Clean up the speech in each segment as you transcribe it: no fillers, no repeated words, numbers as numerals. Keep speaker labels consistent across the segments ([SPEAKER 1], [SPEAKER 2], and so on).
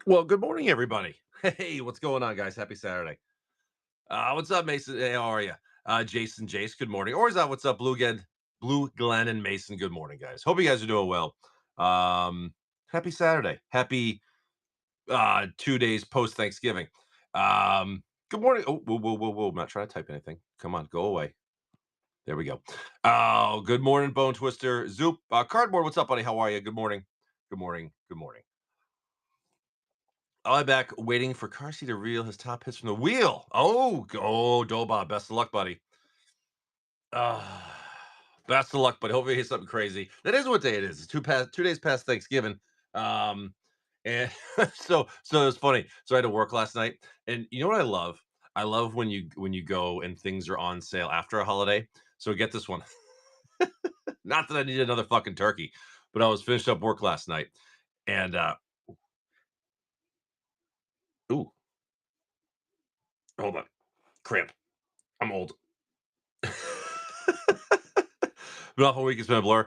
[SPEAKER 1] Well, good morning, everybody. Hey, what's going on, guys? Happy Saturday. What's up, Mason? Hey, how are you? Jason, Jace, good morning. Or is that what's up, Blue Glenn, and Mason? Good morning, guys. Hope you guys are doing well. Happy Saturday. Happy 2 days post Thanksgiving. Good morning. Oh, whoa, whoa, whoa, whoa! I'm not trying to type anything. Come on, go away. There we go. Oh, good morning, Bone Twister. Zoop, Cardboard. What's up, buddy? How are you? Good morning. Good morning. Good morning. I'm back waiting for Carsey to reel his top hits from the wheel. Oh, Doba. Best of luck, buddy. Uh, Best of luck, buddy. Hopefully he hits something crazy. That is what day it is. It's 2 days past Thanksgiving. And so it's funny. So I had to work last night. And you know what I love? I love when you go and things are on sale after a holiday. So get this one. Not that I need another fucking turkey, but I was finished up work last night. And ooh, hold on. Cramp. I'm old. Been off a week. It's been a blur.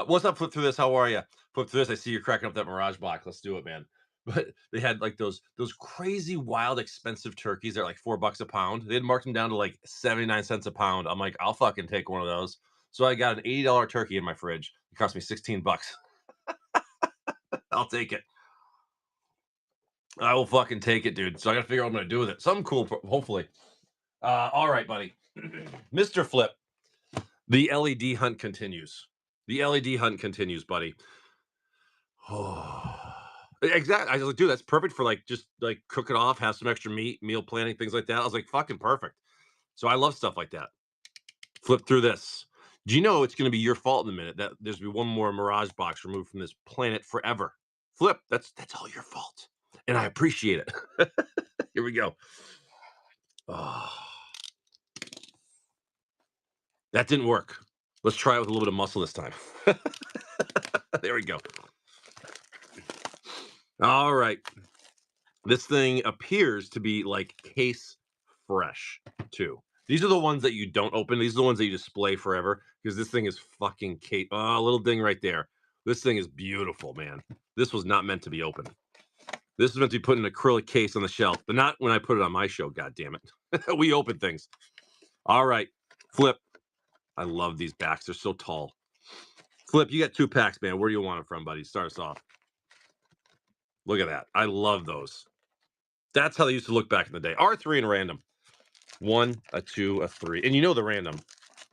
[SPEAKER 1] What's up? Flip through this. How are you? Flip through this. I see you're cracking up that Mirage box. Let's do it, man. But they had like those crazy, wild, expensive turkeys. They're like $4 a pound. They had marked them down to like 79 cents a pound. I'm like, I'll fucking take one of those. So I got an $80 turkey in my fridge. It cost me 16 bucks. I'll take it. I will fucking take it, dude. So I got to figure out what I'm gonna do with it. Something cool, hopefully. All right, buddy. Mr. Flip. The LED hunt continues. The LED hunt continues, buddy. Oh, exactly. I was like, dude, that's perfect for like just like cook it off, have some extra meat, meal planning, things like that. I was like, fucking perfect. So I love stuff like that. Flip through this. Do you know it's going to be your fault in a minute that there's going to be one more Mirage box removed from this planet forever? Flip, that's all your fault, and I appreciate it. Here we go. Oh, that didn't work. Let's try it with a little bit of muscle this time. There we go. All right. This thing appears to be like case fresh too. These are the ones that you don't open. These are the ones that you display forever because this thing is fucking case. Oh, a little ding right there. This thing is beautiful, man. This was not meant to be open. This is meant to be put in an acrylic case on the shelf, but not when I put it on my show. God damn it. We open things. All right. Flip. I love these backs. They're so tall. Flip, you got 2 packs, man. Where do you want it from, buddy? Start us off. Look at that. I love those. That's how they used to look back in the day. R3 and random. 1, a 2, a 3. And you know the random.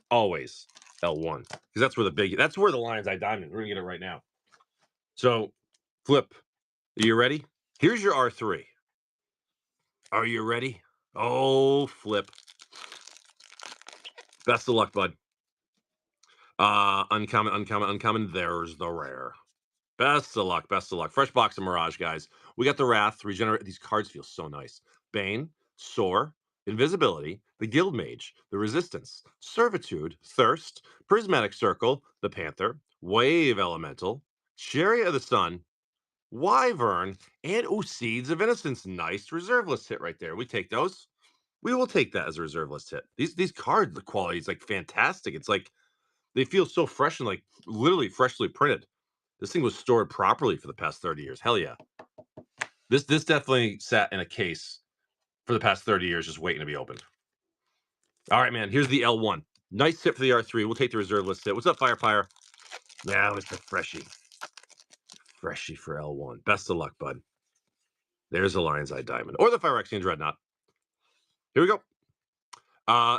[SPEAKER 1] Always L1. Because that's where the Lion's Eye Diamond. We're going to get it right now. So, Flip, are you ready? Here's your R3. Are you ready? Oh, Flip. Best of luck, bud. Uncommon. There's the rare. Best of luck. Fresh box of Mirage, guys. We got the Wrath, Regenerate. These cards feel so nice. Bane, Soar, Invisibility, the Guild Mage, the Resistance, Servitude, Thirst, Prismatic Circle, the Panther, Wave Elemental, Chariot of the Sun, Wyvern, and Seeds of Innocence. Nice reserve list hit right there. We take those. We will take that as a reserve list hit. These cards, the quality is like fantastic. It's like they feel so fresh and like literally freshly printed. This thing was stored properly for the past 30 years. Hell yeah. This definitely sat in a case for the past 30 years just waiting to be opened. All right, man. Here's the L1. Nice hit for the R3. We'll take the reserve list hit. What's up, Firefire? Now it's the freshie. Freshie for L1. Best of luck, bud. There's the Lion's Eye Diamond. Or the Phyrexian Dreadnought. Here we go.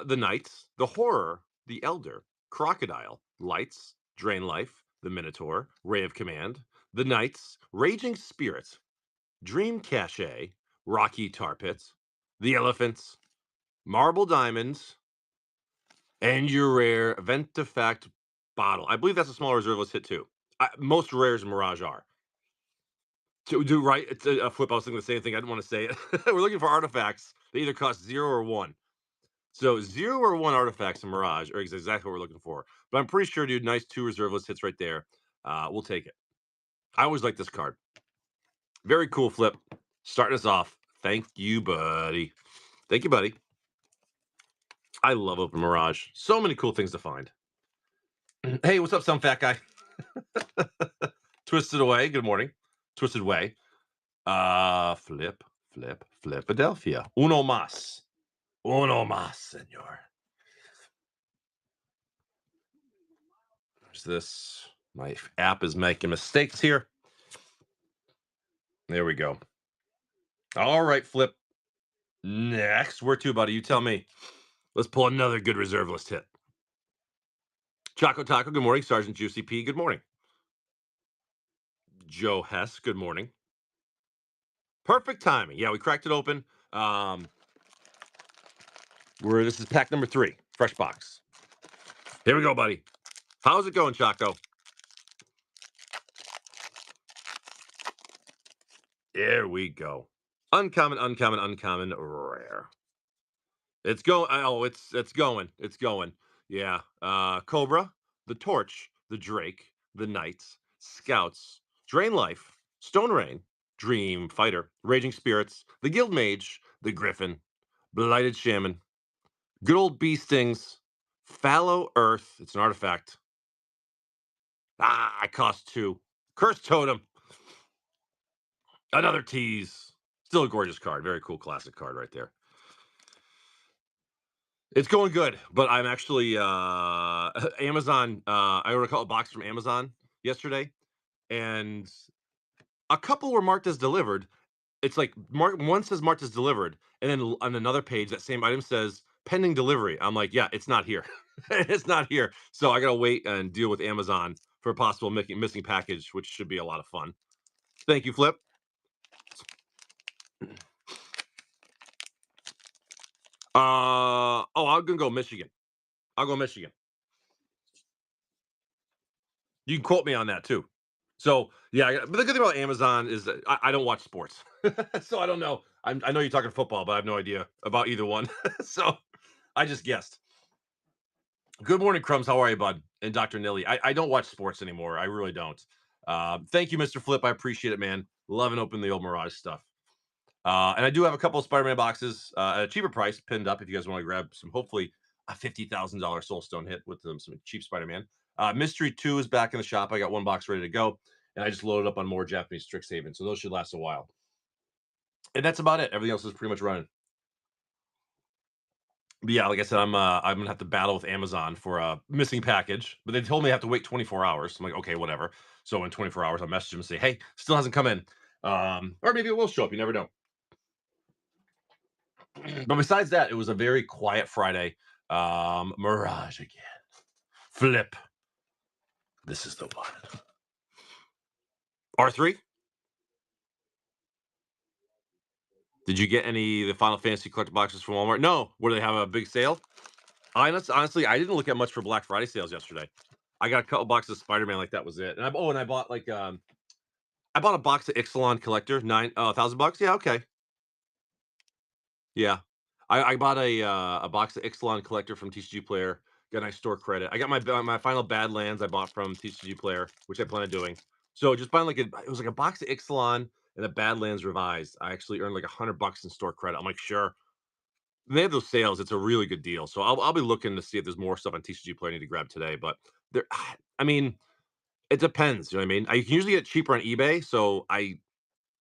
[SPEAKER 1] The Knights, the Horror, the Elder, Crocodile, Lights, Drain Life, the Minotaur, Ray of Command, the Knights, Raging Spirit, Dream Cache, Rocky Tar Pits, the Elephants, Marble Diamonds, and your rare Ventifact bottle. I believe that's a small reserve list hit too. Most rares in Mirage are. To do right, it's a Flip. I was thinking the same thing. I didn't want to say it. We're looking for artifacts. They either cost 0 or 1. So 0 or 1 artifacts in Mirage are exactly what we're looking for. But I'm pretty sure, dude, nice 2 reserve list hits right there. We'll take it. I always like this card. Very cool, Flip. Starting us off. Thank you, buddy. Thank you, buddy. I love Open Mirage. So many cool things to find. Hey, what's up, some fat guy? Twisted away. Good morning. Twisted way. Flipadelphia. Uno mas. Uno mas, senor. There's this. My app is making mistakes here. There we go. All right, Flip. Next. Where to, buddy? You tell me. Let's pull another good reserve list hit. Choco Taco, good morning. Sergeant Juicy P, good morning. Joe Hess, good morning. Perfect timing. Yeah, we cracked it open. This is pack number 3, fresh box. Here we go, buddy. How's it going, Choco? There we go. Uncommon, rare. It's going. Oh, it's going. It's going. Yeah. Cobra, the Torch, the Drake, the Knights, Scouts, Drain Life, Stone Rain, Dream Fighter, Raging Spirits, the Guild Mage, the Griffin, Blighted Shaman, good old Bee Stings, Fallow Earth. It's an artifact. I cost 2. Cursed Totem. Another tease. Still a gorgeous card. Very cool classic card right there. It's going good, but I'm actually Amazon. I ordered a couple boxes from Amazon yesterday, and a couple were marked as delivered. It's like one says marked as delivered, and then on another page that same item says pending delivery. I'm like, yeah, it's not here. It's not here. So I gotta wait and deal with Amazon for a possible missing package, which should be a lot of fun. Thank you, Flip. I'm gonna go Michigan. I'll go Michigan. You can quote me on that too. So yeah, but the good thing about Amazon is that I don't watch sports, so I don't know. I know you're talking football, but I have no idea about either one. So I just guessed. Good morning, Crumbs. How are you, bud? And Dr. Nilly. I don't watch sports anymore. I really don't. Thank you, Mr. Flip. I appreciate it, man. Loving opening the old Mirage stuff. And I do have a couple of Spider-Man boxes at a cheaper price pinned up if you guys want to grab some, hopefully a $50,000 Soulstone hit with some cheap Spider-Man. Mystery 2 is back in the shop. I got one box ready to go, and I just loaded up on more Japanese Strixhaven, so those should last a while. And that's about it. Everything else is pretty much running. But yeah, like I said, I'm gonna have to battle with Amazon for a missing package, but they told me I have to wait 24 hours. I'm like, okay, whatever. So in 24 hours, I'll message them and say, hey, still hasn't come in. Or maybe it will show up. You never know. But besides that, it was a very quiet Friday. Mirage again. Flip. This is the one. R3? Did you get any of the Final Fantasy collector boxes from Walmart? No. Where they have a big sale? Honestly, I didn't look at much for Black Friday sales yesterday. I got a couple boxes of Spider-Man, like that was it. And I bought like I bought a box of Ixalan collector, 1,000 bucks. Yeah, okay. Yeah. I bought a box of Ixalan collector from TCG Player. Got a nice store credit. I got my final Badlands I bought from TCG Player, which I plan on doing. So just buying it was like a box of Ixalan and a Badlands revised. I actually earned like $100 in store credit. I'm like, sure. When they have those sales, it's a really good deal. So I'll be looking to see if there's more stuff on TCG Player I need to grab today. But there, I mean, it depends. You know what I mean? I can usually get cheaper on eBay, so I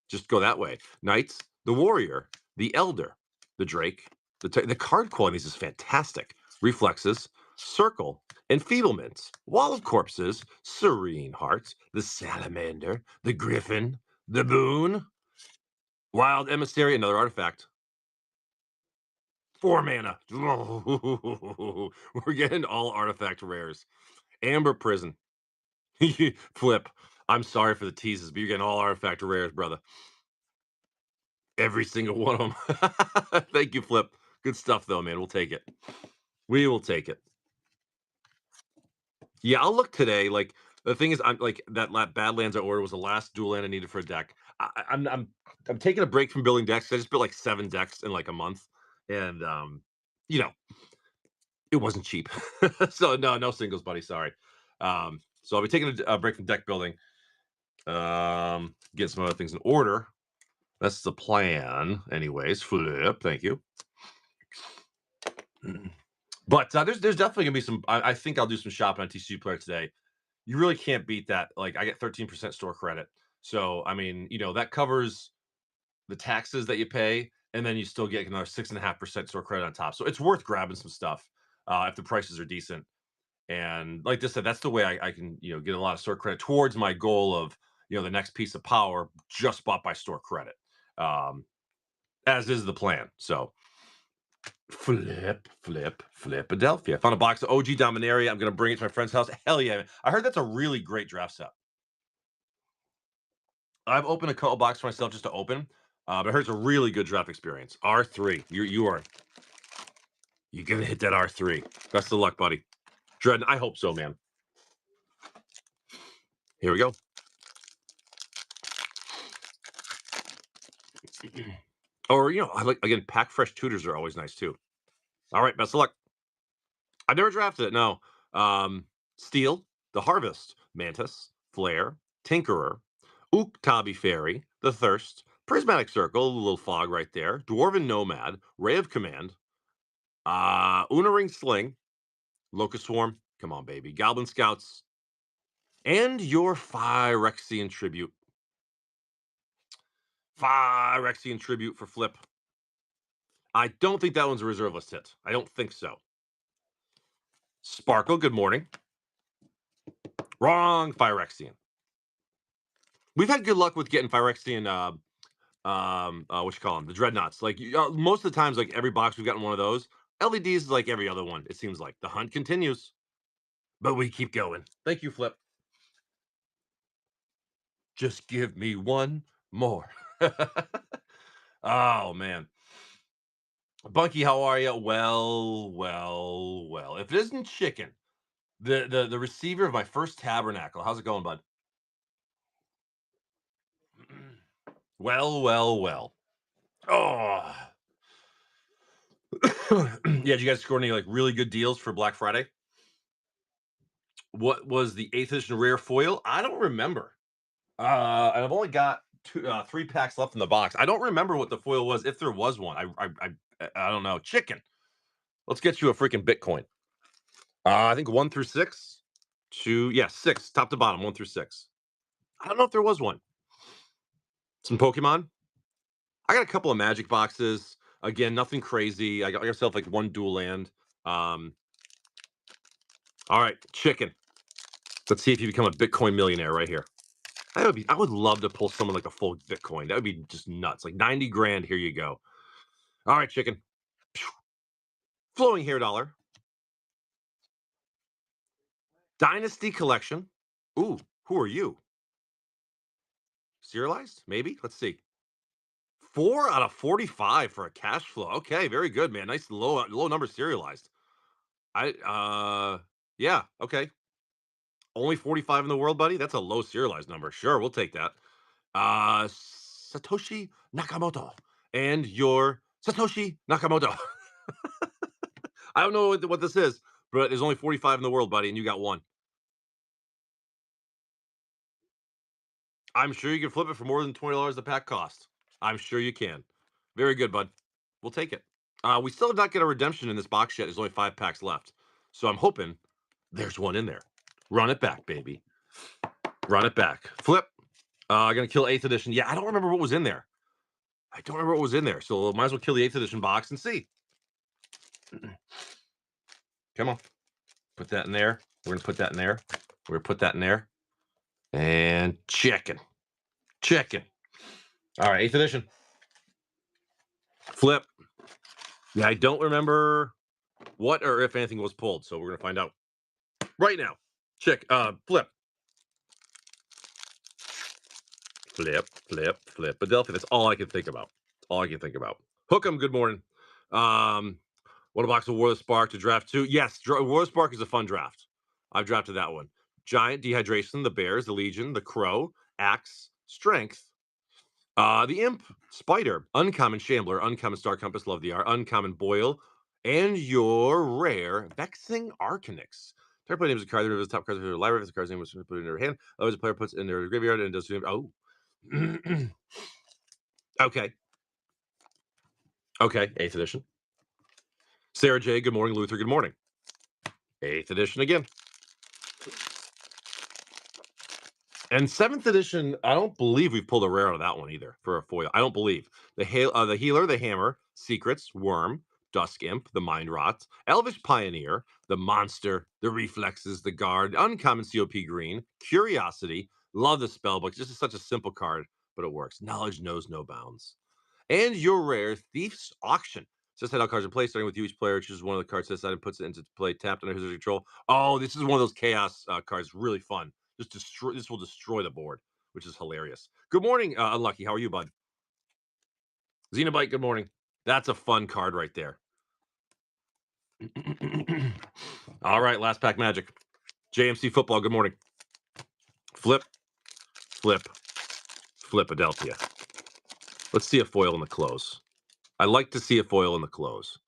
[SPEAKER 1] just go that way. Knights, the Warrior, the Elder, the Drake. The card quality is fantastic. Reflexes, Circle, Enfeeblements, Wall of Corpses, Serene Hearts, the Salamander, the Griffin, the Boon, Wild Emissary, another artifact. 4 mana. We're getting all artifact rares. Amber Prison. Flip. I'm sorry for the teases, but you're getting all artifact rares, brother. Every single one of them. Thank you, Flip. Good stuff, though, man. We'll take it. We will take it. Yeah, I'll look today. Like the thing is, I'm like that Badlands I ordered was the last dual land I needed for a deck. I'm taking a break from building decks. I just built like 7 decks in like a month, and you know, it wasn't cheap. So no singles, buddy. Sorry. So I'll be taking a break from deck building. Get some other things in order. That's the plan. Anyways, Flip. Thank you. But there's definitely gonna be some. I think I'll do some shopping on TCG Player today. You really can't beat that. Like I get 13% store credit, so I mean, that covers the taxes that you pay, and then you still get another 6.5% store credit on top. So it's worth grabbing some stuff if the prices are decent. And like I said, that's the way I can get a lot of store credit towards my goal of the next piece of power just bought by store credit, um, as is the plan. So flip Adelphia. I found a box of OG Dominaria. I'm gonna bring it to my friend's house. Hell yeah! I heard that's a really great draft set. I've opened a couple boxes myself just to open, but I heard it's a really good draft experience. R3, you're gonna hit that R3. Best of luck, buddy. Dredden, I hope so, man. Here we go. Or I like again. Pack fresh tutors are always nice too. All right, best of luck. I've never drafted it. No. Steel, the Harvest, Mantis, Flare, Tinkerer, Uktabi Fairy, the Thirst, Prismatic Circle, a little fog right there, Dwarven Nomad, Ray of Command, Una Ring Sling, Locust Swarm, come on, baby, Goblin Scouts, and your Phyrexian Tribute. Phyrexian Tribute for Flip. I don't think that one's a reserve list hit. I don't think so. Sparkle, good morning. Wrong, Phyrexian. We've had good luck with getting Phyrexian, what you call them, the Dreadnoughts. Like most of the times, like every box we've gotten one of those. LEDs is like every other one. It seems like the hunt continues, but we keep going. Thank you, Flip. Just give me one more. Oh man, Bunky, how are you? Well. If it isn't chicken, the receiver of my first tabernacle. How's it going, bud? Well. Oh. Yeah, did you guys score any like really good deals for Black Friday? What was the 8th edition rare foil? I don't remember. And I've only got 3 packs left in the box. I don't remember what the foil was, if there was one. I don't know. Chicken. Let's get you a freaking Bitcoin. I think 1 through 6. 6, top to bottom, 1 through 6. I don't know if there was one. Some Pokemon. I got a couple of Magic boxes. Again, nothing crazy. I got myself like 1 dual land. All right, chicken. Let's see if you become a Bitcoin millionaire right here. I would love to pull someone like a full Bitcoin. That would be just nuts. Like 90 grand. Here you go. All right, chicken. Flowing hair dollar. Dynasty collection. Ooh, who are you? Serialized? Maybe. Let's see. 4 out of 45 for a cash flow. Okay, very good, man. Nice low number serialized. Yeah, okay. Only 45 in the world, buddy. That's a low serialized number. Sure, we'll take that. Satoshi Nakamoto and your Satoshi Nakamoto. I don't know what this is, but there's only 45 in the world, buddy, and you got 1. I'm sure you can flip it for more than $20 the pack cost. I'm sure you can. Very good, bud. We'll take it. We still have not get a redemption in this box yet. There's only 5 packs left. So I'm hoping there's one in there. Run it back, baby. Run it back. Flip. Gonna kill 8th edition. Yeah, I don't remember what was in there. So might as well kill the 8th edition box and see. Come on. Put that in there. We're gonna put that in there. We're gonna put that in there. And chicken. All right, 8th edition. Flip. Yeah, I don't remember what or if anything was pulled, so we're gonna find out right now. Flip. Adelphia. That's all I can think about. Hook 'em, good morning. What a box of Warless Spark to draft 2. Yes, Warless Spark is a fun draft. I've drafted that one. Giant Dehydration, the Bears, the Legion, the Crow, Axe, Strength, the Imp, Spider, Uncommon Shambler, Uncommon Star Compass, love the R, Uncommon Boil, and your rare Vexing Arcanix. Player player names a card. The top cards of their library. If the card's name was put in their hand, otherwise the player puts in their graveyard and does. Oh, okay. 8th edition. Sarah J, good morning. Luther, good morning. 8th edition again. And 7th edition, I don't believe we've pulled a rare out of that one either for a foil. I don't believe. The Healer, the Hammer, Secrets, Worm, Dusk Imp, the Mind Rot, Elvish Pioneer, the Monster, the Reflexes, the Guard, Uncommon COP Green, Curiosity. Love the spellbook. This is such a simple card, but it works. Knowledge knows no bounds. And your rare Thief's Auction. Just head out cards in play, starting with you. Each player chooses one of the cards to the side and puts it into play tapped under his control. Oh, this is one of those chaos cards. Really fun. Just destroy. This will destroy the board, which is hilarious. Good morning, Unlucky. How are you, bud? Xenobite. Good morning. That's a fun card right there. All right, last pack magic. JMC football. Good morning. Flip, flip, Philadelphia. Let's see a foil in the close. I like to see a foil in the close.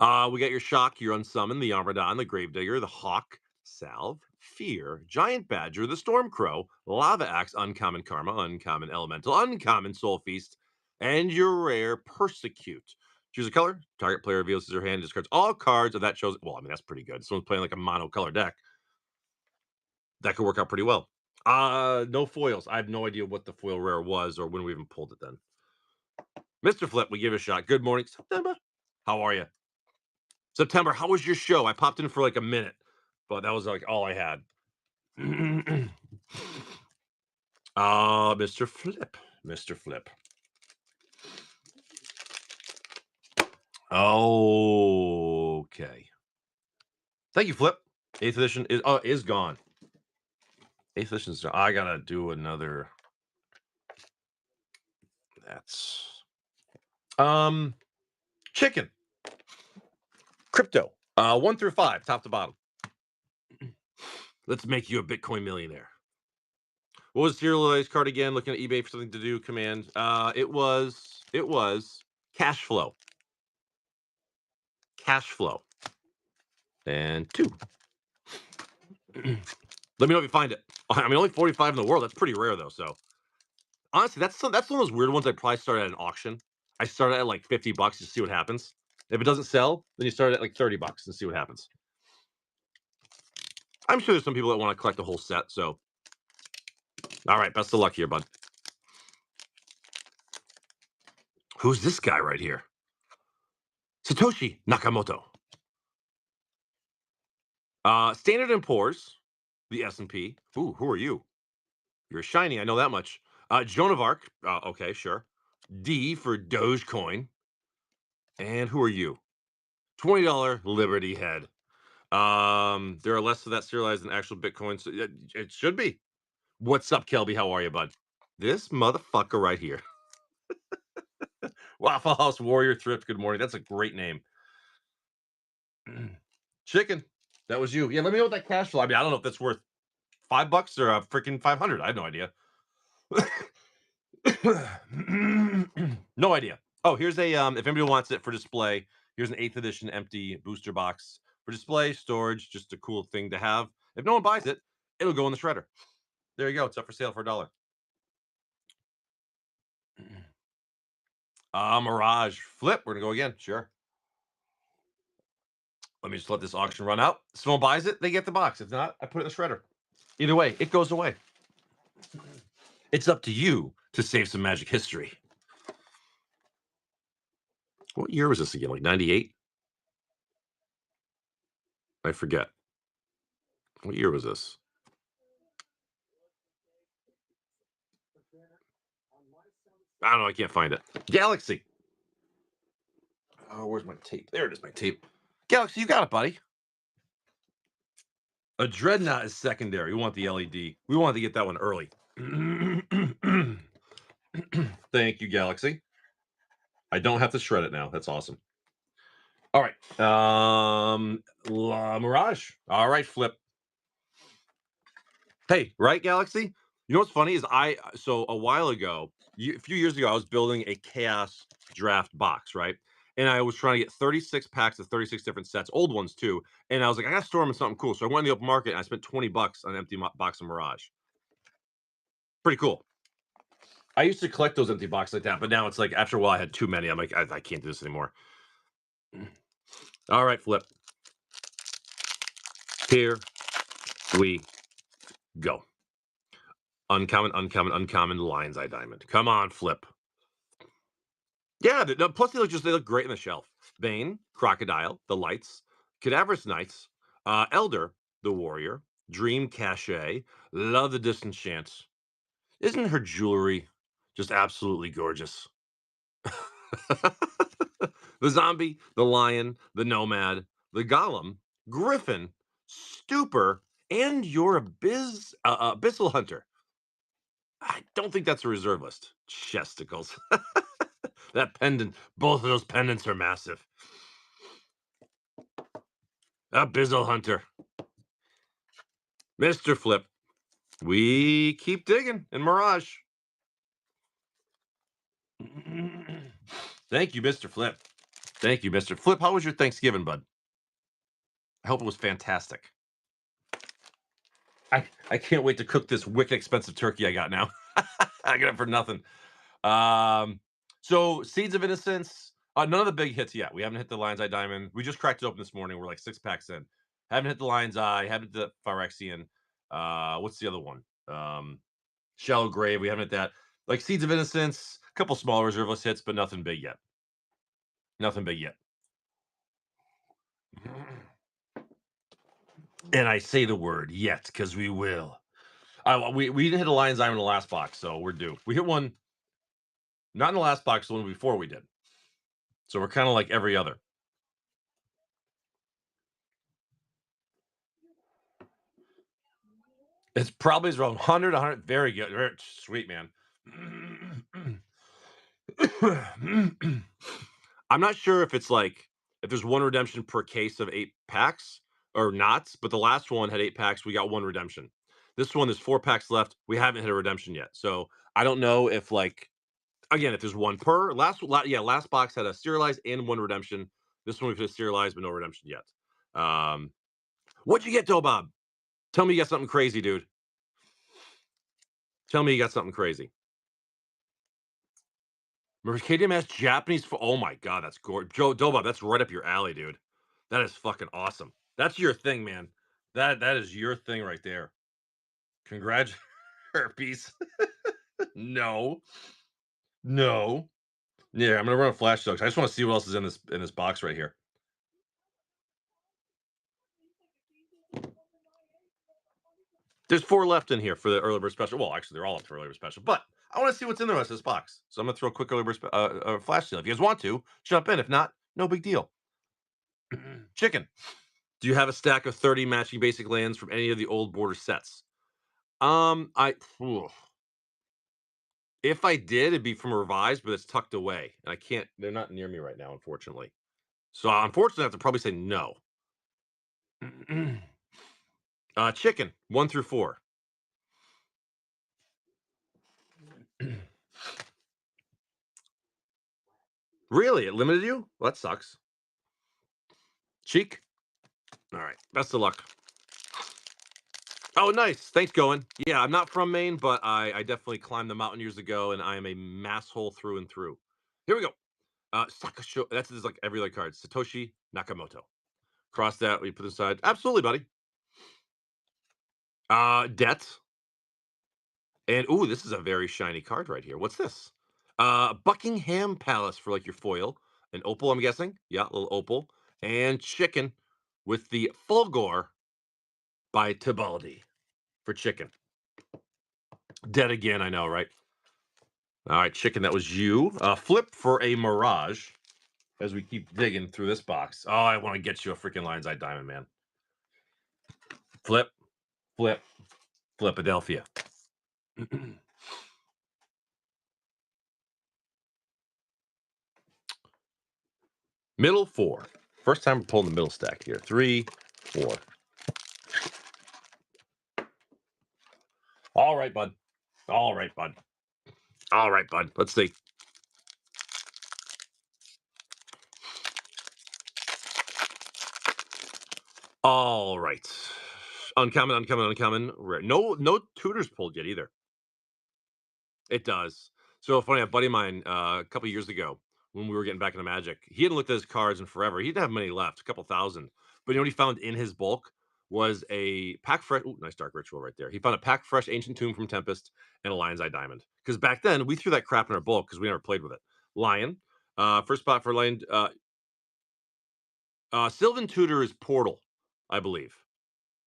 [SPEAKER 1] We got your Shock, your Unsummon, the Armadon, the Gravedigger, the Hawk, Salve, Fear, Giant Badger, the Stormcrow, Lava Axe, Uncommon Karma, Uncommon Elemental, Uncommon Soul Feast, and your rare Persecute. Choose a color. Target player reveals his or her hand, discards all cards of that chosen. Well, I mean, that's pretty good. Someone's playing like a monocolor deck. That could work out pretty well. No foils. I have no idea what the foil rare was or when we even pulled it then. Mr. Flip, we give it a shot. Good morning, September. How are you? September, how was your show? I popped in for like a minute, but that was like all I had. Mr. Flip. Mr. Flip. Okay. Thank you, Flip. 8th edition is gone. 8th edition's done. I gotta do another. That's chicken. Crypto. 1 through 5, top to bottom. Let's make you a Bitcoin millionaire. What was the serialized card again? Looking at eBay for something to do. Command. It was cash flow. Cash flow. And 2. Let me know if you find it. I mean, only 45 in the world. That's pretty rare though. So honestly, that's one of those weird ones. I probably started at an auction. I started at like $50 to see what happens. If it doesn't sell, then you start at like $30 and see what happens. I'm sure there's some people that want to collect the whole set. So, all right, best of luck here, bud. Who's this guy right here? Satoshi Nakamoto. Standard & Poor's, the S&P. Ooh, who are you? You're shiny, I know that much. Joan of Arc. Okay, sure. D for Dogecoin. And who are you? $20 Liberty Head. There are less of that serialized than actual Bitcoin. So it should be. What's up, Kelby? How are you, bud? This motherfucker right here. Waffle House Warrior Thrift. Good morning. That's a great name. Chicken. That was you. Yeah, let me know what that cash flow. I mean, I don't know if that's worth $5 or a freaking 500. I have no idea. No idea. Oh, here's a if anybody wants it for display, here's an 8th edition empty booster box for display, storage, just a cool thing to have. If no one buys it, it'll go in the shredder. There you go. It's up for sale for $1. Mirage Flip. We're gonna go again. Sure. Let me just let this auction run out. If someone buys it, they get the box. If not, I put it in the shredder. Either way, it goes away. It's up to you to save some Magic history. What year was this again? Like 98? I forget. What year was this? I don't know. I can't find it. Galaxy. Oh, where's my tape? There it is, my tape. Galaxy, you got it, buddy. A Dreadnought is secondary. We want the LED. We wanted to get that one early. Thank you, Galaxy. I don't have to shred it now. That's awesome. All right. Mirage. All right, Flip. Hey, right, Galaxy? You know what's funny is so a while ago, a few years ago, I was building a Chaos Draft box, right? And I was trying to get 36 packs of 36 different sets, old ones too. And I was like, I got to store them in something cool. So I went in the open market and I spent $20 on an empty box of Mirage. Pretty cool. I used to collect those empty boxes like that, but now it's like after a while I had too many. I'm like, I can't do this anymore. All right, Flip. Here we go. Uncommon, uncommon, uncommon Lion's Eye Diamond. Come on, Flip. Yeah, no, plus they look great in the shelf. Bane, Crocodile, the Lights, Cadaverous Knights, Elder, the Warrior, Dream Cachet, love the Disenchant. Isn't her jewelry just absolutely gorgeous? The Zombie, the Lion, the Nomad, the Golem, Griffin, Stupor, and your Abyssal Hunter. I don't think that's a reserve list. Chesticles. That pendant, both of those pendants are massive. Abyssal Hunter. Mr. Flip. We keep digging in Mirage. Thank you, Mr. Flip. Thank you, Mr. Flip. How was your Thanksgiving, bud? I hope it was fantastic. I can't wait to cook this wicked expensive turkey I got now. I got it for nothing. So Seeds of Innocence, none of the big hits yet. We haven't hit the Lion's Eye Diamond. We just cracked it open this morning. We're like 6 packs in. Haven't hit the Lion's Eye. Haven't hit the Phyrexian. What's the other one? Shallow Grave. We haven't hit that. Like Seeds of Innocence, a couple small reserveless hits, but nothing big yet. Nothing big yet. And I say the word yet because we will. We didn't hit a Lion's Eye in the last box, so we're due. We hit one, not in the last box, the one before we did. So we're kind of like every other. It's probably around 100, 100. Very good. Very sweet, man. I'm not sure if it's like, if there's one redemption per case of 8 packs or not, but the last one had 8 packs. We got one redemption. This one, there's 4 packs left. We haven't hit a redemption yet. So I don't know if, like, again, if there's one per. Last box had a serialized and one redemption. This one we could have serialized, but no redemption yet. What'd you get, Dobob? Tell me you got something crazy, dude. Tell me you got something crazy. Mercadium has Japanese. Oh my god, that's gorgeous. Joe Dobob, that's right up your alley, dude. That is fucking awesome. That's your thing, man. That is your thing right there. Congrats, herpes. No, no. Yeah, I'm gonna run a flash dogs. I just want to see what else is in this box right here. There's 4 left in here for the early bird special. Well, actually, they're all up for early bird special, but I want to see what's in the rest of this box. So I'm gonna throw a quick early bird flash sale. If you guys want to jump in, if not, no big deal. Chicken. Do you have a stack of 30 matching basic lands from any of the old border sets? If I did, it'd be from revised, but it's tucked away, and I can't. They're not near me right now, unfortunately. So unfortunately, I have to probably say no. Chicken 1 through 4. Really, it limited you? Well, that sucks. Cheek. All right. Best of luck. Oh, nice. Thanks, Going. Yeah, I'm not from Maine, but I definitely climbed the mountain years ago, and I am a masshole through and through. Here we go. Sakasho. That's just like every other card. Satoshi Nakamoto. Cross that. We put aside. Absolutely, buddy. Debt. And ooh, this is a very shiny card right here. What's this? Buckingham Palace for like your foil. An opal, I'm guessing. Yeah, a little opal. And chicken with the Fulgore by Tibaldi for chicken. Dead again, I know, right? All right, chicken, that was you. Flip for a Mirage as we keep digging through this box. Oh, I want to get you a freaking Lion's Eye Diamond, man. Flip, flip, Philadelphia. Middle 4. First time we're pulling the middle stack here. 3, 4. All right, bud. All right, bud. All right, bud. Let's see. All right. Uncommon, uncommon, uncommon. Rare. No tutors pulled yet either. It does. So funny, a buddy of mine a couple years ago when we were getting back into Magic. He hadn't looked at his cards in forever. He didn't have many left, a couple thousand. But you know what he found in his bulk was a pack fresh. Ooh, nice dark ritual right there. He found a pack fresh ancient tomb from Tempest and a Lion's Eye Diamond. Because back then we threw that crap in our bulk because we never played with it. Lion, first spot for Lion. Sylvan Tutor is Portal, I believe.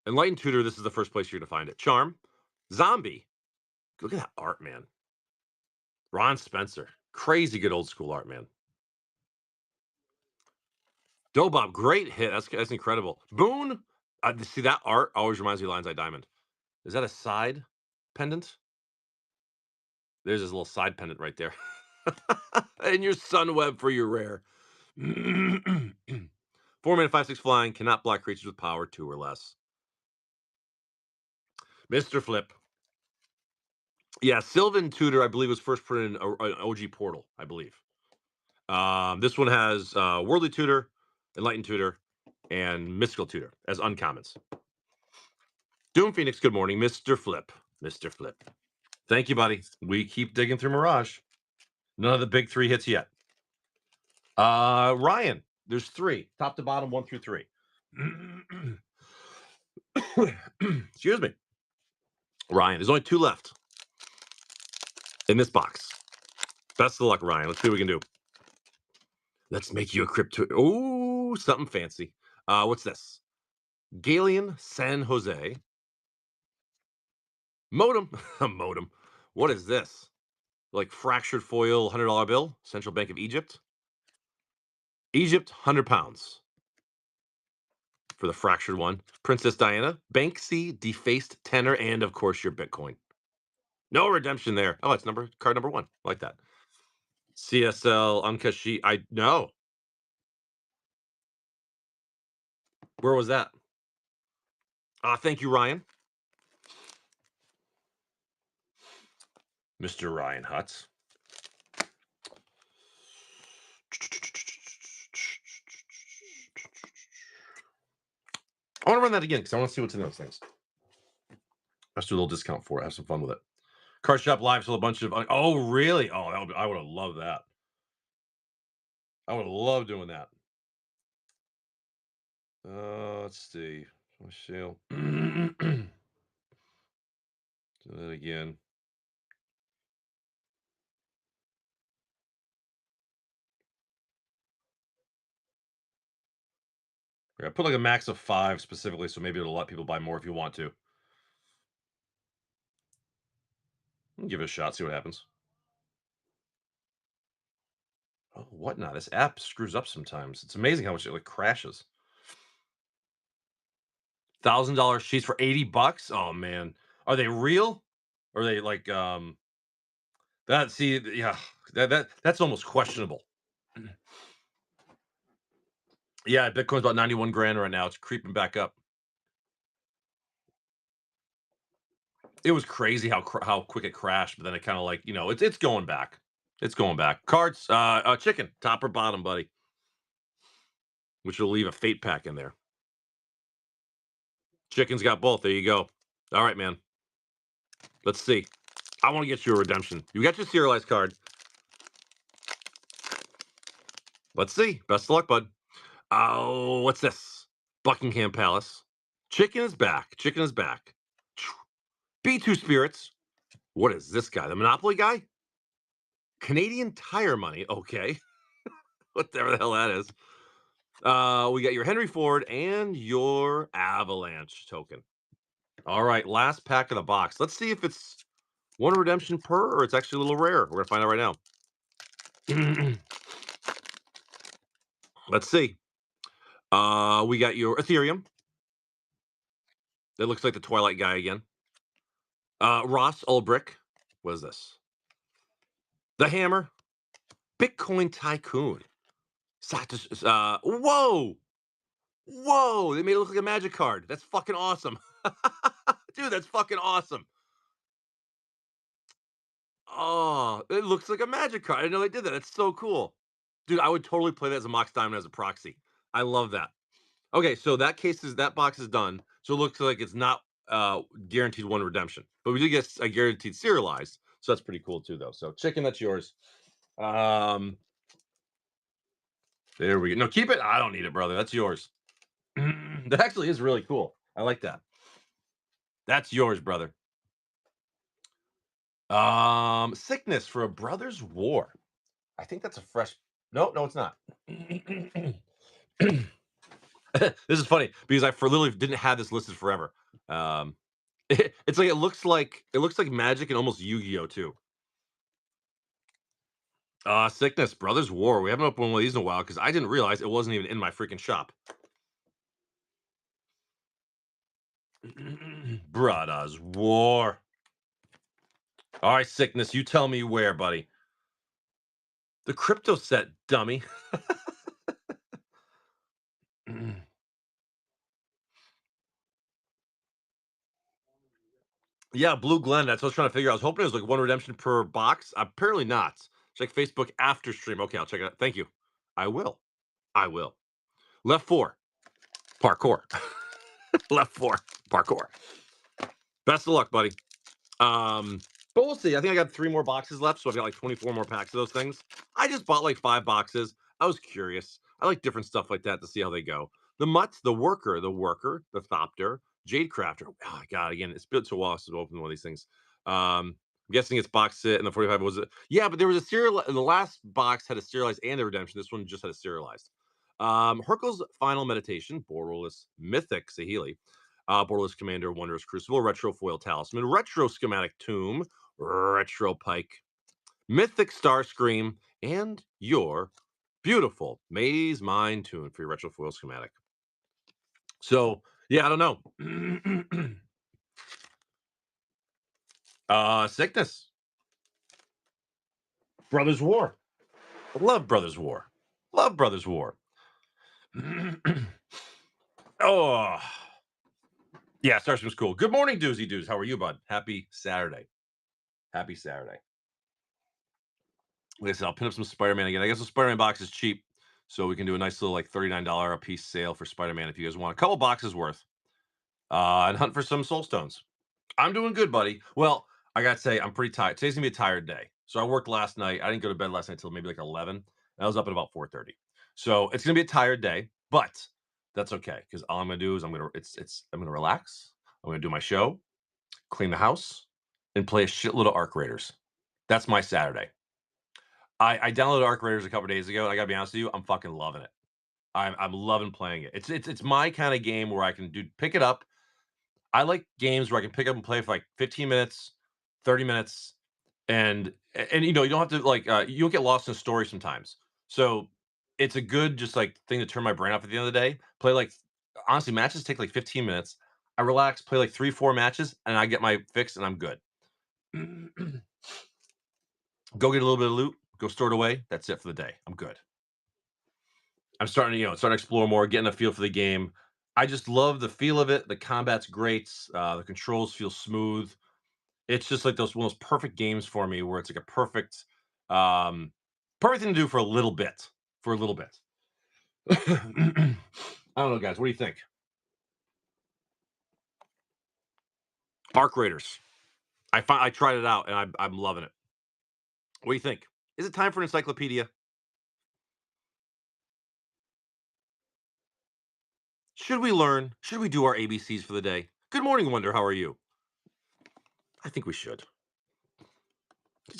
[SPEAKER 1] Enlightened Tutor, this is the first place you're going to find it. Charm, Zombie. Look at that art, man. Ron Spencer. Crazy good old school art, man. Dobob, great hit. That's incredible. Boone, see that art always reminds me of Lion's Eye Diamond. Is that a side pendant? There's his little side pendant right there. And your Sunweb for your rare. 4-mana, 5/6 flying, cannot block creatures with power 2 or less. Mr. Flip. Yeah, Sylvan Tutor, I believe, was first put in an OG Portal, I believe. This one has Worldly Tutor, Enlightened Tutor, and Mystical Tutor as uncommons. Doom Phoenix, good morning. Mr. Flip. Mr. Flip. Thank you, buddy. We keep digging through Mirage. None of the big 3 hits yet. Ryan, there's 3. Top to bottom, 1 through 3. Excuse me. Ryan, there's only 2 left in this box. Best of luck, Ryan. Let's see what we can do. Let's make you a crypto. Oh, something fancy. What's this? Galeon San Jose. Modem. Modem. What is this? Like fractured foil $100 bill? Central Bank of Egypt? Egypt, 100 pounds. For the fractured one. Princess Diana. Banksy, defaced tenor, and of course your Bitcoin. No redemption there. Oh, it's card number 1. I like that. CSL, uncut sheet. I know. Where was that? Thank you, Ryan. Mr. Ryan Hutz. I want to run that again because I want to see what's in those things. Let's do a little discount for it. Have some fun with it. Card Shop Live, still a bunch of. Oh, really? Oh, I would have loved that. I would have loved doing that. Let's see. Do that again. I put like a max of 5 specifically, so maybe it'll let people buy more if you want to. Give it a shot, see what happens. Oh, what not? This app screws up sometimes. It's amazing how much it like crashes. $1,000 sheets for $80? Oh man. Are they real? Or are they like that see yeah, that's almost questionable. Yeah, Bitcoin's about 91 grand right now. It's creeping back up. It was crazy how quick it crashed, but then it kind of like, it's going back. It's going back. Cards, chicken, top or bottom, buddy. Which will leave a fate pack in there. Chicken's got both. There you go. All right, man. Let's see. I want to get you a redemption. You got your serialized card. Let's see. Best of luck, bud. Oh, what's this? Buckingham Palace. Chicken is back. Chicken is back. B2 Spirits. What is this guy? The Monopoly guy? Canadian Tire Money. Okay. Whatever the hell that is. We got your Henry Ford and your Avalanche token. All right, last pack of the box. Let's see if it's 1 redemption per or it's actually a little rare. We're going to find out right now. Let's see. We got your Ethereum. That looks like the Twilight guy again. Ross Ulbricht. What is this? The Hammer. Bitcoin Tycoon. Whoa! Whoa! They made it look like a Magic card. That's fucking awesome. Dude, that's fucking awesome. Oh, it looks like a Magic card. I didn't know they did that. That's so cool. Dude, I would totally play that as a Mox Diamond as a proxy. I love that. Okay, so that box is done. So it looks like it's not guaranteed 1 redemption. But we did get a guaranteed serialized. So that's pretty cool too, though. So chicken, that's yours. There we go. No, keep it. I don't need it, brother. That's yours. That actually is really cool. I like that. That's yours, brother. Sickness for a brother's war. I think that's a fresh. No, it's not. This is funny because I for literally didn't have this listed forever. Um, it's like it looks like Magic and almost Yu-Gi-Oh too. Sickness, Brothers War. We haven't opened one of these in a while because I didn't realize it wasn't even in my freaking shop. Brothers War. All right, Sickness, you tell me where, buddy. The crypto set, dummy. Yeah, Blue Glen. That's what I was trying to figure out. I was hoping it was like one redemption per box. Apparently not. Check Facebook after stream. Okay, I'll check it out. Thank you. I will. I will. Left 4. Parkour. Left 4. Parkour. Best of luck, buddy. But we'll see. I think I got 3 more boxes left, so I've got like 24 more packs of those things. I just bought like 5 boxes. I was curious. I like different stuff like that to see how they go. The Mutt, the Worker, the Thopter, Jade Crafter. Oh my god, again, it's been so while since I've opened one of these things. I'm guessing it's box sit and the 45 was it? Yeah, but there was a serial. The last box had a serialized and a redemption. This one just had a serialized. Hercule's Final Meditation, Borderless Mythic Sahili, Borderless Commander, Wondrous Crucible, Retro Foil Talisman, Retro Schematic Tomb, Retro Pike, Mythic Starscream, and your beautiful Maze Mind Tune for your Retro Foil Schematic. So, yeah, I don't know. Sickness. Brothers War. Love Brothers War. Love Brothers War. Oh. Yeah, Starscream's cool. Good morning, Doozy Doos. How are you, bud? Happy Saturday. Happy Saturday. Like I said, I'll pin up some Spider-Man again. I guess the Spider-Man box is cheap, so we can do a nice little like $39 a piece sale for Spider-Man if you guys want a couple boxes worth. And hunt for some Soul Stones. I'm doing good, buddy. Well, I gotta say, I'm pretty tired. Today's gonna be a tired day. So I worked last night. I didn't go to bed last night until maybe like 11. And I was up at about 4:30. So it's gonna be a tired day, but that's okay because all I'm gonna do is I'm gonna relax. I'm gonna do my show, clean the house, and play a shitload of Arc Raiders. That's my Saturday. I downloaded Arc Raiders a couple days ago. And I gotta be honest with you, I'm fucking loving it. I'm loving playing it. It's my kind of game where I can pick it up. I like games where I can pick up and play for like 15 minutes, 30 minutes, and you don't have to like you don't get lost in a story sometimes. So it's a good just like thing to turn my brain off at the end of the day. Play like honestly, matches take like 15 minutes. I relax, play like 3, 4 matches, and I get my fix and I'm good. Go get a little bit of loot, go store it away. That's it for the day. I'm good. I'm starting to explore more, getting a feel for the game. I just love the feel of it. The combat's great. The controls feel smooth. It's just like those one of those perfect games for me where it's like a um, perfect thing to do for a little bit. For a little bit. I don't know, guys. What do you think? Arc Raiders. I tried it out and I'm loving it. What do you think? Is it time for an encyclopedia? Should we learn? Should we do our ABCs for the day? Good morning, Wonder. How are you? I think we should.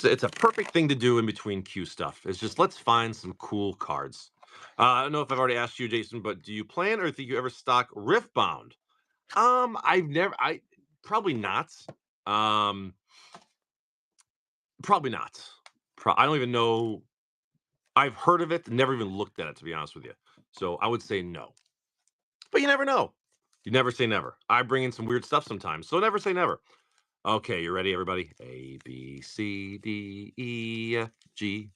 [SPEAKER 1] It's a perfect thing to do in between Q stuff. It's just let's find some cool cards. I don't know if I've already asked you, Jason, but do you plan or think you ever stock Riftbound? I probably not. Um, Probably not. I don't even know. I've heard of it, never even looked at it to be honest with you. So I would say no. But you never know. You never say never. I bring in some weird stuff sometimes, so never say never. Okay, you ready, everybody? A B C D E F G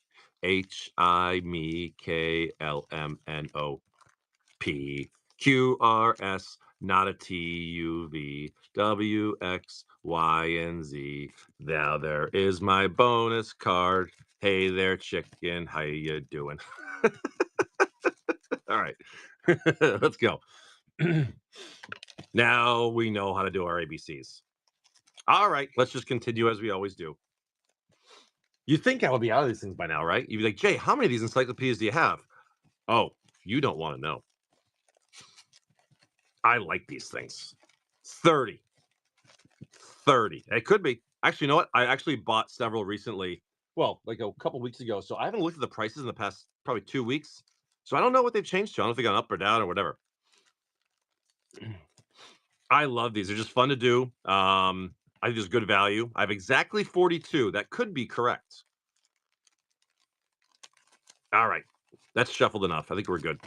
[SPEAKER 1] H I M K L M N O P Q R S, not a T U V W X Y and Z. Now there is my bonus card. Hey there, chicken. How you doing? All right, let's go. Now we know how to do our ABCs. All right, let's just continue as we always do. You think I would be out of these things by now, right? You'd be like, Jay, how many of these encyclopedias do you have? Oh, you don't want to know. I like these things. 30. 30. It could be. Actually, you know what? I actually bought several recently. Well, like a couple weeks ago. So I haven't looked at the prices in the past probably 2 weeks. So I don't know what they've changed to. I don't know if they got up or down or whatever. I love these. They're just fun to do. I think there's good value. I have exactly 42. That could be correct. All right. That's shuffled enough. I think we're good.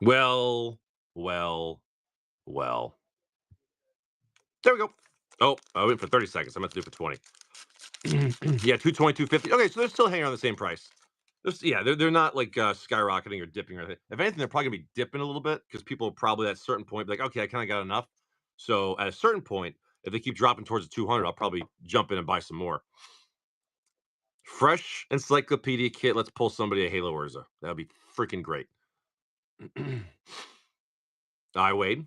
[SPEAKER 1] Well, well, well. There we go. Oh, I went for 30 seconds. I meant to do it for 20. Yeah, 220, 250. Okay, so they're still hanging on the same price. Yeah, they're not like skyrocketing or dipping or anything. If anything, they're probably gonna be dipping a little bit because people will probably at a certain point be like, okay, I kind of got enough. So at a certain point, if they keep dropping towards the 200, I'll probably jump in and buy some more. Fresh encyclopedia kit. Let's pull somebody a Halo Urza. That'd be freaking great. I Wade,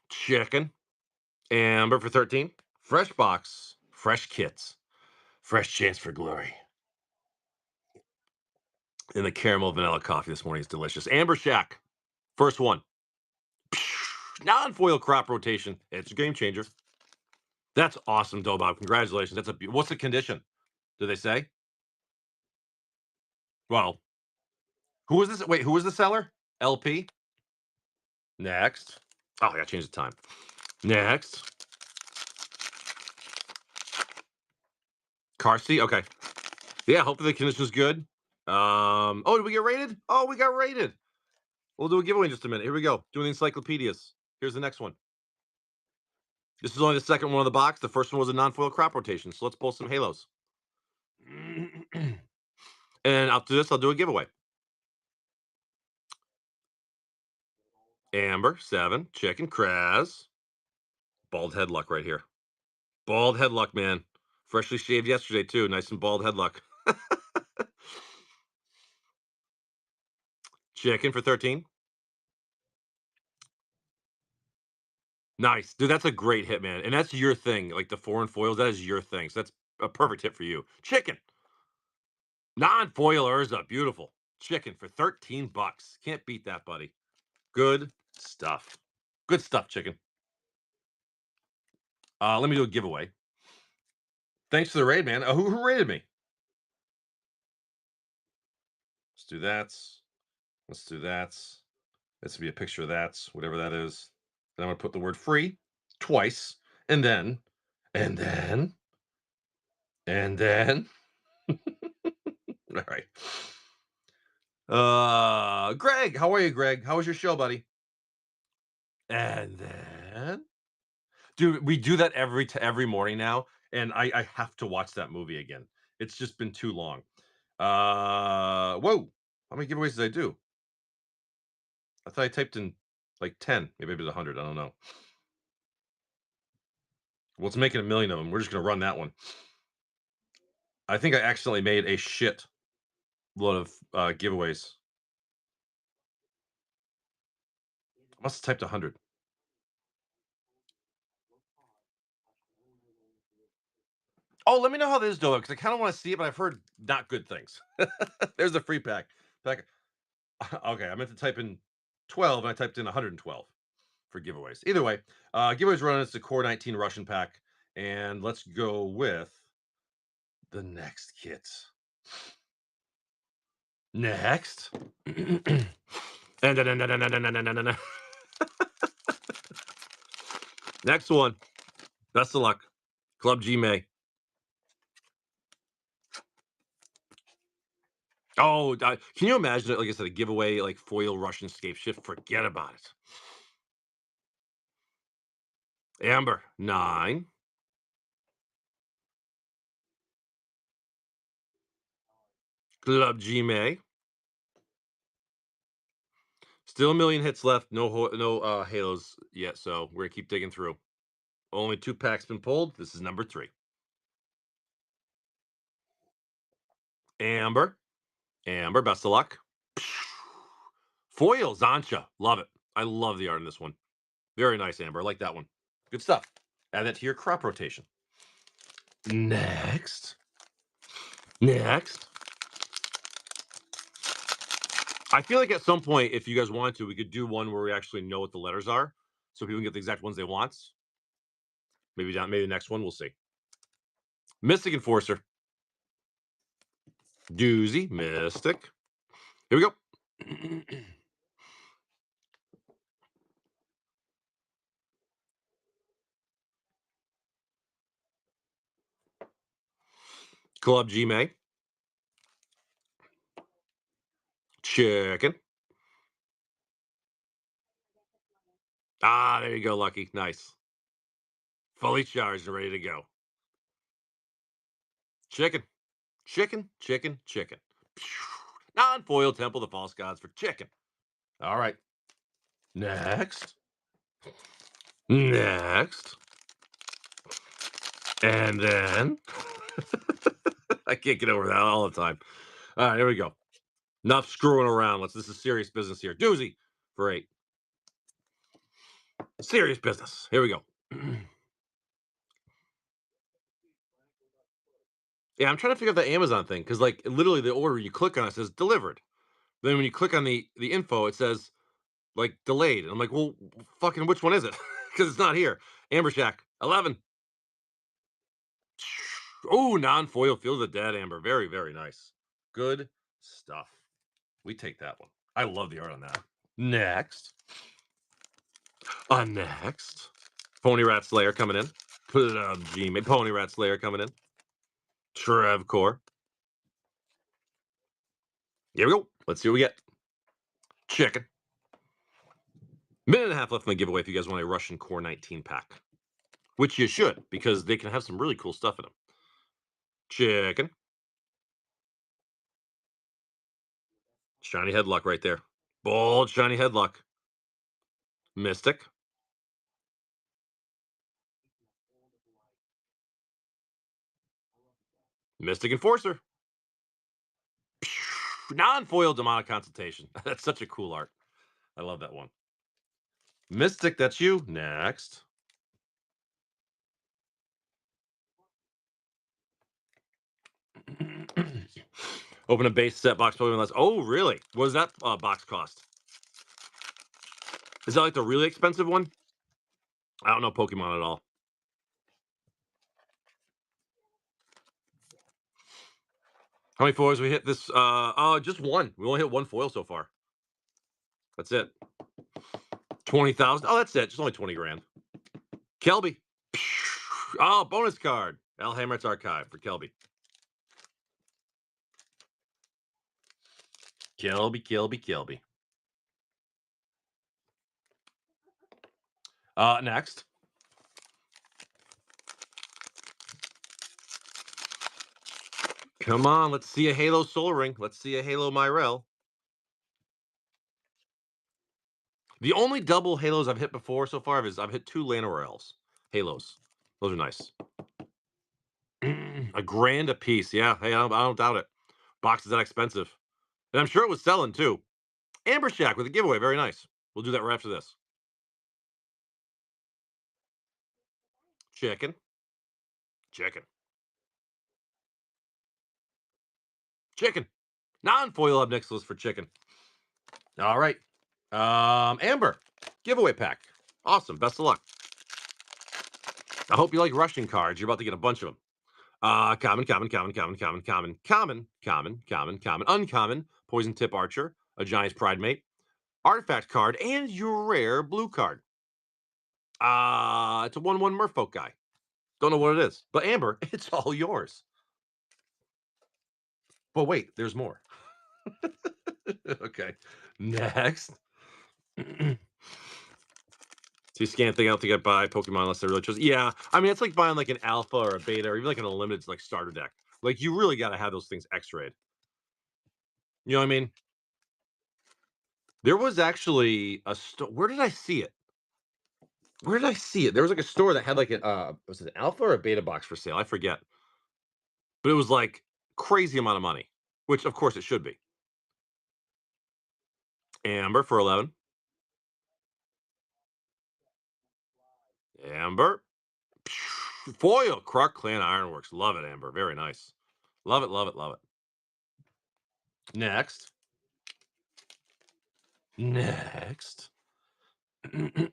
[SPEAKER 1] chicken, amber for 13. Fresh box, fresh kits, fresh chance for glory. And the caramel vanilla coffee this morning is delicious. Amber Shack, first one. Non-foil crop rotation. It's a game changer. That's awesome, Dobob. Congratulations. What's the condition? Do they say? Well, who was this? Wait, who was the seller? LP. Next. Oh, I gotta change the time. Next. Car seat. Okay. Yeah, hopefully the condition is good. Oh, did we get rated? Oh, we got rated. We'll do a giveaway in just a minute. Here we go. Doing the encyclopedias. Here's the next one. This is only the second one of the box. The first one was a non-foil crop rotation. So let's pull some halos. And after this, I'll do a giveaway. Amber, 7. Chicken, Kraz. Bald head luck right here. Bald head luck, man. Freshly shaved yesterday, too. Nice and bald head luck. Chicken for 13. Nice. Dude, that's a great hit, man. And that's your thing. Like the foreign foils, that is your thing. So that's a perfect hit for you. Chicken. Non-foil Urza. Beautiful. Chicken for 13 bucks. Can't beat that, buddy. Good stuff. Good stuff, chicken. Let me do a giveaway. Thanks for the raid, man. Who rated me? Let's do that. Let's do that. This would be a picture of that, whatever that is. Then I'm gonna put the word free twice, and then, and then, and then. All right. Greg, how are you, Greg? How was your show, buddy? And then, dude, we do that every morning now, and I have to watch that movie again. It's just been too long. Whoa, how many giveaways did I do? I thought I typed in like 10, maybe it was 100. I don't know. Well, it's making a million of them. We're just gonna run that one. I think I accidentally made a shit load of giveaways. I must have typed 100. Oh, let me know how this is doing because I kind of want to see it, but I've heard not good things. There's a free pack. Okay, I meant to type in 12 and I typed in 112 for giveaways. Either way, giveaways running. It's the Core 19 Russian pack. And let's go with the next kit. Next. Next one. Best of luck. Club G May. Oh, can you imagine it? Like I said, a giveaway, like foil Russian scape shift. Forget about it. Amber, 9. Club G May. Still a million hits left. No halos yet, so we're gonna keep digging through. Only 2 packs been pulled. This is number 3. Amber, Amber, best of luck. Foil Zancha, love it. I love the art in this one. Very nice, Amber. I like that one. Good stuff. Add that to your crop rotation. Next. I feel like at some point, if you guys wanted to, we could do one where we actually know what the letters are, so people can get the exact ones they want. Maybe down, maybe the next one, we'll see. Mystic Enforcer. Doozy. Mystic. Here we go. Club G May. Chicken. Ah, there you go, Lucky. Nice. Fully charged and ready to go. Chicken. Chicken, chicken, chicken. Non-foil Temple of the False Gods for chicken. All right. Next. Next. And then I can't get over that all the time. All right, here we go. Enough screwing around. This is serious business here. Doozy for 8. Serious business. Here we go. Yeah, I'm trying to figure out the Amazon thing because, like, literally the order you click on it says delivered. Then when you click on the info, it says like delayed. And I'm like, well, fucking, which one is it? Because it's not here. Amber Shack 11. Oh, non-foil Field of the Dead Amber. Very, very nice. Good stuff. We take that one. I love the art on that. Next. Next. Pony Rat Slayer coming in. Put it on Gmail. Pony Rat Slayer coming in. Trevcore. Here we go. Let's see what we get. Chicken. Minute and a half left in the giveaway if you guys want a Russian Core 19 pack. Which you should, because they can have some really cool stuff in them. Chicken. Shiny Headlock right there. Bold Shiny Headlock. Mystic. Mystic Enforcer. Non-foil Demonic Consultation. That's such a cool art. I love that one. Mystic, that's you. Next. Open a base set box Pokemon less. Oh, really? What does that box cost? Is that like the really expensive one? I don't know Pokemon at all. How many foils we hit this? Just one. We only hit one foil so far. That's it. 20,000. Oh, that's it. Just only 20 grand. Kelby. Oh, bonus card. Al Hammerit's Archive for Kelby. Kelby. Next. Come on, let's see a Halo Soul Ring. Let's see a Halo Myrel. The only double Halos I've hit before so far is I've hit 2 Lanorails. Halos. Those are nice. A grand a piece. Yeah, hey, I don't doubt it. Box is that expensive. And I'm sure it was selling too. Amber Shack with a giveaway. Very nice. We'll do that right after this. Chicken. Non-foil up next list for chicken. All right. Amber. Giveaway pack. Awesome. Best of luck. I hope you like Russian cards. You're about to get a bunch of them. Common, uncommon, Poison Tip Archer, a Giant's Pride Mate, Artifact card, and your rare blue card. It's a 1/1 Merfolk guy. Don't know what it is, but Amber, it's all yours. But wait, there's more. Okay, next. So you scan thing out to get by Pokemon unless they really chose. Yeah, I mean it's like buying like an alpha or a beta or even like an unlimited like starter deck. Like you really got to have those things X-rayed. You know what I mean? There was actually a store. Where did I see it? Where did I see it? There was like a store that had like an was it an alpha or a beta box for sale? I forget. But it was like crazy amount of money, which of course it should be. Amber for 11. Amber. Foil Croc Clan Ironworks. Love it, Amber. Very nice. Love it. Next. Next. Here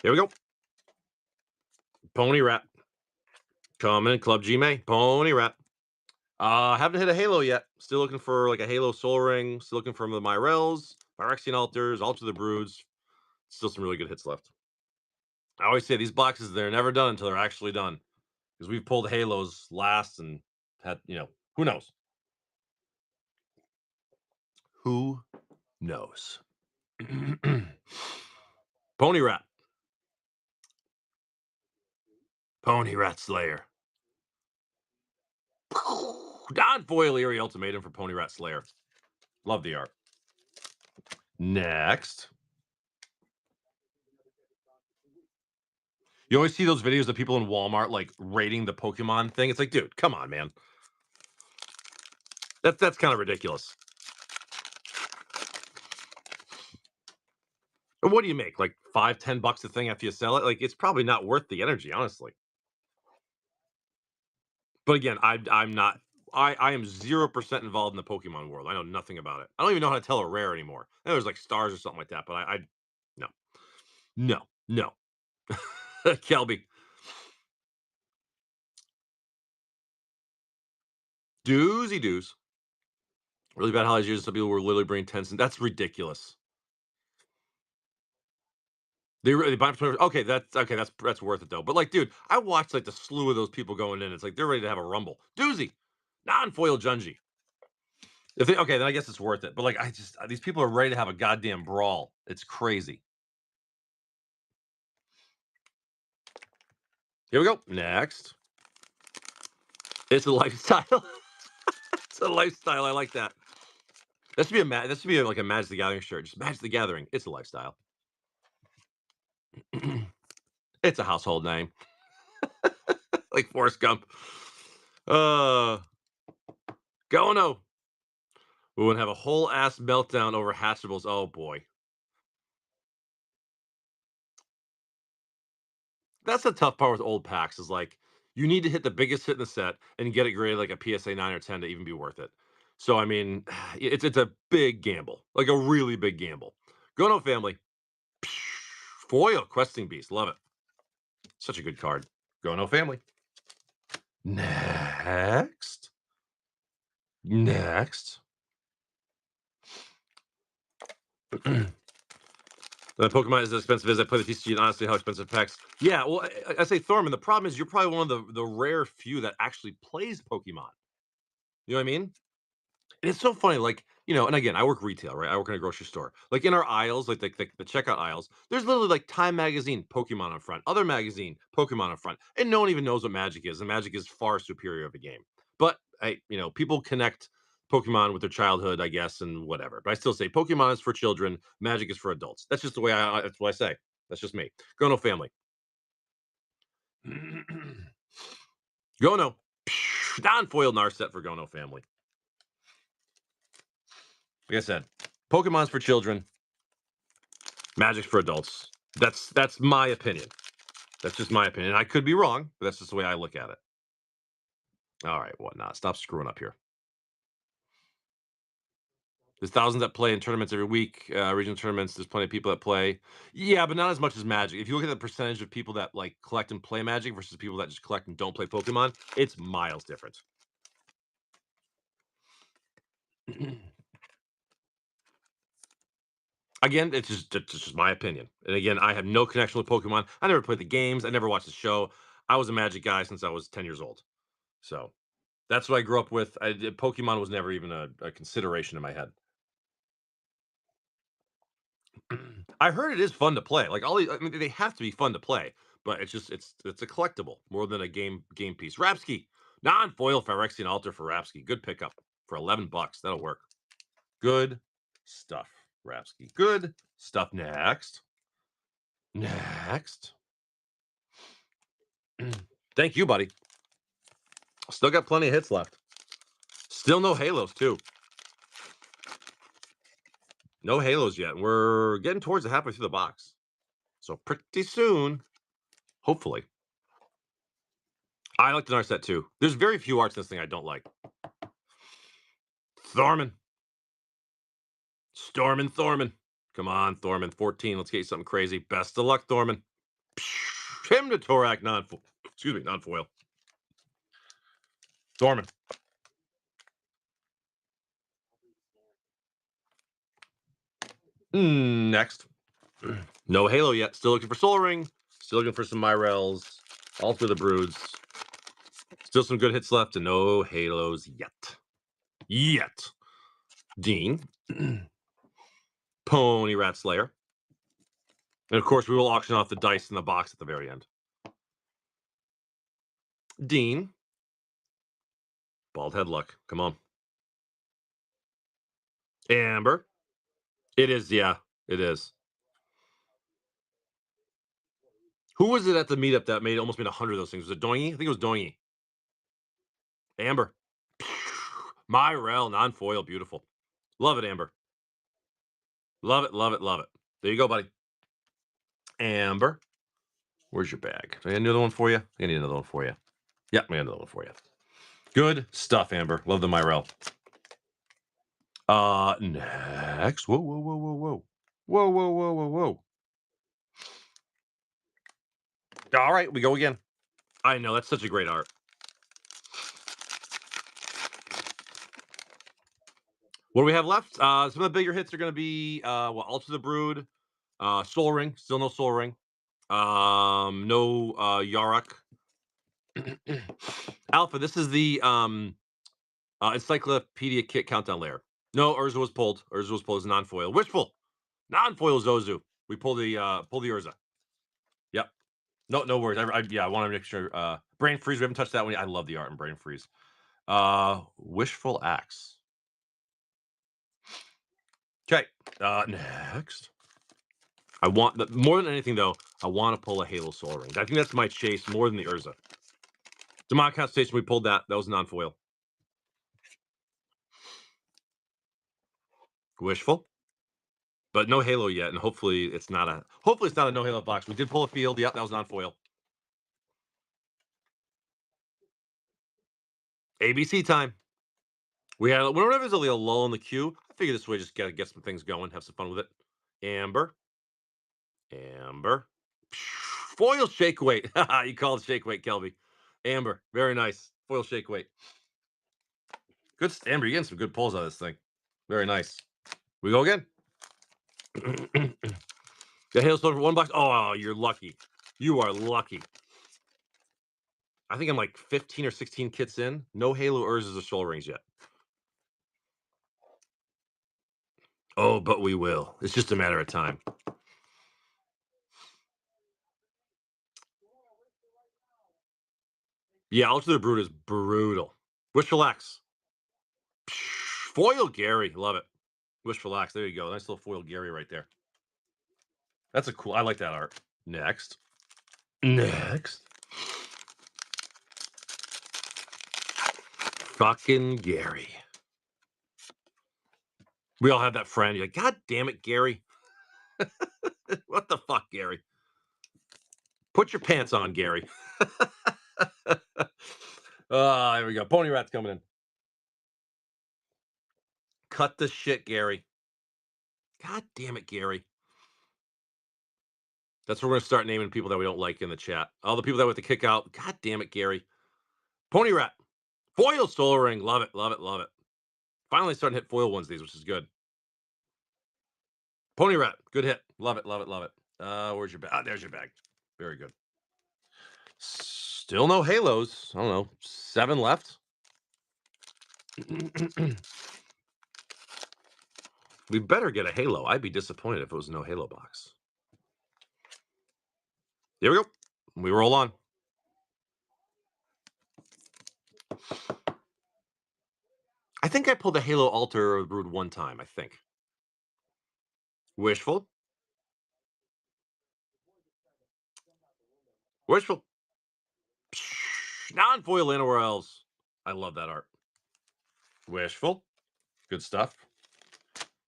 [SPEAKER 1] we go. Pony Rat. Coming, Club G May. Pony Rat. Haven't hit a Halo yet. Still looking for like a Halo Soul Ring. Still looking for the Myrels, Phyrexian Altars, Altar the Broods. Still some really good hits left. I always say these boxes, they're never done until they're actually done. Because we've pulled Halos last and had, who knows? Who knows? Pony Rat. Pony Rat Slayer. Non-foil Eerie Ultimatum for Pony Rat Slayer. Love the art. Next. You always see those videos of people in Walmart like rating the Pokemon thing. It's like, dude, come on, man. That's kind of ridiculous. And what do you make? Like $5-10 a thing after you sell it? Like it's probably not worth the energy, honestly. But again, I'm not. I am 0% involved in the Pokemon world. I know nothing about it. I don't even know how to tell a rare anymore. I know there's like stars or something like that, but I no, no. Kelby. Doozy doos. Really bad holidays years. Some people were literally bringing 10 cents. That's ridiculous. They buy for okay. That's okay. That's worth it though. But like, dude, I watched like the slew of those people going in. It's like they're ready to have a rumble. Doozy, non-foil Junji. If they, okay, then I guess it's worth it. But like, I just these people are ready to have a goddamn brawl. It's crazy. Here we go. Next, it's a lifestyle. It's a lifestyle. I like that. That should be that should be like a Magic the Gathering shirt. Just Magic the Gathering. It's a lifestyle. It's a household name, like Forrest Gump. Uh, Gono. We would have a whole ass meltdown over hatchables. Oh boy. That's the tough part with old packs is like you need to hit the biggest hit in the set and get it graded like a PSA 9 or 10 to even be worth it. So I mean, it's a big gamble, like a really big gamble. Gono family. Foil questing beast. Love it. Such a good card. Gono family. Next. Next. The Pokemon is as expensive as I play the TCG, and honestly, how expensive packs. Yeah, well, I say Thorman. The problem is you're probably one of the rare few that actually plays Pokemon. You know what I mean? And it's so funny, like, and again, I work retail, right? I work in a grocery store. Like in our aisles, like the checkout aisles, there's literally like Time Magazine, Pokemon on front, other magazine, Pokemon on front, and no one even knows what Magic is. And Magic is far superior of a game. But people connect Pokemon with their childhood, I guess, and whatever. But I still say Pokemon is for children, Magic is for adults. That's just the way that's what I say. That's just me. Gono family. Gono. Non-foil Narset for Gono family. Like I said, Pokemon's for children, Magic's for adults. That's my opinion. That's just my opinion. I could be wrong, but that's just the way I look at it. All right, whatnot. Stop screwing up here. There's thousands that play in tournaments every week, regional tournaments. There's plenty of people that play. Yeah, but not as much as Magic. If you look at the percentage of people that like collect and play Magic versus people that just collect and don't play Pokemon, it's miles different. Again, it's just my opinion. And again, I have no connection with Pokemon. I never played the games. I never watched the show. I was a Magic guy since I was 10 years old. So that's what I grew up with. Pokemon was never even a consideration in my head. I heard it is fun to play. Like I mean, they have to be fun to play, but it's a collectible more than a game piece. Rapsky, non-foil Phyrexian Altar for Rapsky. Good pickup for $11. That'll work. Good stuff, Rapsky. Good stuff. Next. Thank you, buddy. Still got plenty of hits left. Still no Halos, too. No Halos yet. We're getting towards the halfway through the box. So pretty soon, hopefully. I like the Narset too. There's very few arts in this thing I don't like. Thorman. Stormin' Thorman. Come on, Thorman. 14. Let's get you something crazy. Best of luck, Thorman. Him to Torak non-foil. Excuse me, non-foil. Thorman. Next. No Halo yet. Still looking for Soul Ring. Still looking for some Myrels. All through the Broods. Still some good hits left, and no Halos yet. Yet. Dean. Pony Rat Slayer. And of course, we will auction off the dice in the box at the very end. Dean. Bald Head Luck. Come on. Amber. It is, yeah. It is. Who was it at the meetup that almost made 100 of those things? Was it Doingy? I think it was Doingy. Amber. Myrel, non-foil, beautiful. Love it, Amber. Love it, love it, love it. There you go, buddy. Amber. Where's your bag? Do I need another one for you? I need another one for you. Yep, I got another one for you. Good stuff, Amber. Love the Myrel. Next. Whoa, whoa, whoa, whoa, whoa. Whoa, whoa, whoa, whoa, whoa. All right, we go again. I know, that's such a great art. What do we have left? Some of the bigger hits are going to be Altar the Brood, Soul Ring, still no Soul Ring, no Yarok. Alpha, this is the Encyclopedia Kit Countdown layer. No, Urza was pulled. Urza was pulled as non-foil. Wishful, non-foil Zozu. We pull the Urza. Yep. No worries. I want to make sure. Brain Freeze. We haven't touched that one. I love the art in Brain Freeze. Wishful Axe. Okay. Next. I want more than anything though. I want to pull a Halo Soul Ring. I think that's my chase more than the Urza. Demonic Constellation. We pulled that. That was non-foil. Wishful. But no Halo yet, and hopefully it's not a no Halo box. We did pull a field. Yep, that was non-foil. ABC time. We had whenever there's a little lull in the queue, I figure this way just gotta get some things going, have some fun with it. Amber. Foil shake weight. You call it shake weight, Kelby. Amber, very nice. Foil shake weight. Good, Amber. You're getting some good pulls out of this thing. Very nice. We go again. The Hailstone for 1 box. Oh, you're lucky. You are lucky. I think I'm like 15 or 16 kits in. No Halo Urzas or Soul Rings yet. Oh, but we will. It's just a matter of time. Yeah, Altar the Brood is brutal. Wishful Axe. Foil Gary. Love it. Wishful Axe. There you go. Nice little foil Gary right there. That's a cool. I like that art. Next. Fucking Gary. We all have that friend. You're like, God damn it, Gary. What the fuck, Gary? Put your pants on, Gary. There we go. Pony Rat's coming in. Cut the shit, Gary. God damn it, Gary. That's what we're going to start naming people that we don't like in the chat. All the people that we have to kick out. God damn it, Gary. Pony Rat. Foil Soul Ring. Love it, love it, love it. Finally starting to hit foil ones these, which is good. Pony Rat. Good hit. Love it, love it, love it. Where's your bag? There's your bag. Very good. Still no Halos. I don't know. 7 left. We better get a Halo. I'd be disappointed if it was no Halo box. Here we go. We roll on. I think I pulled a Halo Altar Brood 1 time, I think. Wishful. Wishful. Non-foil Llanowar Elves. I love that art. Wishful. Good stuff.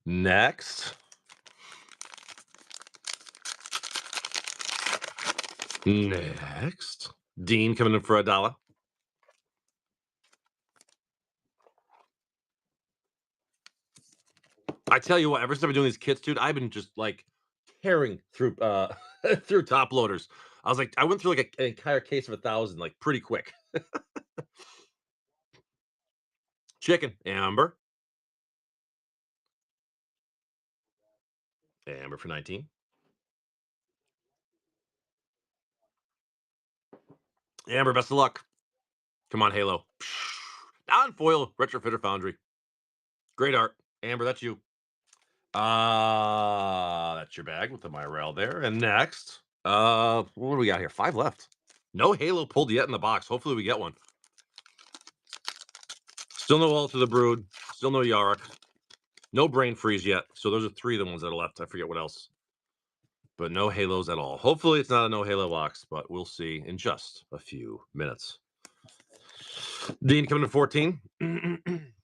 [SPEAKER 1] Next. Dean coming in for $1. I tell you what, ever since I've been doing these kits, dude, I've been just like tearing through through top loaders. I was like, I went through like an entire case of 1,000 like pretty quick. Chicken, Amber, Amber for 19. Amber, best of luck. Come on, Halo. Non-foil Retrofitter Foundry. Great art. Amber, that's you. That's your bag with the Myrel there. And next, what do we got here? 5 left. No Halo pulled yet in the box. Hopefully we get one. Still no Alter the Brood. Still no Yarok. No Brain Freeze yet. So those are 3 of the ones that are left. I forget what else. But no Halos at all. Hopefully it's not a no Halo box, but we'll see in just a few minutes. Dean coming to 14.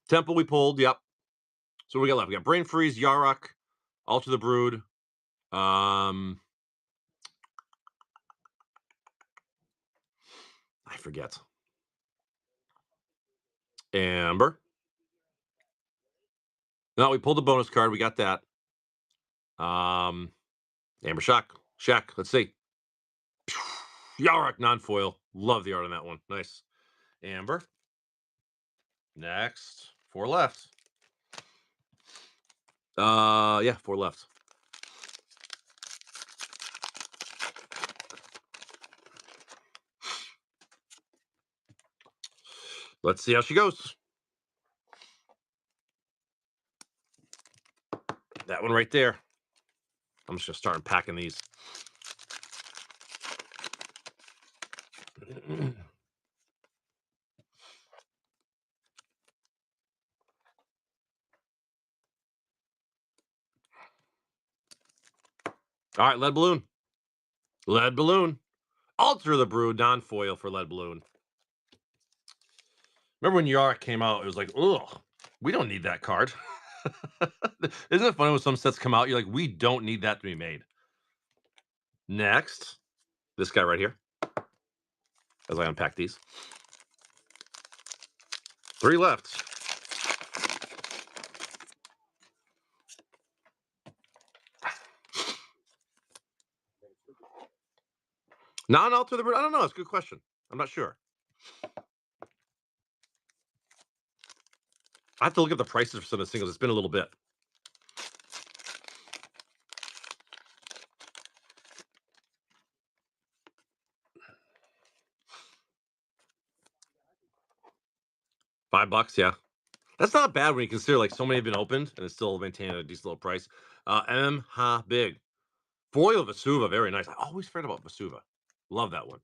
[SPEAKER 1] Temple we pulled. Yep. So we got left. We got Brain Freeze, Yarok, Alter the Brood. I forget. Amber. No, we pulled the bonus card. We got that. Amber Shock. Shack. Let's see. Yarok non-foil. Love the art on that one. Nice. Amber. Next. 4 left. Yeah, 4 left. Let's see how she goes. That one right there. I'm just gonna start unpacking these. All right, Lead Balloon. Lead Balloon. Alter the Brood, non-foil for Lead Balloon. Remember when Yarok came out, it was like, ugh, we don't need that card. Isn't it funny when some sets come out, you're like, we don't need that to be made. Next, this guy right here. As I unpack these. 3 left. Non-alter the Brood. I don't know. It's a good question. I'm not sure. I have to look at the prices for some of the singles. It's been a little bit. $5, yeah. That's not bad when you consider like so many have been opened and it's still maintaining a decent little price. M Ha Big. Foil Vesuva, very nice. I always forget about Vesuva. Love that one.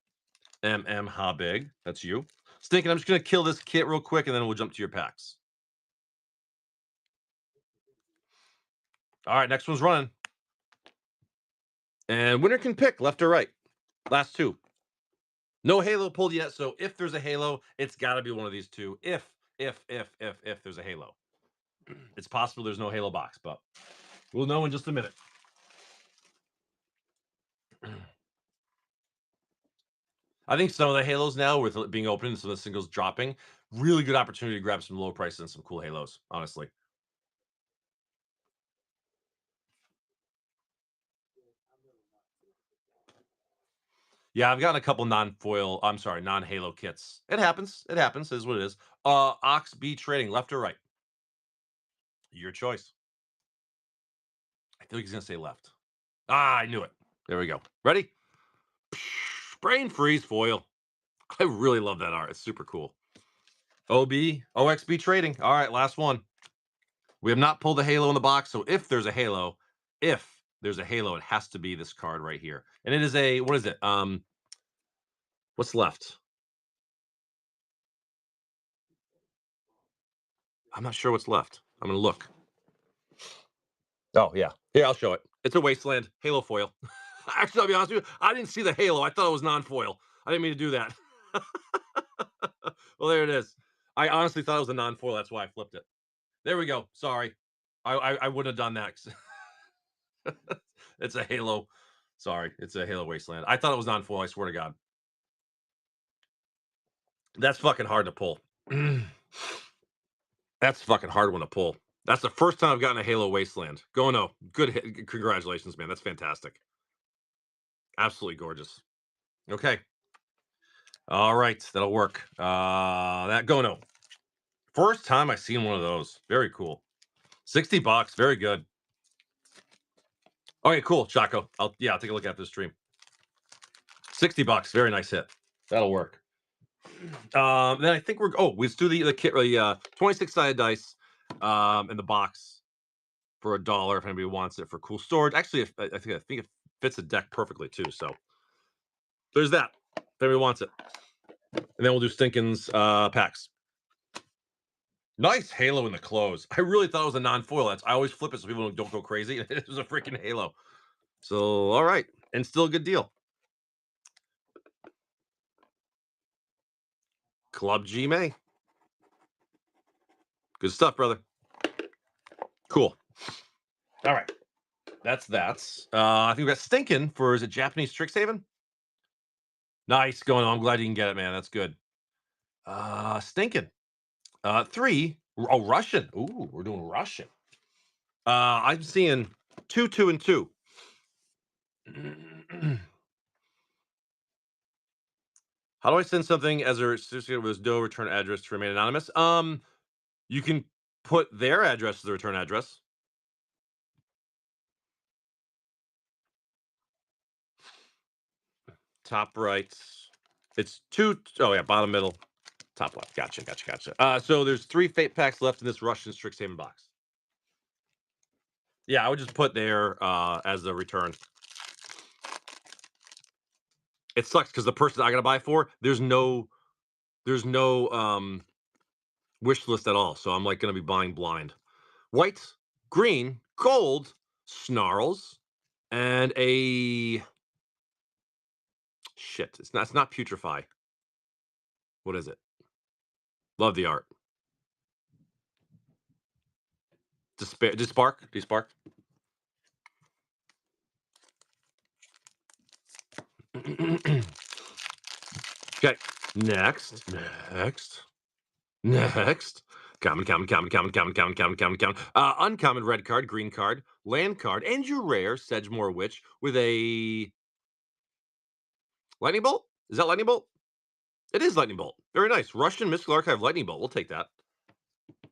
[SPEAKER 1] M Ha Big. That's you. Stinking, I'm just gonna kill this kit real quick and then we'll jump to your packs. All right, next one's running. And winner can pick left or right. Last 2. No Halo pulled yet, so if there's a Halo, it's got to be one of these 2. If there's a Halo, it's possible there's no Halo box, but we'll know in just a minute. I think some of the Halos now, with it being open and some of the singles dropping, really good opportunity to grab some low prices and some cool Halos. Honestly, yeah, I've gotten a couple non-foil. I'm sorry, non-Halo kits. It happens. It happens. Is what it is. Ox B Trading, left or right? Your choice. I think he's gonna say left. Ah, I knew it. There we go. Ready? Brain Freeze foil. I really love that art. It's super cool. OXB Trading. All right, last one. We have not pulled a Halo in the box, so if there's a Halo, it has to be this card right here. And it is a, what is it? What's left? I'm not sure what's left. I'm gonna look. Oh yeah, here I'll show it. It's a Wasteland Halo foil. Actually, I'll be honest with you, I didn't see the Halo. I thought it was non-foil. I didn't mean to do that. Well, there it is. I honestly thought it was a non-foil. That's why I flipped it. There we go. Sorry, I wouldn't have done that. It's a Halo. Sorry, it's a Halo Wasteland. I thought it was non-foil. I swear to God. That's fucking hard to pull. That's fucking hard one to pull. That's the first time I've gotten a Halo Wasteland. Go no. Good hit. Congratulations, man. That's fantastic. Absolutely gorgeous. Okay. All right. That'll work. That go no. First time I seen one of those. Very cool. $60. Very good. Okay, cool, Chaco. I'll take a look at this stream. $60. Very nice hit. That'll work. Then I think let's do the kit 26 sided dice in the box for $1 if anybody wants it for cool storage. Actually, I think it fits the deck perfectly too. So there's that. If anybody wants it. And then we'll do Stinkin's packs. Nice Halo in the close. I really thought it was a non-foil. I always flip it so people don't go crazy. It was a freaking Halo. So all right, and still a good deal. Club G May. Good stuff, brother. Cool. All right. That's I think we got Stinkin for, is it Japanese Strixhaven? Nice going on. I'm glad you can get it, man. That's good. Stinkin. 3. Oh, Russian. Ooh, we're doing Russian. I'm seeing 2, 2, and 2. How do I send something as a associated with no return address to remain anonymous? You can put their address as the return address. Top right. It's 2. Oh yeah, bottom middle, top left. Gotcha. So there's 3 fate packs left in this Russian Strixhaven box. Yeah, I would just put there as the return. It sucks because the person I gotta buy for, there's no wish list at all. So I'm like gonna be buying blind. White, green, gold, snarls, and a shit. It's not putrefy. What is it? Love the art. Despair. Despark. Okay. Next. Common. Uncommon red card, green card, land card, and your rare Sedgemoor Witch with a lightning bolt. Is that lightning bolt? It is lightning bolt. Very nice. Russian Mystical Archive lightning bolt. We'll take that.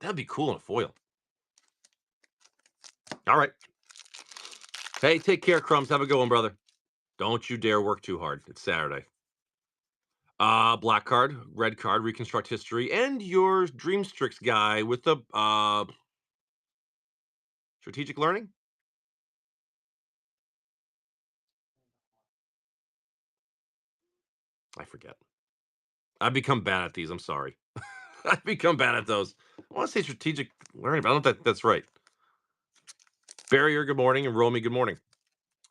[SPEAKER 1] That'd be cool in a foil. All right. Hey, take care, Crumbs. Have a good one, brother. Don't you dare work too hard. It's Saturday. Black card, red card, reconstruct history, and your Dreamstrix guy with the strategic learning. I forget. I've become bad at these. I'm sorry. I've become bad at those. I want to say strategic learning, but I don't think that's right. Barrier, good morning, and Romy, good morning.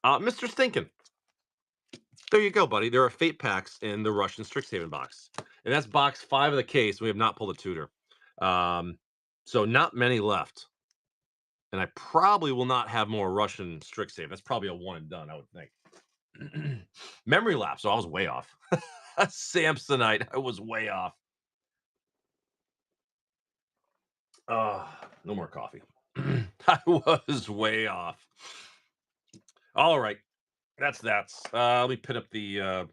[SPEAKER 1] Mr. Stinkin. There you go, buddy. There are fate packs in the Russian Strixhaven box. And that's box 5 of the case. We have not pulled a tutor. So not many left. And I probably will not have more Russian Strixhaven. That's probably a one and done, I would think. Memory lapse. So I was way off. Samsonite. I was way off. No more coffee. I was way off. All right. That's let me pin up the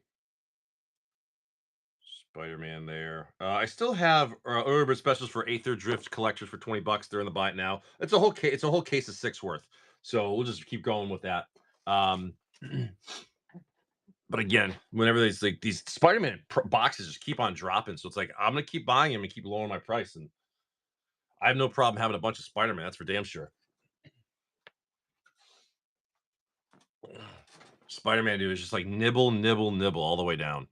[SPEAKER 1] Spider-Man there. I still have early bird specials for Aether Drift collectors for $20. They're in the buy it now. It's a whole case. It's a whole case of 6 worth. So we'll just keep going with that. But again, whenever there's like these Spider-Man boxes just keep on dropping, so it's like I'm gonna keep buying them and keep lowering my price, and I have no problem having a bunch of Spider-Man. That's for damn sure. Spider-Man, dude, is just like nibble all the way down.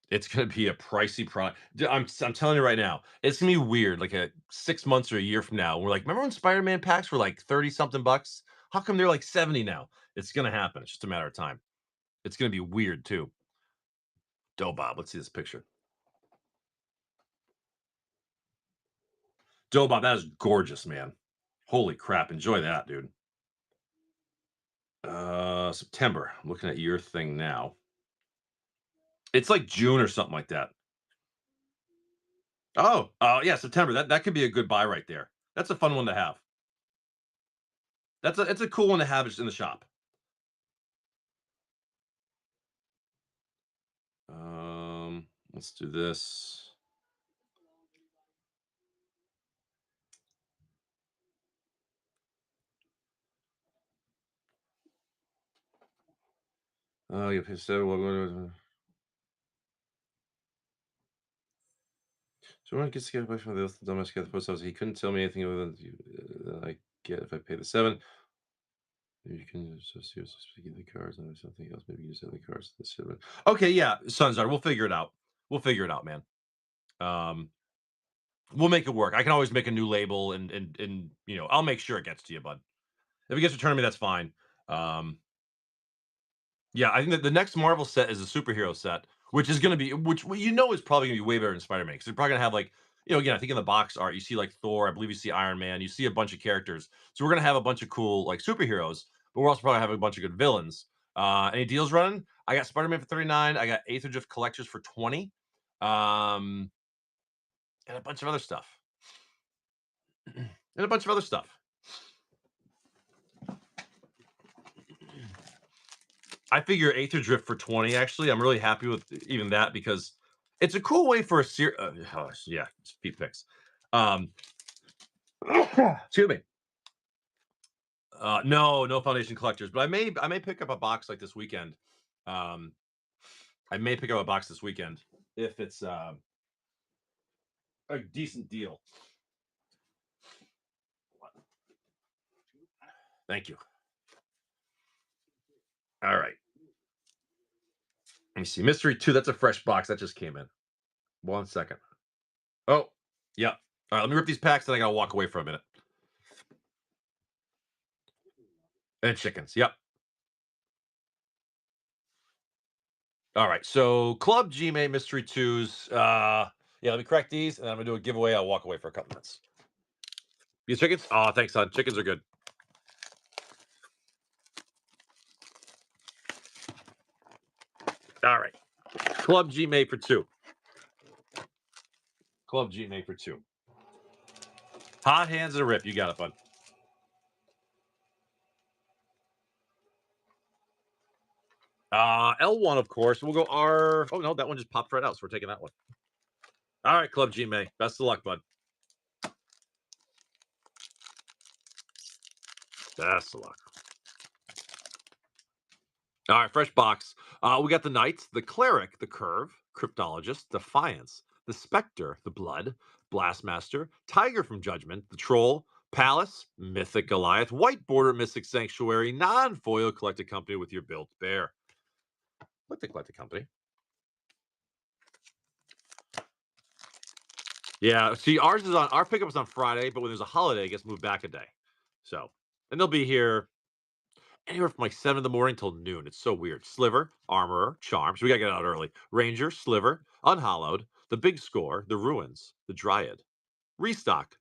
[SPEAKER 1] It's gonna be a pricey product. I'm telling you right now, it's gonna be weird. Like 6 months or a year from now, we're like, remember when Spider-Man packs were like 30 something bucks? How come they're like 70 now? It's gonna happen. It's just a matter of time. It's gonna be weird too. Doe Bob, let's see this picture. Doe Bob, that is gorgeous, man. Holy crap! Enjoy that, dude. September. I'm looking at your thing now. It's like June or something like that. Oh, yeah, September. That could be a good buy right there. That's a fun one to have. It's a cool one to have just in the shop. Let's do this. Oh, you pay 7. So when I get together from the domestic at the post office, he couldn't tell me anything other than I get if I pay the 7. You can associate speaking the cards and something else. Maybe you just have the cards to the 7. Okay, yeah, Sunzar, we'll figure it out. We'll figure it out, man. Um, we'll make it work. I can always make a new label and I'll make sure it gets to you, bud. If it gets returned to me, that's fine. Um, Yeah, I think that the next Marvel set is a superhero set, which is gonna be which is probably gonna be way better than Spider-Man because they're probably gonna have like, again, I think in the box art you see like Thor, I believe you see Iron Man, you see a bunch of characters. So we're gonna have a bunch of cool like superheroes, but we're also probably having a bunch of good villains. Any deals running? I got Spider-Man for 39, I got Aether Drift Collectors for 20, um, and a bunch of other stuff. And a bunch of other stuff. I figure Aether Drift for 20, actually. I'm really happy with even that because it's a cool way for a yeah, feet picks. Um, excuse me. No Foundation collectors, but I may pick up a box like this weekend. Um, I may pick up a box this weekend if it's a decent deal. Thank you. All right. Let me see. Mystery 2, that's a fresh box that just came in. 1 second. Oh, yeah. All right, let me rip these packs, and I gotta walk away for a minute. And chickens. Yep. All right. So Club Gmail Mystery Twos. Yeah, let me correct these, and I'm gonna do a giveaway. I'll walk away for a couple minutes. These chickens? Oh, thanks, son. Chickens are good. All right. Club Gmail for 2. Club Gmail for 2. Hot hands and a rip. You got it, bud. L1, of course. We'll go R. Oh no, that one just popped right out, so we're taking that one. All right, Club Gmail. Best of luck, bud. Best of luck. All right, fresh box. We got the Knight, the Cleric, the Curve, Cryptologist, Defiance, the Spectre, the Blood, Blastmaster, Tiger from Judgment, the Troll, Palace, Mythic Goliath, White Border Mystic Sanctuary, non-foil collected company with your built bear. Like the collected company. Yeah, see, our pickup is on Friday, but when there's a holiday, it gets moved back a day. So, and they'll be here anywhere from like 7 in the morning till noon. It's so weird. Sliver, Armorer, Charms. We gotta get out early. Ranger, Sliver, Unhallowed, the Big Score, the Ruins, the Dryad, Restock,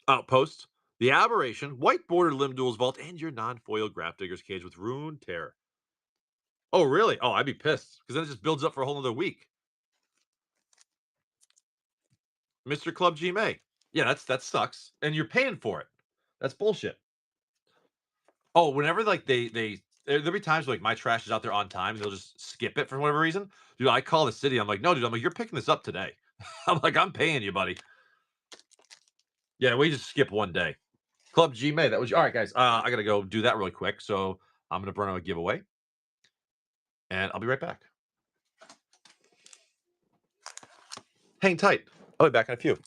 [SPEAKER 1] Outpost, the Aberration, White Border Limb Duels Vault, and your non-foil Grafdigger's Cage with Rune Terror. Oh, really? Oh, I'd be pissed because then it just builds up for a whole other week. Mr. Club G May. Yeah, that sucks. And you're paying for it. That's bullshit. Oh, whenever like there'll be times like my trash is out there on time, they'll just skip it for whatever reason. Dude, I call the city. I'm like, no, dude. I'm like, you're picking this up today. I'm like, I'm paying you, buddy. Yeah, we just skip one day. Club G May. That was all right, guys. I gotta go do that really quick. So I'm gonna burn out a giveaway, and I'll be right back. Hang tight. I'll be back in a few.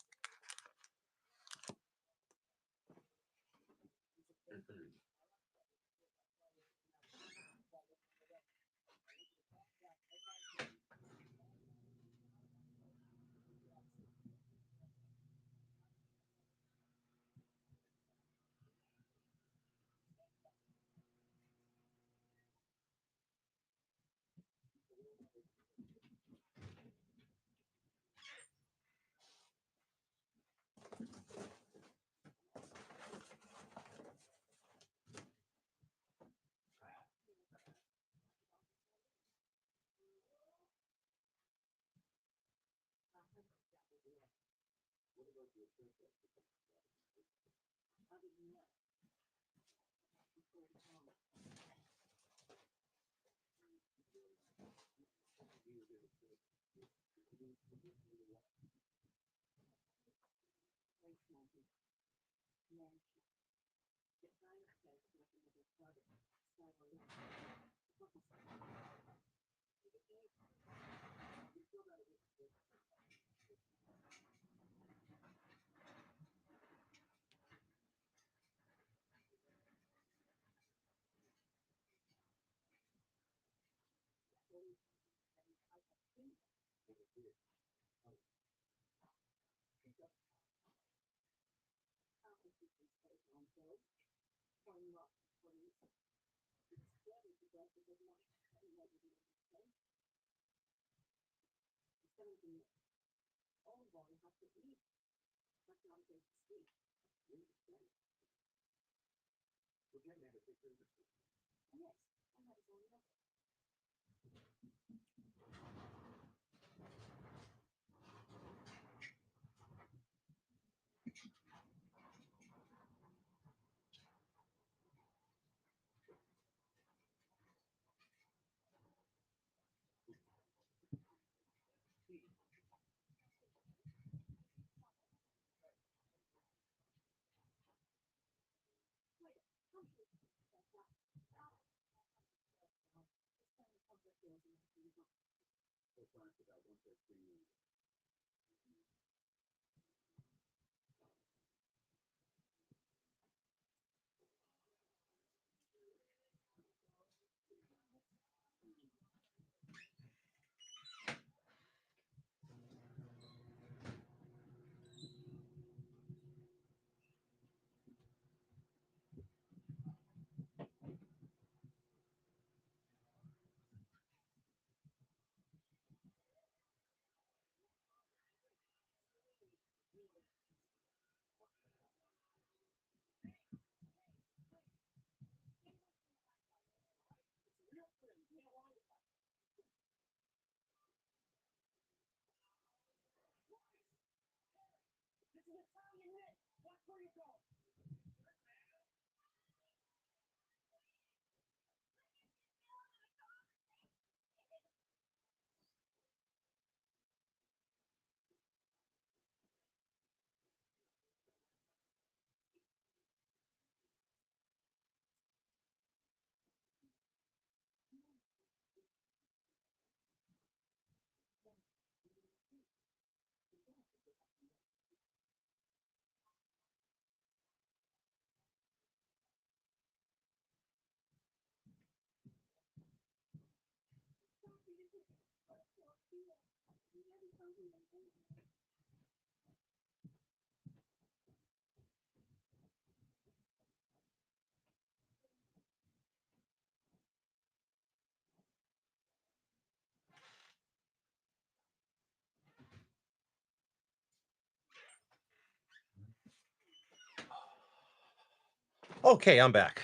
[SPEAKER 1] Okay, I'm back.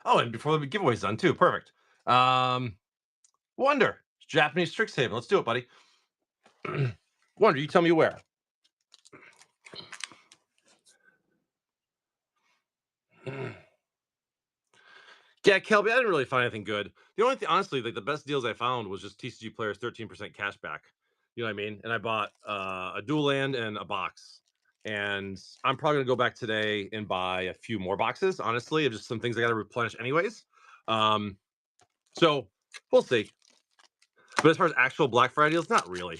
[SPEAKER 1] Oh, and before the giveaway's done too. Perfect. Um, Wonder, Japanese Strixhaven. Let's do it, buddy. Wonder, you tell me where. Yeah, Kelby, I didn't really find anything good. The only thing, honestly, like the best deals I found was just TCG Players 13% cash back. You know what I mean? And I bought a dual land and a box. And I'm probably gonna go back today and buy a few more boxes, honestly, of just some things I gotta replenish anyways. Um, so we'll see. But as far as actual Black Friday deals, not really.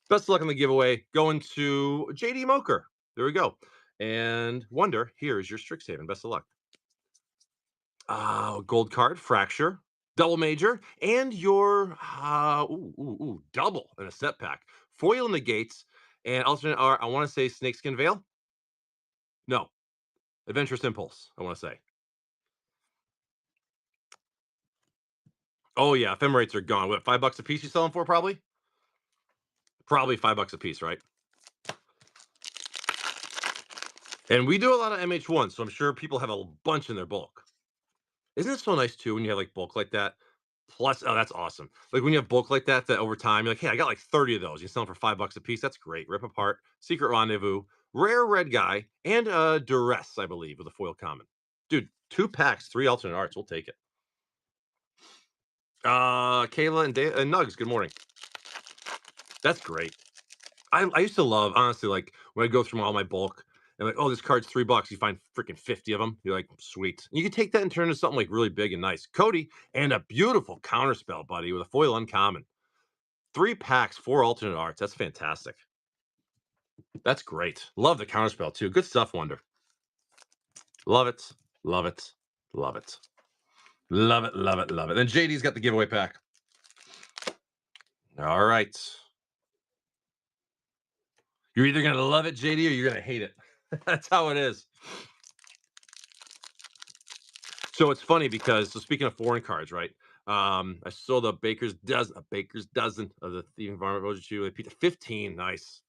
[SPEAKER 1] Best of luck on the giveaway. Going to JD Moker. There we go. And Wonder, here's your Strixhaven. Best of luck. Gold card, Fracture, double major, and your double in a set pack. Foil negates, and alternate are, I want to say Snakeskin Veil. No, Adventurous Impulse, I want to say. Oh, yeah, ephemerates are gone. What, $5 a piece you sell them for, probably? Probably $5 a piece, right? And we do a lot of MH1, so I'm sure people have a bunch in their bulk. Isn't it so nice too when you have like bulk like that? Plus, oh, that's awesome. Like when you have bulk like that, that over time, you're like, hey, I got like 30 of those. You sell them for $5 a piece. That's great. Rip apart, secret rendezvous, rare red guy, and duress, I believe, with a foil common. Dude, 2 packs, 3 alternate arts. We'll take it. Kayla and Nugs, good morning. That's great. I used to love, honestly, like when I go through all my bulk and like, oh, this card's $3. You find freaking 50 of them. You're like, sweet. And you can take that and turn into something like really big and nice. Cody and a beautiful counterspell, buddy, with a foil uncommon. 3 packs, 4 alternate arts. That's fantastic. That's great. Love the counterspell too. Good stuff, Wonder. Love it. Love it. Love it. Love it. Love it. Love it. And JD's got the giveaway pack. All right. You're either going to love it, JD, or you're going to hate it. That's how it is. So it's funny because, so speaking of foreign cards, right? I sold a baker's dozen of the Thieving Varmint Roger Chew. 15, nice.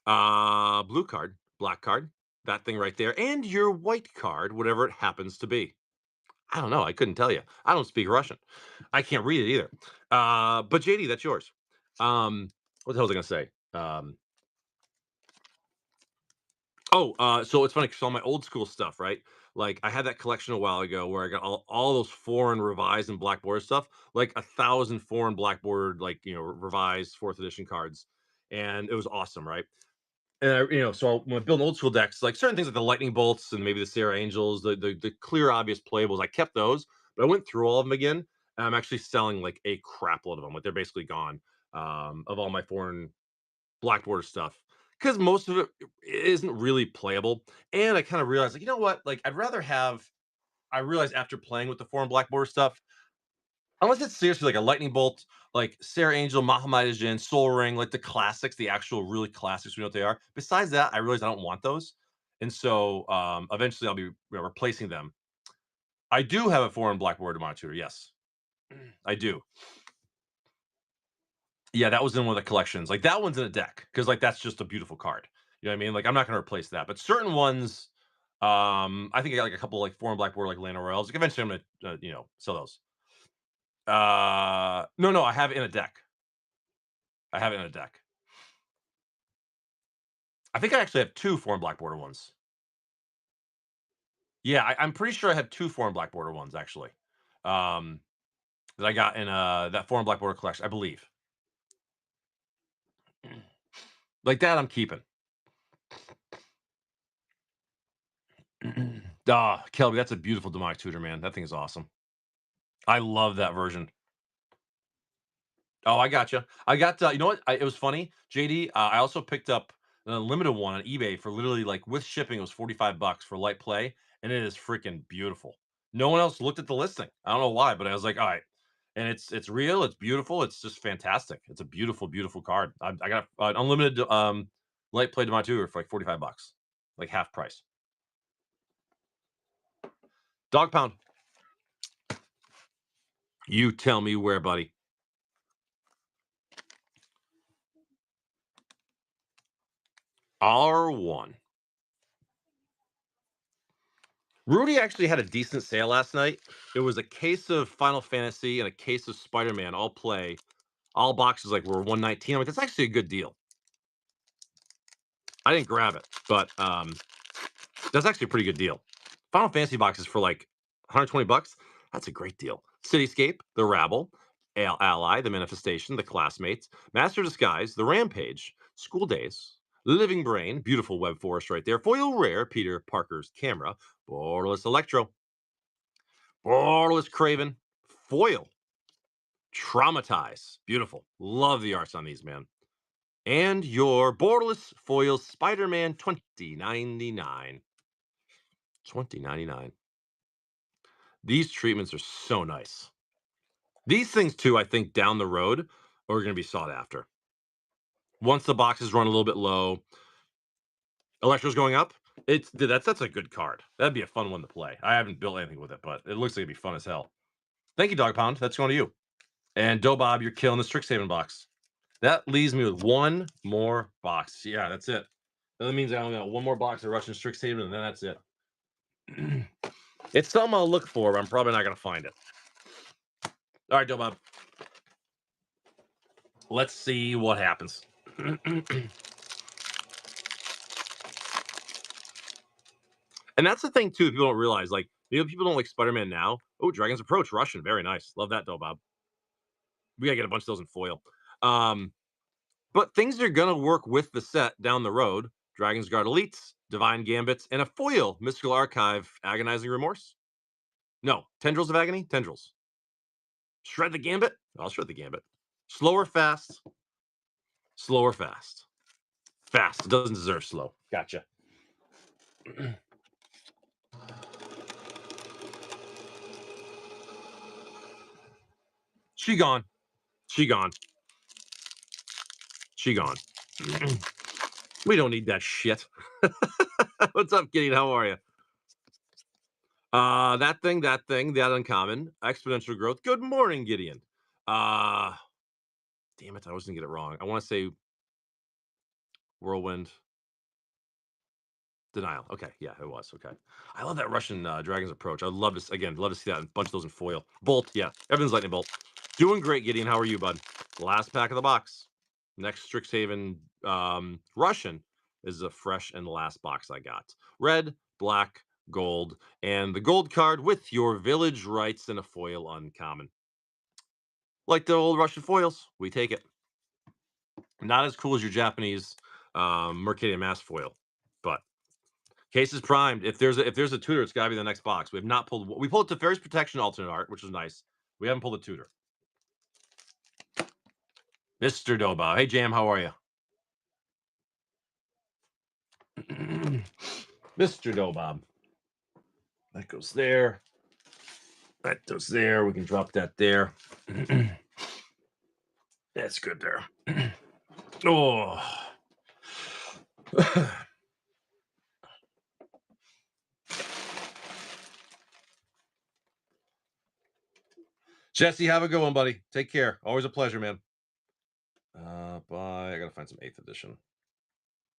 [SPEAKER 1] Blue card, black card, that thing right there, and your white card, whatever it happens to be. I don't know. I couldn't tell you. I don't speak Russian. I can't read it either. But JD, that's yours. What the hell was I gonna say? So it's funny because all my old school stuff, right? Like I had that collection a while ago where I got all those foreign revised and black border stuff, like 1,000 foreign black bordered, like revised fourth edition cards, and it was awesome, right? And so when I build old school decks, like certain things like the lightning bolts and maybe the Sarah Angels, the clear obvious playables, I kept those, but I went through all of them again, and I'm actually selling like a crap load of them. Like they're basically gone, of all my foreign black border stuff because most of it isn't really playable. And I kind of realized, like, you know what? Like, I'd rather have. I realized after playing with the foreign black border stuff, unless it's seriously like a lightning bolt, like Sarah Angel, Mahamaya Jin, Soul Ring, like the classics, the actual really classics, we know what they are. Besides that, I realized I don't want those, and so eventually I'll be replacing them. I do have a foreign black border monitor. Yes, I do. Yeah, that was in one of the collections. Like that one's in a deck because like that's just a beautiful card. You know what I mean? Like I'm not going to replace that, but certain ones, I think I got like a couple like foreign black border like Lana Royals. Like eventually I'm gonna sell those. No, I have it in a deck. I have it in a deck. I think I actually have 2 foreign black border ones. Yeah, I'm pretty sure I have 2 foreign black border ones actually. Um, that I got in that foreign black border collection, I believe. Like that, I'm keeping. Kelby, that's a beautiful demonic tutor, man. That thing is awesome. I love that version. Oh, I gotcha. I got, you know what? It was funny, JD. I also picked up an unlimited one on eBay for literally like with shipping, it was $45 for light play, and it is freaking beautiful. No one else looked at the listing. I don't know why, but I was like, all right. And it's real, it's beautiful, it's just fantastic. It's a beautiful, beautiful card. I got an unlimited light play to my tour for like $45, like half price. Dog pound. You tell me where, buddy. R1. Rudy actually had a decent sale last night. It was a case of Final Fantasy and a case of Spider-Man, all play. All boxes like were 119. I'm like, that's actually a good deal. I didn't grab it, but that's actually a pretty good deal. Final Fantasy boxes for like $120. That's a great deal. Cityscape, The Rabble, Ally, The Manifestation, The Classmates, Master Disguise, The Rampage, School Days, Living Brain, beautiful web forest right there. Foil Rare, Peter Parker's Camera, Borderless Electro, Borderless Craven, Foil, Traumatize, beautiful. Love the arts on these, man. And your Borderless Foil Spider-Man 2099. 2099. These treatments are so nice. These things too, I think down the road are going to be sought after. Once the boxes run a little bit low, Electro's going up. That's a good card. That'd be a fun one to play. I haven't built anything with it, but it looks like it'd be fun as hell. Thank you, Dog Pound. That's going to you. And Dobob, you're killing the Strixhaven box. That leaves me with one more box. Yeah, that's it. That means I only got one more box of Russian Strixhaven, and then that's it. It's something I'll look for, but I'm probably not going to find it. All right, Dobob. Let's see what happens. And that's the thing too, people don't realize, like, people don't like Spider-Man now. Oh, Dragon's Approach, Russian, very nice. Love that though, Bob. We gotta get a bunch of those in foil. Um, but things are gonna work with the set down the road. Dragon's Guard Elites, Divine Gambits, and a foil Mystical Archive, Agonizing Remorse. No, Tendrils of Agony? Tendrils. Shred the Gambit? I'll shred the Gambit. Slow or fast? Slow or fast? Fast. It doesn't deserve slow. Gotcha. She gone. She gone. She gone. We don't need that shit. What's up, Gideon? How are you? That thing, that uncommon, exponential growth. Good morning, Gideon. Uh, damn it, I was gonna get it wrong. I want to say whirlwind denial. Okay, yeah, it was okay. I love that Russian Dragon's Approach. I'd love to again, love to see that. A bunch of those in foil. Bolt, yeah, everything's lightning bolt. Doing great, Gideon. How are you, bud? Last pack of the box. Next Strixhaven Russian is the fresh and last box I got. Red, black, gold, and the gold card with your village rights and a foil uncommon. Like the old Russian foils, we take it. Not as cool as your Japanese Mercadian Mass foil, but case is primed. If there's a tutor, it's got to be the next box. We have not pulled. We pulled Teferi's Protection alternate art, which is nice. We haven't pulled a tutor. Mr. Doba. Hey, Jam, how are you? Mr. Dobob. That goes there. That goes there. We can drop that there. That's good there. Oh. Jesse, have a good one, buddy. Take care. Always a pleasure, man. Bye. I gotta find some 8th edition.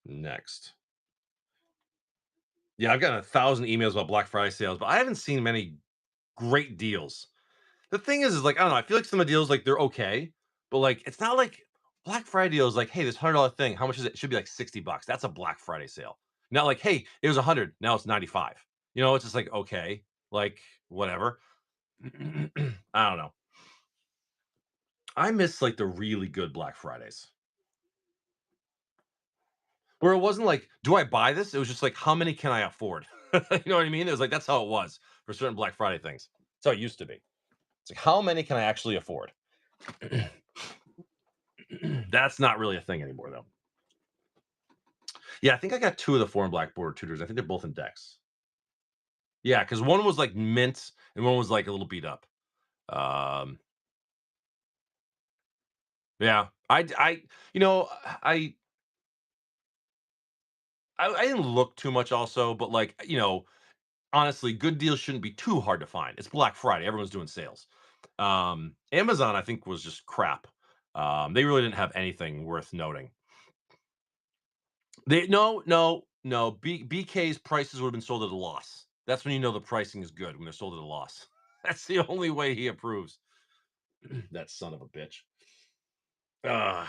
[SPEAKER 1] Next. Yeah, I've gotten 1,000 emails about Black Friday sales, but I haven't seen many great deals. The thing is like, I don't know, I feel like some of the deals, like, they're okay, but, like, it's not like Black Friday deal is like, "Hey, this $100 thing, how much is it?" It should be like $60. That's a Black Friday sale. Not like, "Hey, it was 100, now it's 95." You know, it's just like, okay, like, whatever. I don't know. I miss, like, the really good Black Fridays. Where it wasn't like, "Do I buy this?" It was just like, "How many can I afford?" You know what I mean? It was like, that's how it was for certain Black Friday things. That's how it used to be. It's like, "How many can I actually afford?" That's not really a thing anymore, though. Yeah, I think I got 2 of the 4 and black border tutors. I think they're both in decks. Yeah, because one was, like, mint and one was, like, a little beat up. Um, yeah. I you know, I didn't look too much also, but, like, honestly, good deals shouldn't be too hard to find. It's Black Friday, everyone's doing sales. Amazon, I think, was just crap. They really didn't have anything worth noting. They no, no, no. BK's prices would have been sold at a loss. That's when you know the pricing is good, when they're sold at a loss. That's the only way he approves. That son of a bitch. Uh,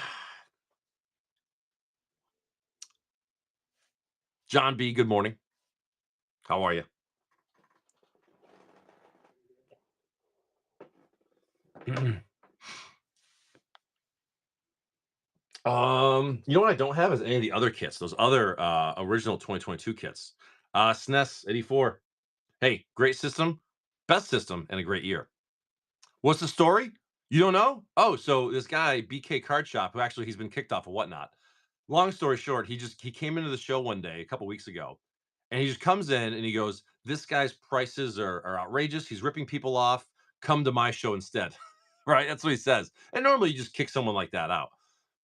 [SPEAKER 1] John B, good morning. How are you? You know what I don't have is any of the other kits, those other original 2022 kits. SNES 84. Hey, great system, best system, and a great year. What's the story? You don't know? Oh, so this guy, BK Card Shop, who actually he's been kicked off of whatnot. Long story short, he came into the show one day a couple weeks ago, and he just comes in and he goes, "This guy's prices are outrageous. He's ripping people off. Come to my show instead." Right? That's what he says. And normally you just kick someone like that out.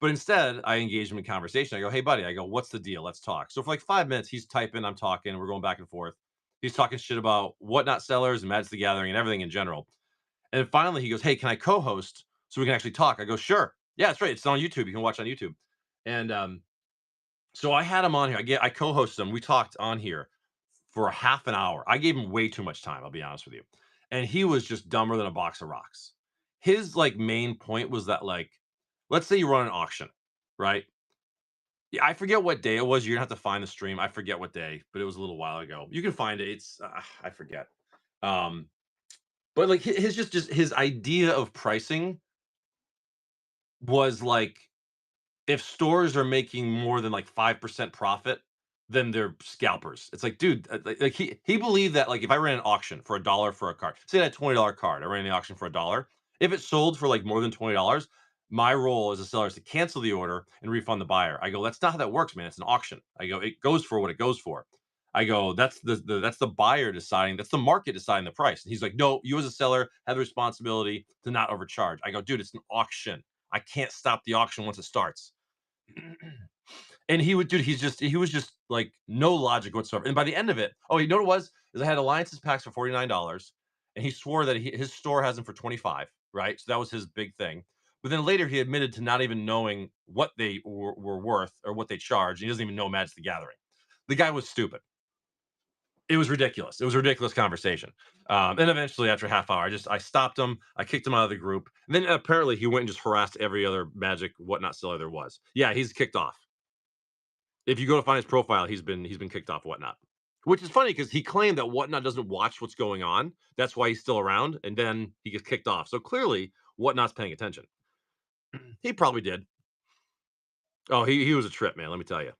[SPEAKER 1] But instead, I engage him in conversation. I go, "Hey, buddy," I go, "What's the deal? Let's talk." So for like 5 minutes, he's typing, I'm talking, we're going back and forth. He's talking shit about Whatnot Sellers and Magic the Gathering and everything in general. And then finally he goes, "Hey, can I co-host so we can actually talk?" I go, "Sure. Yeah, that's right. It's on YouTube. You can watch on YouTube." And so I had him on here. I co-hosted him. We talked on here for a half an hour. I gave him way too much time, I'll be honest with you. And he was just dumber than a box of rocks. His like main point was that, like, let's say you run an auction, right? Yeah, I forget what day it was. You're gonna have to find the stream. I forget what day, but it was a little while ago. You can find it. It's I forget. Um, but like his just his idea of pricing was like if stores are making more than like 5% profit, then they're scalpers. It's like, dude, like he believed that like if I ran an auction for $1 for a card, say I had a $20 card, I ran the auction for $1. If it sold for like more than $20, my role as a seller is to cancel the order and refund the buyer. I go, that's not how that works, man. It's an auction. I go, it goes for what it goes for. I go, that's that's the buyer deciding, that's the market deciding the price. And he's like, no, you as a seller have the responsibility to not overcharge. I go, dude, it's an auction. I can't stop the auction once it starts. And he would, dude, he was just like no logic whatsoever. And by the end of it, oh, you know what it was? Is I had alliances packs for $49, and he swore that his store has them for 25, right? So that was his big thing. But then later he admitted to not even knowing what they were worth or what they charged. He doesn't even know Magic the Gathering. The guy was stupid. It was ridiculous. It was a ridiculous conversation. And eventually, after a half hour, I stopped him. I kicked him out of the group. And then apparently he went and just harassed every other Magic whatnot seller there was. Yeah, he's kicked off. If you go to find his profile, he's been kicked off Whatnot, which is funny because he claimed that Whatnot doesn't watch what's going on. That's why he's still around, and then he gets kicked off. So clearly, Whatnot's paying attention. He probably did. Oh, he was a trip, man. Let me tell you,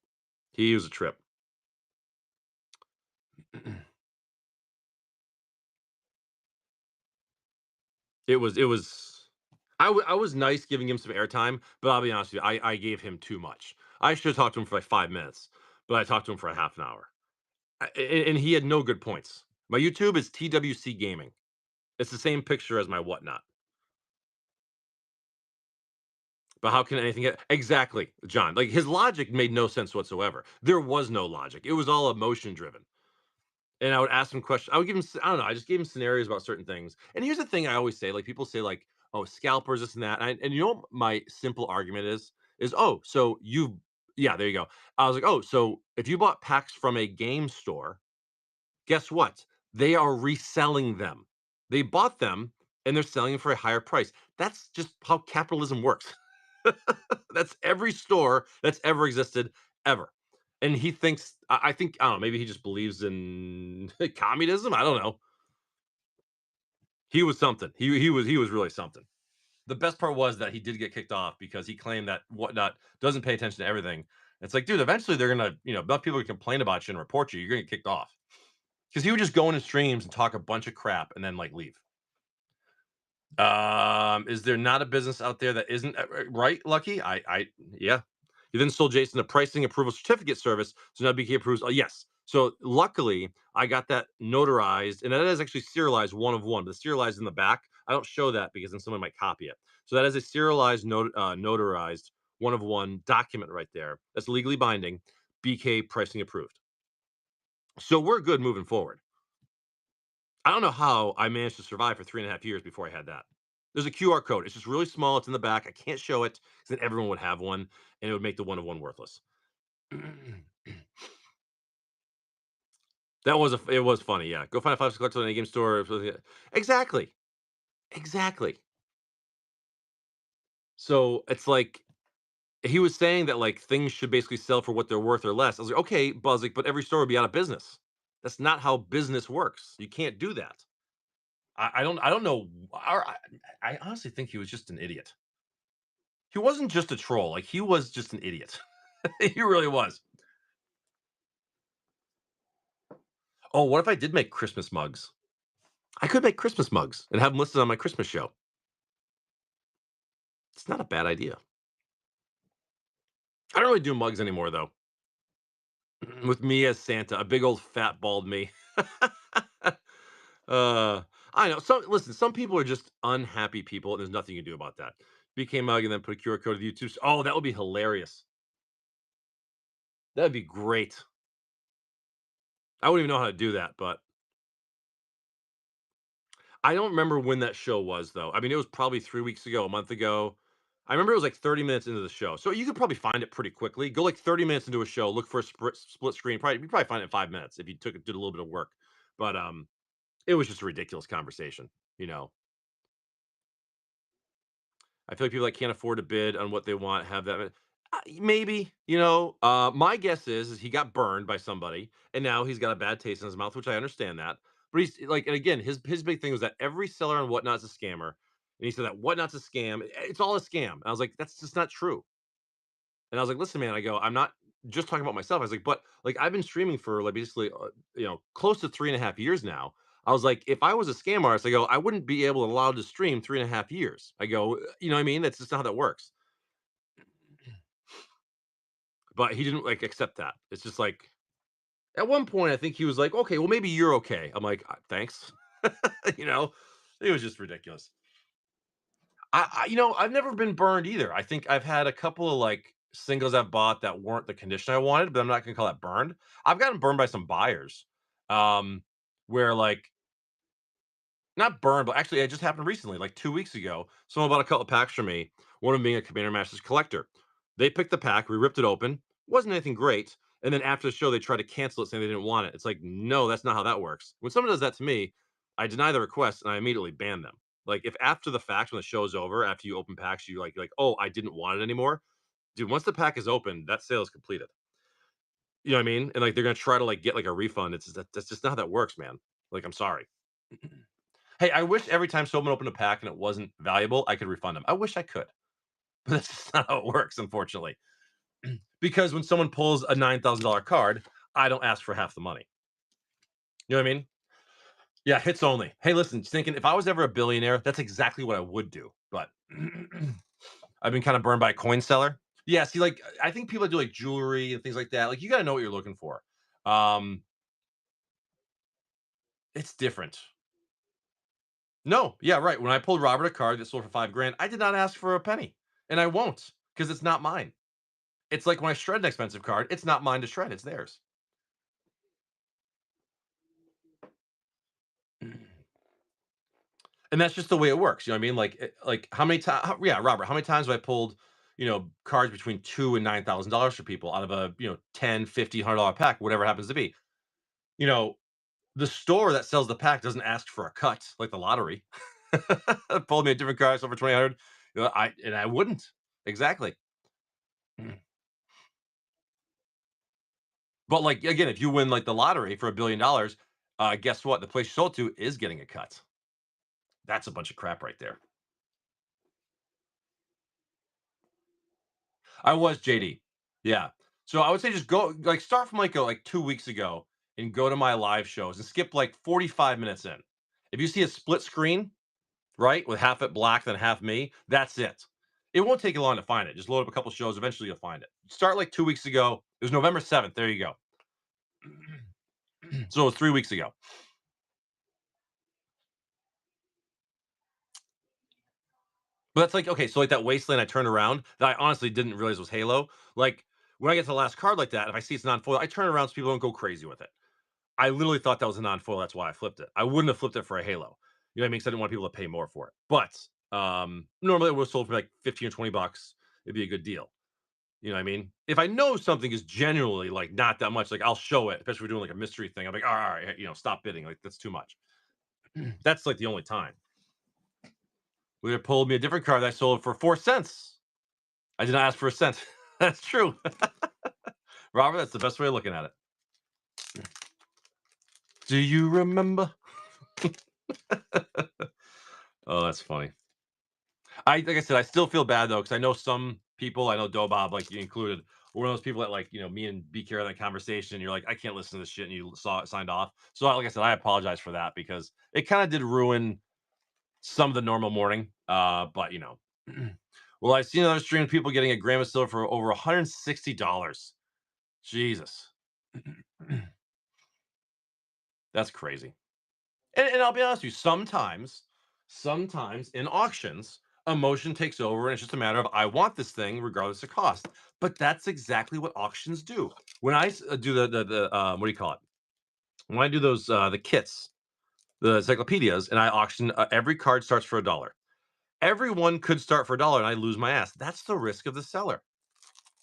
[SPEAKER 1] he was a trip. It was. I was nice giving him some airtime, but I'll be honest with you, I gave him too much. I should have talked to him for like 5 minutes, but I talked to him for a half an hour, and he had no good points. My YouTube is TWC Gaming. It's the same picture as my Whatnot. But how can anything get exactly, John? Like his logic made no sense whatsoever. There was no logic. It was all emotion driven. And I would ask him questions. I would give him, I don't know. I just gave him scenarios about certain things. And here's the thing I always say: like people say, like, oh, scalpers, this and that. And you know what my simple argument is, oh, so you, yeah, there you go. I was like, oh, so if you bought packs from a game store, guess what? They are reselling them. They bought them and they're selling them for a higher price. That's just how capitalism works. That's every store that's ever existed ever. And he thinks, I think, I don't know, maybe he just believes in communism. I don't know. He was something. He was really something. The best part was that he did get kicked off because he claimed that Whatnot doesn't pay attention to everything. It's like, dude, eventually they're gonna, enough people complain about you and report you. You're gonna get kicked off because he would just go into streams and talk a bunch of crap and then like leave. Is there not a business out there that isn't right, Lucky? Yeah. You then sold Jason a pricing approval certificate service, so now BK approves. Oh, yes. So luckily, I got that notarized, and that is actually serialized one of one. But the serialized in the back, I don't show that because then someone might copy it. So that is a serialized, notarized one of one document right there. That's legally binding. BK pricing approved. So we're good moving forward. I don't know how I managed to survive for 3.5 years before I had that. There's a QR code. It's just really small. It's in the back. I can't show it because then everyone would have one, and it would make the one of one worthless. It was funny. Yeah, go find a 5 collectible in a game store. Exactly, exactly. So it's like he was saying that like things should basically sell for what they're worth or less. I was like, okay, Buzzik, but every store would be out of business. That's not how business works. You can't do that. I don't know. I honestly think he was just an idiot. He wasn't just a troll, like, he was just an idiot. He really was. Oh, what if I did make Christmas mugs? I could make Christmas mugs and have them listed on my Christmas show. It's not a bad idea. I don't really do mugs anymore, though. With me as Santa, a big old fat bald me. Uh, I know. Listen, some people are just unhappy people, and there's nothing you can do about that. BK mug and then put a QR code to YouTube. Oh, that would be hilarious. That'd be great. I wouldn't even know how to do that, but I don't remember when that show was, though. I mean, it was probably 3 weeks ago, a month ago. I remember it was like 30 minutes into the show, so you could probably find it pretty quickly. Go like 30 minutes into a show, look for a split screen. You probably find it in 5 minutes if you did a little bit of work. But it was just a ridiculous conversation. You know, I feel like people that can't afford to bid on what they want have that. Maybe, my guess is he got burned by somebody, and now he's got a bad taste in his mouth, which I understand that. But he's like, and again, his big thing was that every seller on Whatnot's a scammer, and he said that Whatnot's a scam. It's all a scam. And I was like, that's just not true. And I was like, listen, man, I go, I'm not just talking about myself. I was like, but like I've been streaming for like basically, close to 3.5 years now. I was like, if I was a scam artist, I go, I wouldn't be able to allowed to stream 3.5 years. I go, you know what I mean? That's just not how that works. But he didn't like accept that. It's just like at one point, I think he was like, okay, well, maybe you're okay. I'm like, thanks. you know, it was just ridiculous. I've never been burned either. I think I've had a couple of like singles I've bought that weren't the condition I wanted, but I'm not gonna call that burned. I've gotten burned by some buyers, um, where like not burned, but actually it just happened recently, like 2 weeks ago. Someone bought a couple of packs from me. One of them being a Commander Masters collector. They picked the pack, we ripped it open. Wasn't anything great. And then after the show, they tried to cancel it, saying they didn't want it. It's like, no, that's not how that works. When someone does that to me, I deny the request and I immediately ban them. Like if after the fact, when the show's over, after you open packs, you're like, oh, I didn't want it anymore. Dude, once the pack is open, that sale is completed. You know what I mean? And like they're gonna try to like get like a refund. That's just not how that works, man. Like, I'm sorry. Hey, I wish every time someone opened a pack and it wasn't valuable, I could refund them. I wish I could, but that's just not how it works, unfortunately. Because when someone pulls a $9,000 card, I don't ask for half the money. You know what I mean? Yeah, hits only. Hey, listen, just thinking if I was ever a billionaire, that's exactly what I would do. But I've been kind of burned by a coin seller. Yeah, see, like I think people that do like jewelry and things like that, like you got to know what you're looking for. Um, it's different. No, yeah, right. When I pulled Robert a card that sold for 5 grand, I did not ask for a penny, and I won't because it's not mine. It's like when I shred an expensive card, it's not mine to shred, it's theirs. And that's just the way it works, you know what I mean? Like how many times yeah, Robert, how many times have I pulled, cards between 2 and $9,000 for people out of a, 10, 50, $100 pack, whatever it happens to be. You know, the store that sells the pack doesn't ask for a cut like the lottery. Pulled me a different card, sold for 2,800. I wouldn't. Exactly. But like again, if you win like the lottery for $1 billion, guess what? The place you sold to is getting a cut. That's a bunch of crap right there. I was JD. Yeah. So I would say just go like start from like 2 weeks ago and go to my live shows and skip like 45 minutes in. If you see a split screen, right, with half it black, then half me, that's it. It won't take you long to find it. Just load up a couple shows. Eventually, you'll find it. Start like 2 weeks ago. It was November 7th. There you go. So it was 3 weeks ago. But that's like, okay, so like that wasteland I turned around that I honestly didn't realize was Halo. Like when I get to the last card like that, if I see it's non-foil, I turn around so people don't go crazy with it. I literally thought that was a non-foil. That's why I flipped it. I wouldn't have flipped it for a Halo. You know what I mean? 'Cause I didn't want people to pay more for it. But normally it would have sold for like 15 or 20 bucks. It'd be a good deal. You know what I mean? If I know something is genuinely like not that much, like I'll show it, especially if we're doing like a mystery thing. I'm like, all right, stop bidding. Like that's too much. That's like the only time. We have pulled me a different card that I sold for 4 cents. I did not ask for a cent. That's true. Robert, that's the best way of looking at it. Do you remember? Oh, that's funny. Like I said, I still feel bad though, because I know some people, I know Dobob, like you included, were one of those people that like, me and B had that conversation, and you're like, I can't listen to this shit, and you saw it signed off. So like I said, I apologize for that because it kind of did ruin some of the normal morning. But well, I've seen other stream of people getting a gram of silver for over $160. Jesus. That's crazy. And I'll be honest with you, sometimes in auctions, emotion takes over, and it's just a matter of I want this thing regardless of cost. But that's exactly what auctions do. When I do the what do you call it? When I do those the kits, the encyclopedias, and I auction, every card starts for $1. Everyone could start for $1, and I lose my ass. That's the risk of the seller.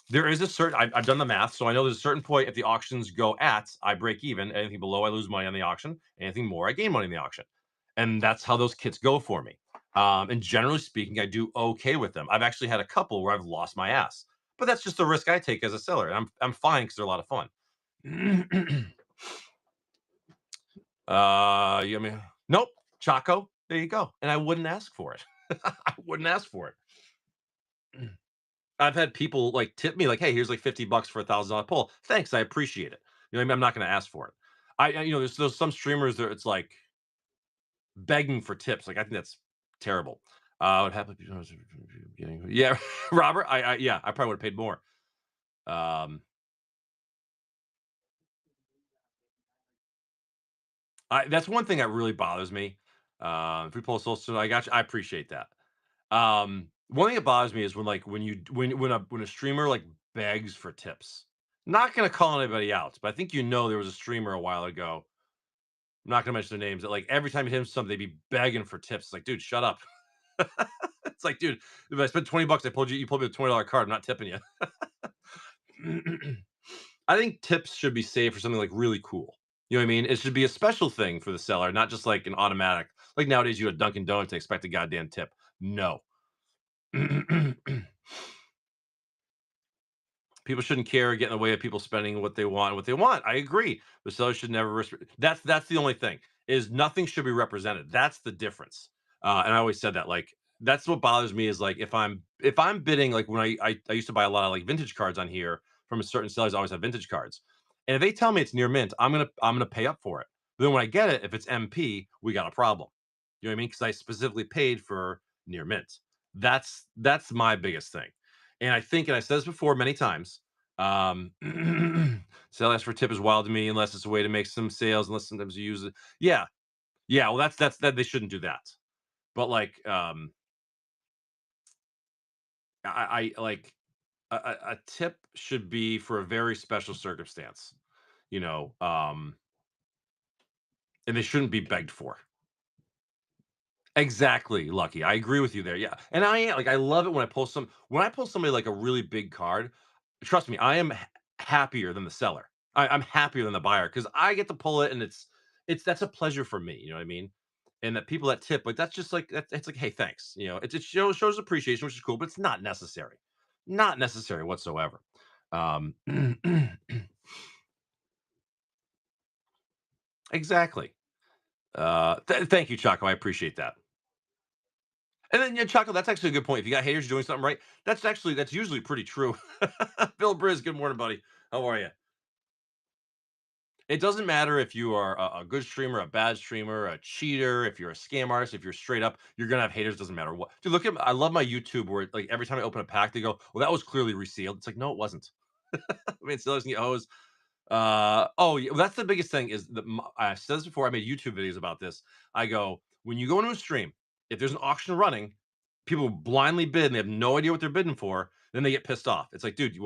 [SPEAKER 1] There is a certain I've done the math, so I know there's a certain point if the auctions go at, I break even. Anything below, I lose money on the auction. Anything more, I gain money in the auction. And that's how those kits go for me. And generally speaking, I do okay with them. I've actually had a couple where I've lost my ass. but that's just the risk I take as a seller. And I'm fine because they're a lot of fun. You mean nope, Chaco. There you go. And I wouldn't ask for it. I wouldn't ask for it. I've had people like tip me like, "Hey, here's like $50 for $1,000 pull. Thanks, I appreciate it." You know what I mean? I'm not going to ask for it. There's some streamers that it's like begging for tips. Like I think that's terrible. What happened? Yeah, Robert. Yeah, I probably would have paid more. Um, that's one thing that really bothers me. If we pull a social, I got you. I appreciate that. One thing that bothers me is when a streamer like begs for tips. Not gonna call anybody out, but I think there was a streamer a while ago. I'm not gonna mention their names. That like every time you hit him something, they'd be begging for tips. It's like, dude, shut up. It's like, dude, if I spent $20, you pulled me a $20 card. I'm not tipping you. I think tips should be saved for something like really cool. You know what I mean? It should be a special thing for the seller, not just like an automatic. Like nowadays, you go to Dunkin' Donuts and expect a goddamn tip. No. People shouldn't care or get in the way of people spending what they want. I agree. The seller should never that's the only thing, is nothing should be represented. That's the difference. And I always said that, like, that's what bothers me is like if I'm bidding, like when I used to buy a lot of like vintage cards on here from a certain sellers, always have vintage cards. And if they tell me it's near mint, I'm gonna pay up for it. But then when I get it, if it's MP, we got a problem. You know what I mean? Because I specifically paid for near mint. That's my biggest thing. And I think, and I said this before many times, um, sell ask for tip is wild to me unless it's a way to make some sales, unless sometimes you use it. Yeah. Yeah. Well, that's that they shouldn't do that. But like, I like a tip should be for a very special circumstance, you know, and they shouldn't be begged for. Exactly, Lucky. I agree with you there. Yeah, and I love it when I pull somebody like a really big card. Trust me, I am happier than the seller. I'm happier than the buyer because I get to pull it, and it's that's a pleasure for me. You know what I mean? And that people that tip, like that's just like it's like, hey, thanks. You know, it shows appreciation, which is cool, but it's not necessary, not necessary whatsoever. Um, exactly. Thank you, Chaco. I appreciate that. And then, yeah, Choco, that's actually a good point. If you got haters doing something right, that's usually pretty true. Bill Briz, good morning, buddy. How are you? It doesn't matter if you are a good streamer, a bad streamer, a cheater, if you're a scam artist, if you're straight up, you're gonna have haters. Doesn't matter what. Dude, look at I love my YouTube where like every time I open a pack, they go, "Well, that was clearly resealed." It's like, no, it wasn't. I mean, still doesn't get hosed. Oh, yeah, well, that's the biggest thing is I said this before. I made YouTube videos about this. I go, when you go into a stream, if there's an auction running, people blindly bid and they have no idea what they're bidding for, then they get pissed off. It's like, dude,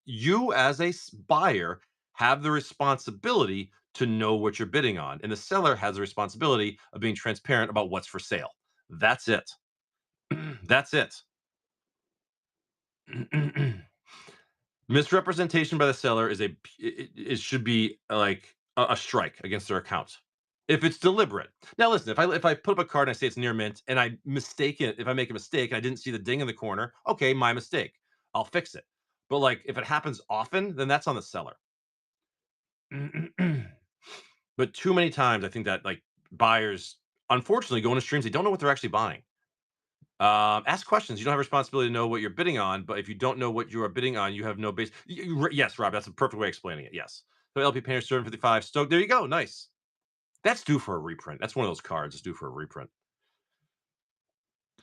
[SPEAKER 1] you as a buyer have the responsibility to know what you're bidding on, and the seller has the responsibility of being transparent about what's for sale. That's it. That's it. Misrepresentation by the seller is it should be like a strike against their account if it's deliberate. Now, listen, if I put up a card and I say it's near mint and I mistake it, if I make a mistake and I didn't see the ding in the corner, okay, my mistake. I'll fix it. But like if it happens often, then that's on the seller. But too many times, I think that like buyers, unfortunately, go into streams they don't know what they're actually buying. Ask questions. You don't have responsibility to know what you're bidding on, but if you don't know what you are bidding on, you have no base. Yes, Rob, that's a perfect way of explaining it. Yes. So LP Painter 755 Stoke. There you go. Nice. That's due for a reprint. That's one of those cards. It's due for a reprint.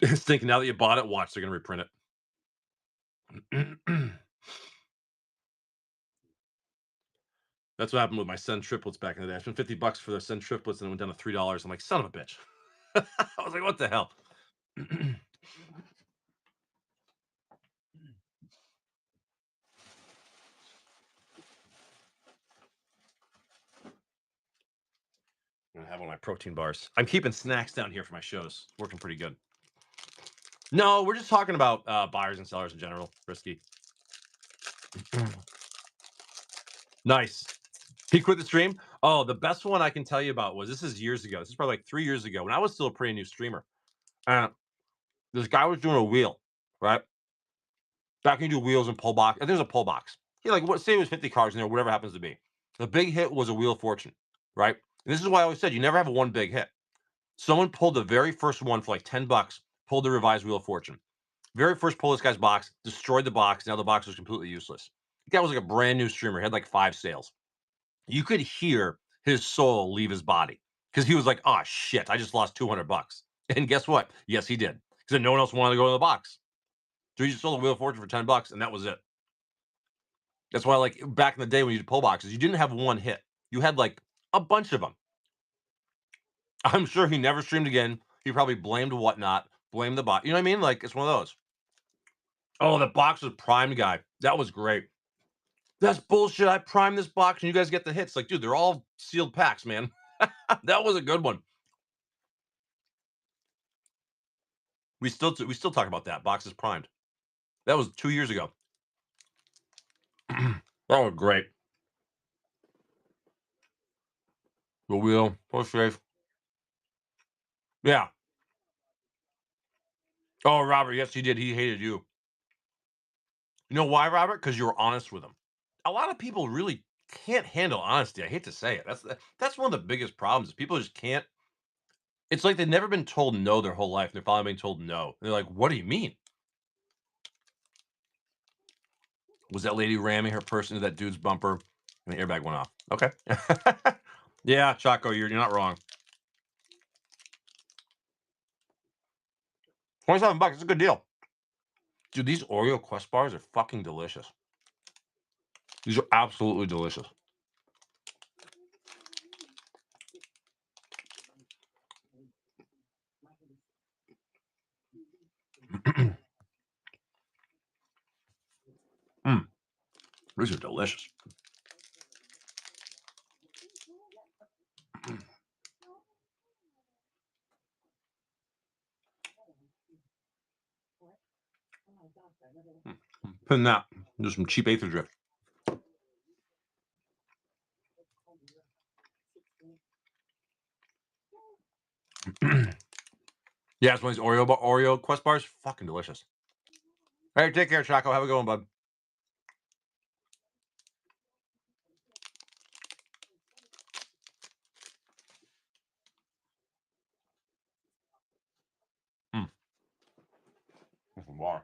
[SPEAKER 1] It's thinking now that you bought it, watch, they're going to reprint it. That's what happened with my Sen triplets back in the day. I spent $50 for the Sen triplets and it went down to $3. I'm like, son of a bitch. I was like, what the hell? I'm gonna have one of my protein bars. I'm keeping snacks down here for my shows. Working pretty good. No, we're just talking about buyers and sellers in general. Risky. Nice. He quit the stream. Oh, the best one I can tell you about was this is years ago. This is probably like 3 years ago when I was still a pretty new streamer. This guy was doing a wheel, right? Back when you do wheels and pull box, there's a pull box. Yeah, like what? Say it was 50 cards in there, whatever happens to be. The big hit was a Wheel of Fortune, right? And this is why I always said you never have a one big hit. Someone pulled the very first one for like $10, pulled the revised Wheel of Fortune. Very first pull this guy's box, destroyed the box. Now the box was completely useless. The guy was like a brand new streamer. He had like 5 sales. You could hear his soul leave his body because he was like, "Oh shit, I just lost $200." And guess what? Yes, he did because no one else wanted to go in the box. So he just sold the Wheel of Fortune for $10, and that was it. That's why, like back in the day when you did pull boxes, you didn't have one hit. You had like a bunch of them. I'm sure he never streamed again. He probably blamed whatnot, blamed the bot. You know what I mean? Like it's one of those. Oh, the box was primed, guy. That was great. That's bullshit. I primed this box and you guys get the hits. Like, dude, they're all sealed packs, man. That was a good one. We still talk about that. Box is primed. That was 2 years ago. That was great. The wheel, push safe. Yeah. Oh, Robert, yes, he did. He hated you. You know why, Robert? Because you were honest with him. A lot of people really can't handle honesty. I hate to say it. That's one of the biggest problems. Is people just can't. It's like they've never been told no their whole life. And they're finally being told no. And they're like, "What do you mean?" Was that lady ramming her person into that dude's bumper and the airbag went off? Okay. Yeah, Chaco, you're not wrong. 27 bucks. It's a good deal. Dude, these Oreo Quest bars are fucking delicious. These are absolutely delicious. Mm, these are delicious. Putting that, just some cheap Aether Drift. Yeah, it's one of these Oreo Quest bars. Fucking delicious. All right, take care, Chaco. Have a good one, bud. Mm. Bar.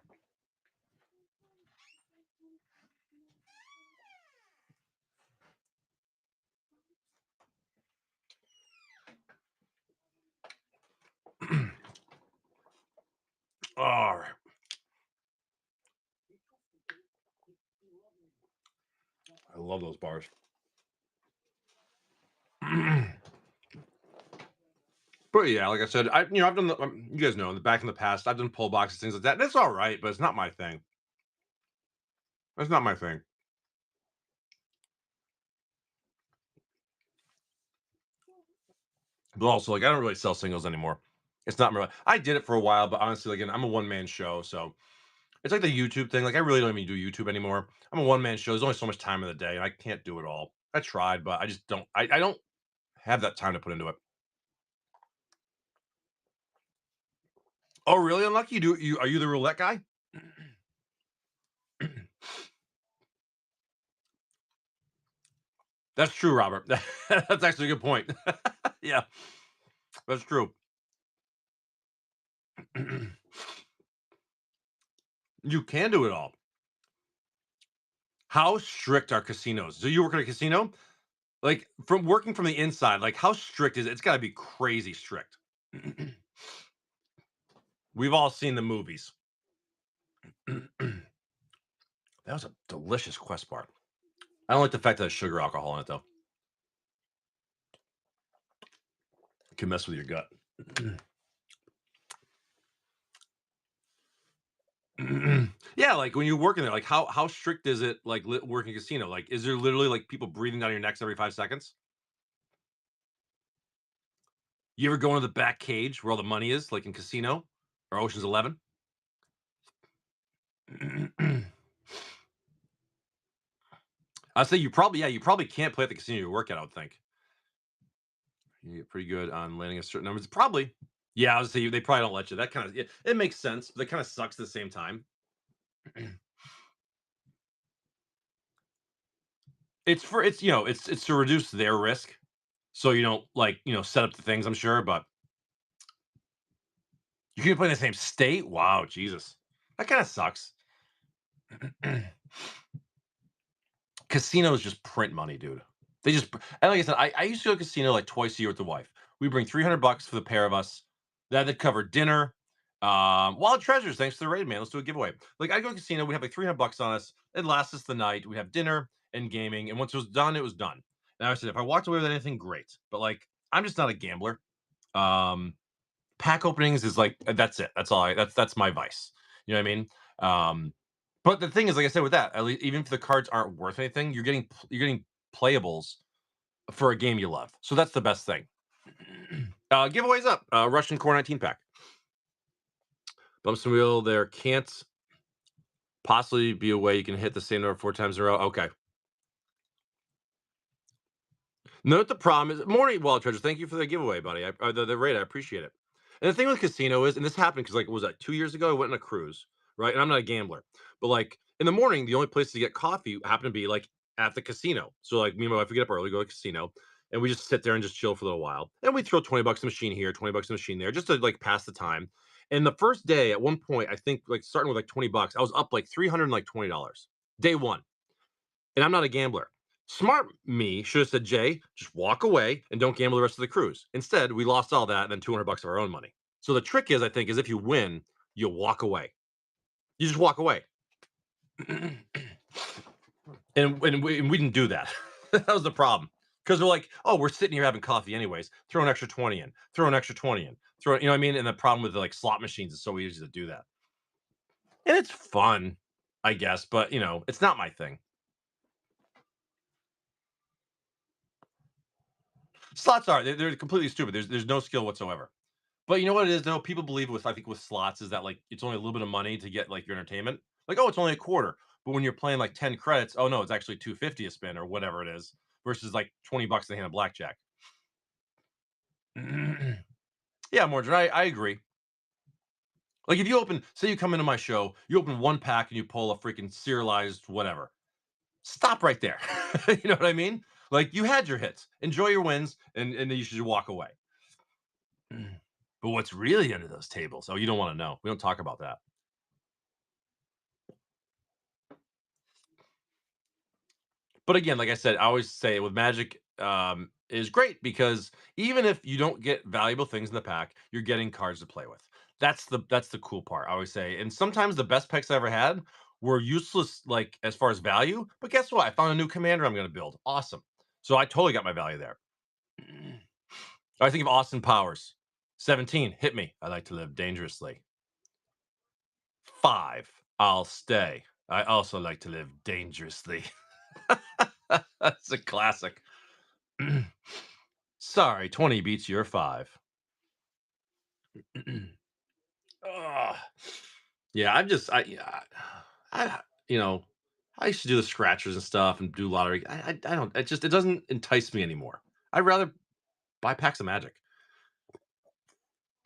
[SPEAKER 1] All right. I love those bars. But yeah, like I said, I've done the, you guys know, in the back in the past, I've done pull boxes, things like that. And it's all right, but it's not my thing. It's not my thing. But also, like, I don't really sell singles anymore. It's not really. I did it for a while, but honestly, again, I'm a one man show, so it's like the YouTube thing. Like, I really don't even do YouTube anymore. I'm a one man show. There's only so much time in the day, and I can't do it all. I tried, but I just don't. I don't have that time to put into it. Oh, really? Unlucky? You are you the roulette guy? That's true, Robert. That's actually a good point. Yeah, that's true. You can do it all. How strict are casinos? Do you work at a casino? Like from working from the inside, like how strict is it? It's got to be crazy strict. We've all seen the movies. That was a delicious Quest bar. I don't like the fact that there's sugar alcohol in it though. It can mess with your gut. Yeah, like when you're working there, like how strict is it? Like working casino? Like is there literally like people breathing down your necks every 5 seconds? You ever go into the back cage where all the money is, like in Casino or Ocean's 11? I'd say you probably can't play at the casino you work at. I would think you get pretty good on landing a certain numbers. Probably, yeah. I would say they probably don't let you. That kind of it makes sense, but it kind of sucks at the same time. it's to reduce their risk, so you don't like set up the things. I'm sure, but you can play in the same state. Wow, Jesus, that kind of sucks. Casinos just print money, dude. They just and like I said, I used to go to a casino like twice a year with the wife. We bring $300 for the pair of us. That'd cover dinner. Wild treasures, thanks to the raid, man. Let's do a giveaway. Like I go to a casino, we have like $300 on us. It lasts us the night. We have dinner and gaming, and once it was done, it was done. And I said, if I walked away with anything, great. But like, I'm just not a gambler. Um, Pack openings is like that's it. That's all. That's my vice. You know what I mean? But the thing is, like I said, with that, at least even if the cards aren't worth anything, you're getting playables for a game you love. So that's the best thing. Giveaways up. Russian Core 19 pack. Bumps and wheel. There can't possibly be a way you can hit the same number 4 times in a row. Okay. Note the problem is morning Wild Treasure. Thank you for the giveaway, buddy. The rate. I appreciate it. And the thing with casino is, and this happened because like was that 2 years ago? I went on a cruise, right? And I'm not a gambler, but like in the morning, the only place to get coffee happened to be like at the casino. So like me and my wife would get up early, go to the casino, and we just sit there and just chill for a little while. And we throw $20 in the machine here, $20 in the machine there, just to like pass the time. And the first day, at one point, I think like starting with like $20, I was up like $320 day one. And I'm not a gambler. Smart me should have said, Jay, just walk away and don't gamble the rest of the cruise. Instead, we lost all that and then $200 of our own money. So the trick is, I think, is if you win, you walk away. You just walk away. and we didn't do that. That was the problem. Because they're like, oh, we're sitting here having coffee anyways. Throw an extra 20 in. Throw an extra 20 in. You know what I mean? And the problem with the, like slot machines is so easy to do that. And it's fun, I guess, but it's not my thing. Slots are they're completely stupid. There's no skill whatsoever. But you know what it is though? People believe with I think with slots is that like it's only a little bit of money to get like your entertainment. Like, oh, it's only a quarter. But when you're playing like 10 credits, oh no, it's actually 250 a spin or whatever it is, versus like $20 a hand of blackjack. Yeah, Mordred, I agree. Like if you open, say you come into my show, you open one pack and you pull a freaking serialized whatever. Stop right there. You know what I mean? Like you had your hits. Enjoy your wins and then you should just walk away. But what's really under those tables? Oh, you don't want to know. We don't talk about that. But again, like I said, I always say with Magic is great because even if you don't get valuable things in the pack, you're getting cards to play with. That's the cool part. I always say, and sometimes the best picks I ever had were useless, like as far as value. But guess what? I found a new commander I'm going to build. Awesome. So I totally got my value there. I think of Austin Powers. 17, hit me. I like to live dangerously. 5, I'll stay. I also like to live dangerously. That's a classic. Sorry, 20 beats your 5. Ugh. Yeah, yeah, I I used to do the scratchers and stuff and do lottery. I don't it doesn't entice me anymore. I'd rather buy packs of Magic.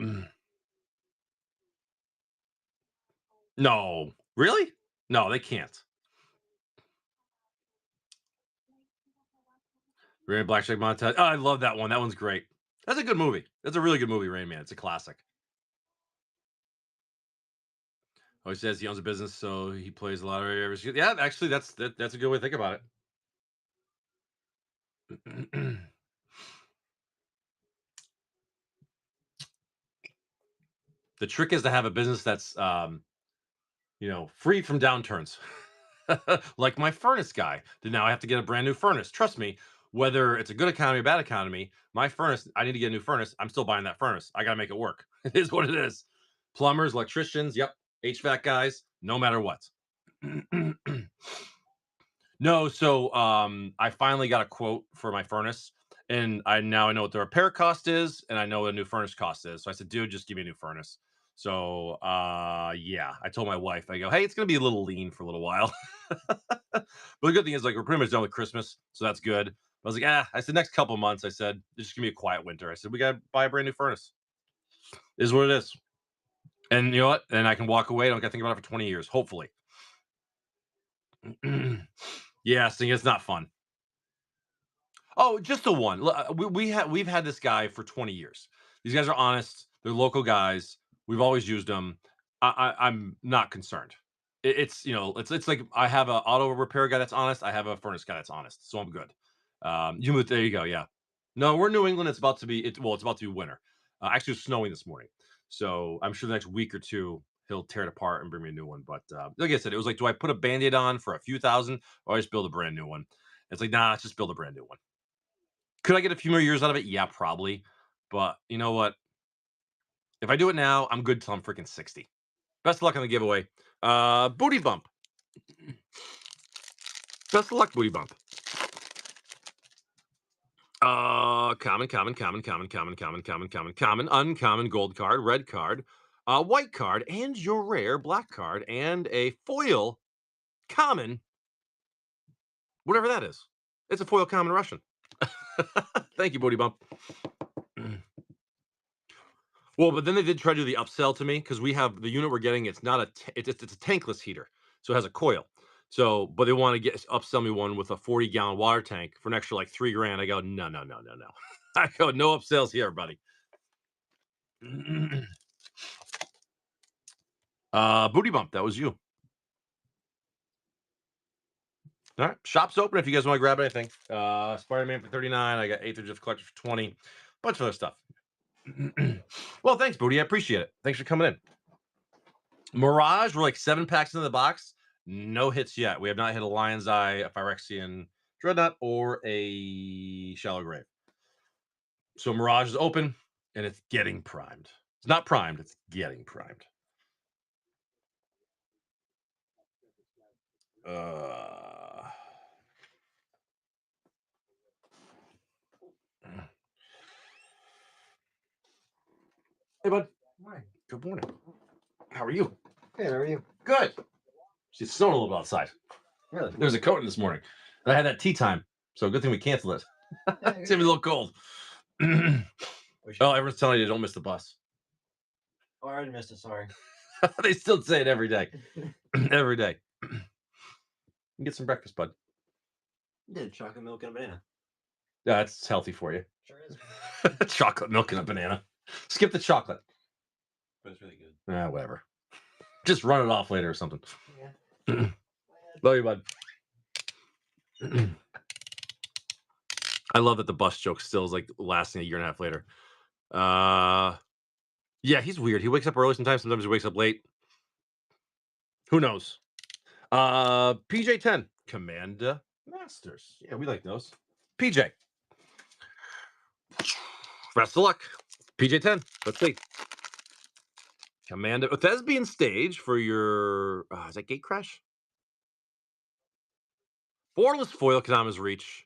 [SPEAKER 1] Mm. No. Really? No, they can't. Rain Blackjack Montage. Oh, I love that one. That one's great. That's a good movie. That's a really good movie, Rain Man. It's a classic. Oh, he says he owns a business, so he plays the lottery every. Yeah, actually, that's a good way to think about it. The trick is to have a business that's free from downturns. Like my furnace guy. Now I have to get a brand new furnace. Trust me, whether it's a good economy or bad economy, my furnace, I need to get a new furnace. I'm still buying that furnace. I gotta make it work. It is what it is. Plumbers, electricians, yep, HVAC guys, no matter what. No, so I finally got a quote for my furnace, and I know what the repair cost is, and I know what a new furnace cost is. So I said, dude, just give me a new furnace. So yeah, I told my wife, I go, hey, it's gonna be a little lean for a little while. But the good thing is like we're pretty much done with Christmas, so that's good. I was like, I said next couple months, I said, it's just gonna be a quiet winter. I said, we gotta buy a brand new furnace. Is what it is. And you know what? And I can walk away. I don't gotta think about it for 20 years, hopefully. Yeah, seeing it's not fun. Oh, just the one. We've had this guy for 20 years. These guys are honest. They're local guys. We've always used them. I'm not concerned. It's it's like I have a auto repair guy that's honest. I have a furnace guy that's honest, so I'm good. There you go. Yeah. No, we're in New England. It's about to be. It's about to be winter. Actually, it's snowing this morning, so I'm sure the next week or two he'll tear it apart and bring me a new one. But like I said, it was like, do I put a band-aid on for a few thousand, or I just build a brand new one? It's like, nah, let's just build a brand new one. Could I get a few more years out of it? Yeah, probably. But you know what? If I do it now, I'm good till I'm freaking 60. Best of luck on the giveaway. Booty bump. Best of luck, booty bump. Common, uncommon, gold card, red card, white card, and your rare black card, and a foil common, whatever that is. It's a foil common Russian. Thank you, booty bump. Well, but then they did try to do the upsell to me because we have the unit we're getting. It's not a it's a tankless heater, so it has a coil. So, but they want to get upsell me one with a 40-gallon water tank for an extra like $3 grand. I go, no, no, no, no, no. I go, no upsells here, buddy. Booty bump, that was you. All right, shop's open if you guys want to grab anything. Spider-Man for 39. I got Aether Gift Collector for 20. Bunch of other stuff. Well, thanks, Booty. I appreciate it. Thanks for coming in. Mirage, we're like 7 packs into the box. No hits yet. We have not hit a Lion's Eye, a Phyrexian Dreadnought, or a Shallow Grave. So Mirage is open, and it's getting primed. It's not primed, it's getting primed. Hey, bud.
[SPEAKER 2] Hi.
[SPEAKER 1] Good morning. How are you?
[SPEAKER 2] Hey, how are you?
[SPEAKER 1] Good. She's snowing a little bit outside.
[SPEAKER 2] Really?
[SPEAKER 1] There's a coating this morning. And I had that tea time, so good thing we canceled it. It's gonna be a little cold. Oh, everyone's telling you don't miss the bus.
[SPEAKER 2] Oh, I already missed it. Sorry.
[SPEAKER 1] They still say it every day. Every day. You get some breakfast, bud.
[SPEAKER 2] Did chocolate milk and a banana.
[SPEAKER 1] Yeah, it's healthy for you.
[SPEAKER 2] Sure is.
[SPEAKER 1] Chocolate milk and a banana. Skip the chocolate.
[SPEAKER 2] But it's really good.
[SPEAKER 1] Whatever. Just run it off later or something.
[SPEAKER 2] Yeah.
[SPEAKER 1] Love you, bud. I love that the bus joke still is like lasting a year and a half later. Yeah, he's weird. He wakes up early sometimes he wakes up late. Who knows? PJ10, Commander Masters. Yeah, we like those. PJ. Best of luck. PJ10. Let's see. Commander Thespian Stage for your is that Gate Crash? Borderless foil Kadama's Reach.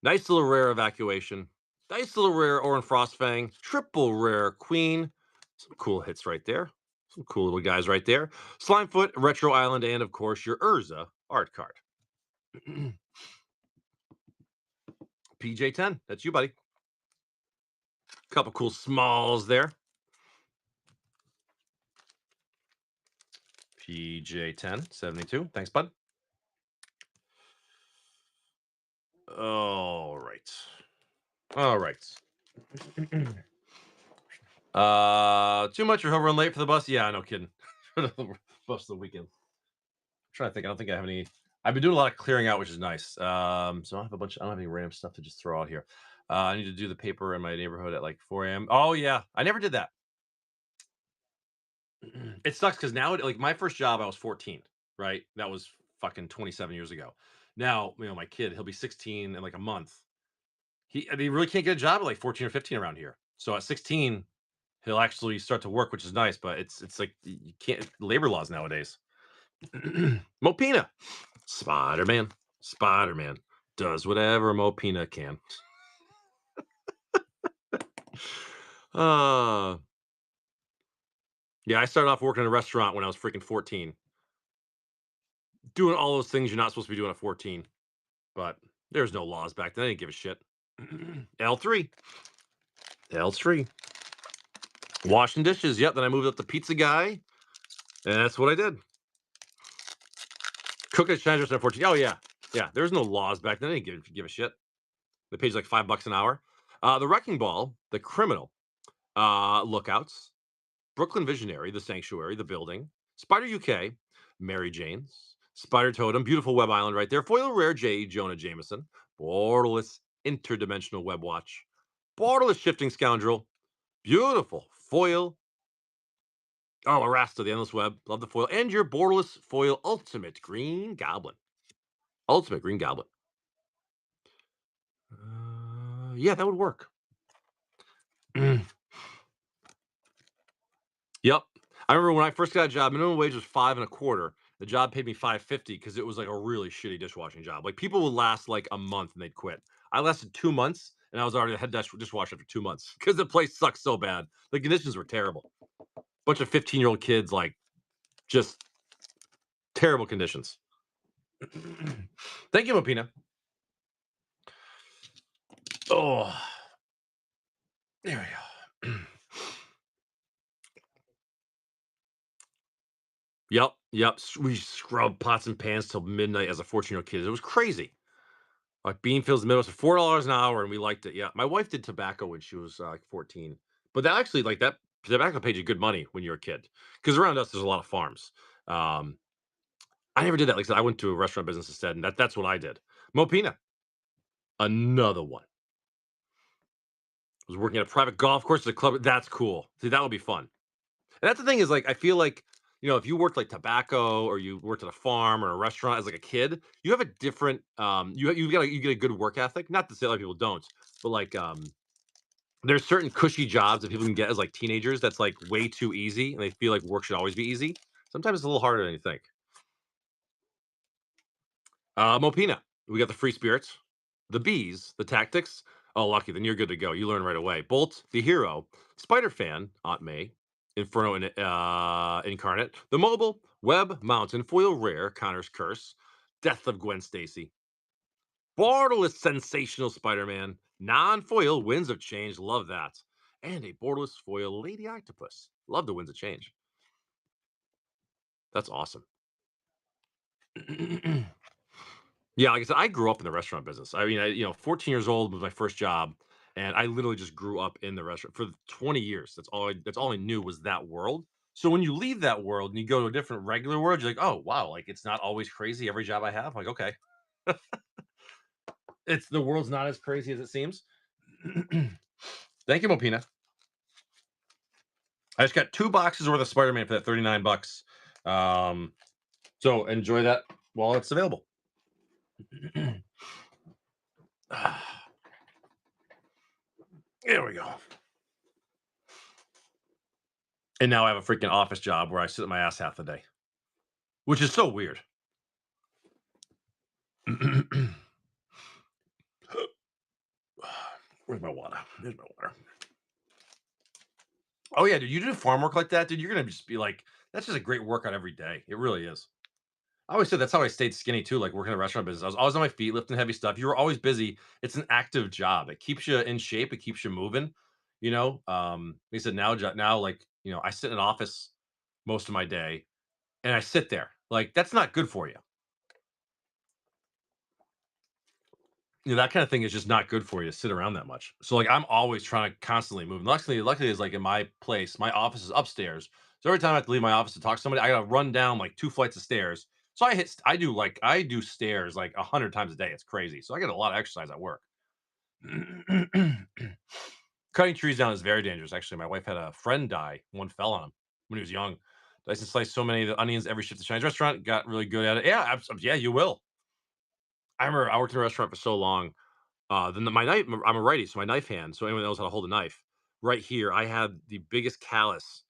[SPEAKER 1] Nice little rare Evacuation. Nice little rare Orin Frostfang. Triple rare Queen. Some cool hits right there. Some cool little guys right there. Slimefoot, Retro Island, and of course your Urza art card. PJ10, that's you, buddy. Couple cool smalls there. PJ10, 72. Thanks, bud. All right. All right. Too much or hovering late for the bus? Yeah, no kidding. For the bus of the weekend. I'm trying to think. I don't think I have any. I've been doing a lot of clearing out, which is nice. So I don't have I don't have any random stuff to just throw out here. I need to do the paper in my neighborhood at like 4 a.m. Oh yeah, I never did that. It sucks because now, like my first job, I was 14. Right, that was fucking 27 years ago. Now, my kid, he'll be 16 in like a month. He really can't get a job at like 14 or 15 around here. So at 16, he'll actually start to work, which is nice. But it's like you can't labor laws nowadays. Mopina, Spider-Man does whatever Mopina can. Yeah, I started off working in a restaurant when I was freaking 14, doing all those things you're not supposed to be doing at 14. But there's no laws back then. I didn't give a shit. L3. Washing dishes. Yep. Then I moved up to pizza guy, and that's what I did. Cooking at Chinese restaurant at 14. Oh yeah. There's no laws back then. I didn't give a shit. They paid you like $5 an hour. The Wrecking Ball, The Criminal, Lookouts, Brooklyn Visionary, The Sanctuary, The Building, Spider UK, Mary Jane's, Spider Totem, Beautiful Web Island right there, Foil Rare J, Jonah Jameson, Borderless Interdimensional Web Watch, Borderless Shifting Scoundrel, beautiful foil. Oh, Arasta, the Endless Web, love the foil, and your Borderless Foil Ultimate Green Goblin. Ultimate Green Goblin. Yeah, that would work. Yep. I remember when I first got a job, minimum wage was 5 and a quarter. The job paid me 5.50 because it was like a really shitty dishwashing job. Like people would last like a month and they'd quit. I lasted 2 months and I was already the head dishwasher for 2 months because the place sucked so bad. The conditions were terrible. Bunch of 15-year-old kids, like just terrible conditions. Thank you, Mopina. Oh, there we go. Yep. We scrubbed pots and pans till midnight as a 14-year-old kid. It was crazy. Like Beanfields in the middle was $4 an hour, and we liked it. Yeah, my wife did tobacco when she was like 14, but that actually like that tobacco paid you good money when you were a kid because around us there's a lot of farms. Um, I never did that. Like I said, I went to a restaurant business instead, and that's what I did. Mopina, another one. I was working at a private golf course at a club. That's cool. See, that would be fun. And that's the thing is like I feel like if you worked like tobacco or you worked at a farm or a restaurant as like a kid, you have a different you get a good work ethic. Not to say a lot of people don't, but like there's certain cushy jobs that people can get as like teenagers that's like way too easy and they feel like work should always be easy. Sometimes it's a little harder than you think. Mopina, we got the free spirits, the bees, the tactics. Oh, lucky, then you're good to go. You learn right away. Bolt, the hero, Spider Fan, Aunt May, Inferno Incarnate, the mobile, Web, Mountain, Foil Rare, Connor's Curse, Death of Gwen Stacy, Borderless Sensational Spider Man, non foil, Winds of Change, love that, and a Borderless Foil Lady Octopus. Love the Winds of Change. That's awesome. Yeah, like I said, I grew up in the restaurant business. I mean, 14 years old was my first job, and I literally just grew up in the restaurant for 20 years. That's all I knew was that world. So when you leave that world and you go to a different regular world, you're like, oh wow, like it's not always crazy every job I have. I'm like, okay, it's the world's not as crazy as it seems. Thank you, Mopina. I just got 2 boxes worth of Spider-Man for that $39. So enjoy that while it's available. There we go. And now I have a freaking office job where I sit at my ass half the day, which is so weird. Where's my water? There's my water. Oh yeah, dude, you do farm work like that, dude. You're gonna just be like, that's just a great workout every day. It really is. I always said that's how I stayed skinny too, like working in a restaurant business. I was always on my feet, lifting heavy stuff. You were always busy. It's an active job. It keeps you in shape. It keeps you moving. Like I said, now, like I sit in an office most of my day, and I sit there. Like that's not good for you. That kind of thing is just not good for you to sit around that much. So like I'm always trying to constantly move. And luckily is like in my place, my office is upstairs. So every time I have to leave my office to talk to somebody, I gotta run down like 2 flights of stairs. So I do stairs like 100 times a day. It's crazy. So I get a lot of exercise at work. Cutting trees down is very dangerous. Actually, my wife had a friend die. One fell on him when he was young. I used to slice so many of the onions every shift at Chinese restaurant. Got really good at it. Yeah, yeah, you will. I remember I worked in a restaurant for so long. Then my knife, I'm a righty, so my knife hand. So anyone knows how to hold a knife. Right here, I had the biggest callus.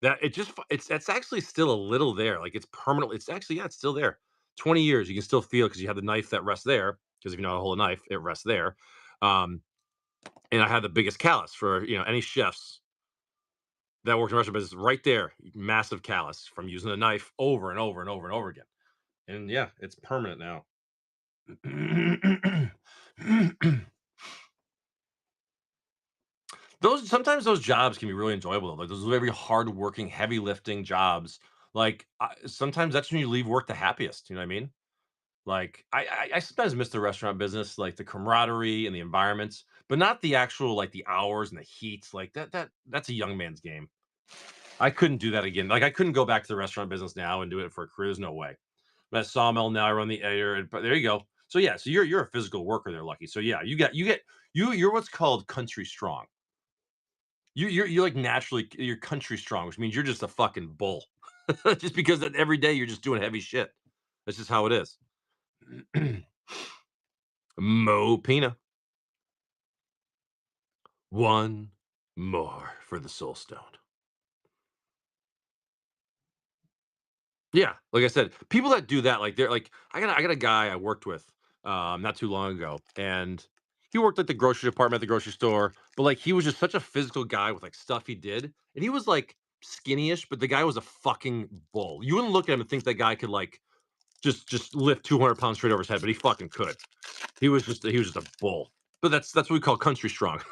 [SPEAKER 1] That it just it's actually still a little there. Like it's permanent. It's actually it's still there. 20 years, you can still feel because you have the knife that rests there. Because if you know how to hold a knife, it rests there. Um, and I had the biggest callus for any chefs that worked in restaurant business right there. Massive callus from using a knife over and over and over and over again. And yeah, it's permanent now. Those jobs can be really enjoyable though. Like those very hardworking, heavy lifting jobs. Like sometimes that's when you leave work the happiest. You know what I mean? Like I sometimes miss the restaurant business, like the camaraderie and the environments, but not the actual like the hours and the heat. Like that's a young man's game. I couldn't do that again. Like I couldn't go back to the restaurant business now and do it for a career. There's no way. I'm at Sawmill now. I run the air, but there you go. So yeah, so you're a physical worker there, Lucky. So yeah, you're what's called country strong. You're like naturally you're country strong, which means you're just a fucking bull. Just because that every day you're just doing heavy shit. That's just how it is. Mo Pina. One more for the Soul Stone. Yeah, like I said, people that do that, like they're like, I got a guy I worked with not too long ago, and he worked at the grocery department at the grocery store, but like he was just such a physical guy with like stuff he did, and he was like skinny-ish, but the guy was a fucking bull. You wouldn't look at him and think that guy could like just lift 200 pounds straight over his head, but he fucking could. He was just a bull. But that's what we call country strong.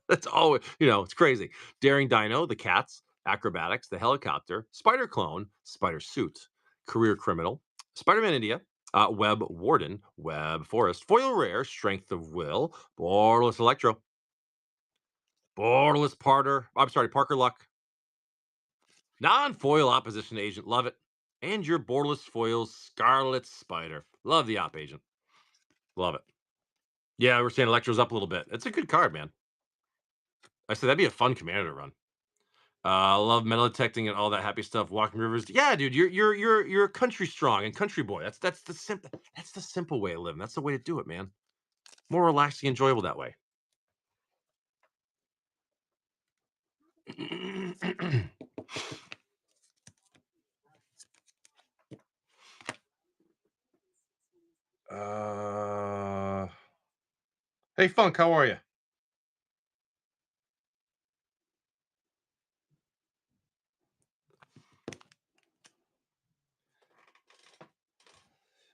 [SPEAKER 1] That's all, it's crazy. Daring Dino, the cats, acrobatics, the helicopter, spider clone, spider suit, career criminal, Spider-Man India, web warden, web forest, foil rare, strength of will, borderless electro, borderless Parker luck, non-foil opposition agent, love it, and your borderless foils, scarlet spider, love the op agent, love it. Yeah, we're saying electro's up a little bit. It's a good card, man. I said that'd be a fun commander to run. Love metal detecting and all that happy stuff. Walking rivers. Yeah, dude, you're a country strong and country boy. That's the simple way of living. That's the way to do it, man. More relaxing, enjoyable that way. uh, hey Funk, how are you?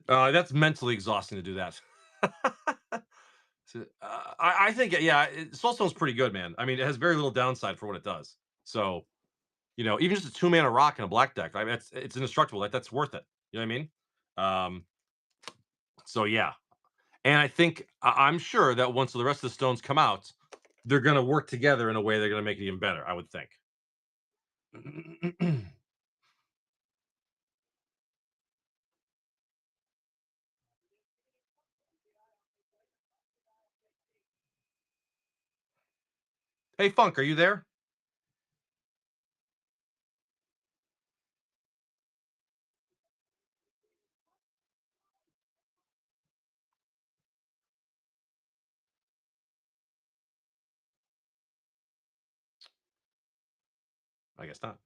[SPEAKER 1] That's mentally exhausting to do that. I think yeah, Soulstone's pretty good, man. I mean, it has very little downside for what it does. So even just a 2 mana rock in a black deck, I mean, it's indestructible. That's worth it. You know what I mean? Um, so yeah, and I think I'm sure that once the rest of the stones come out, they're going to work together in a way they're going to make it even better. I would think. Hey Funk, are you there? I guess not.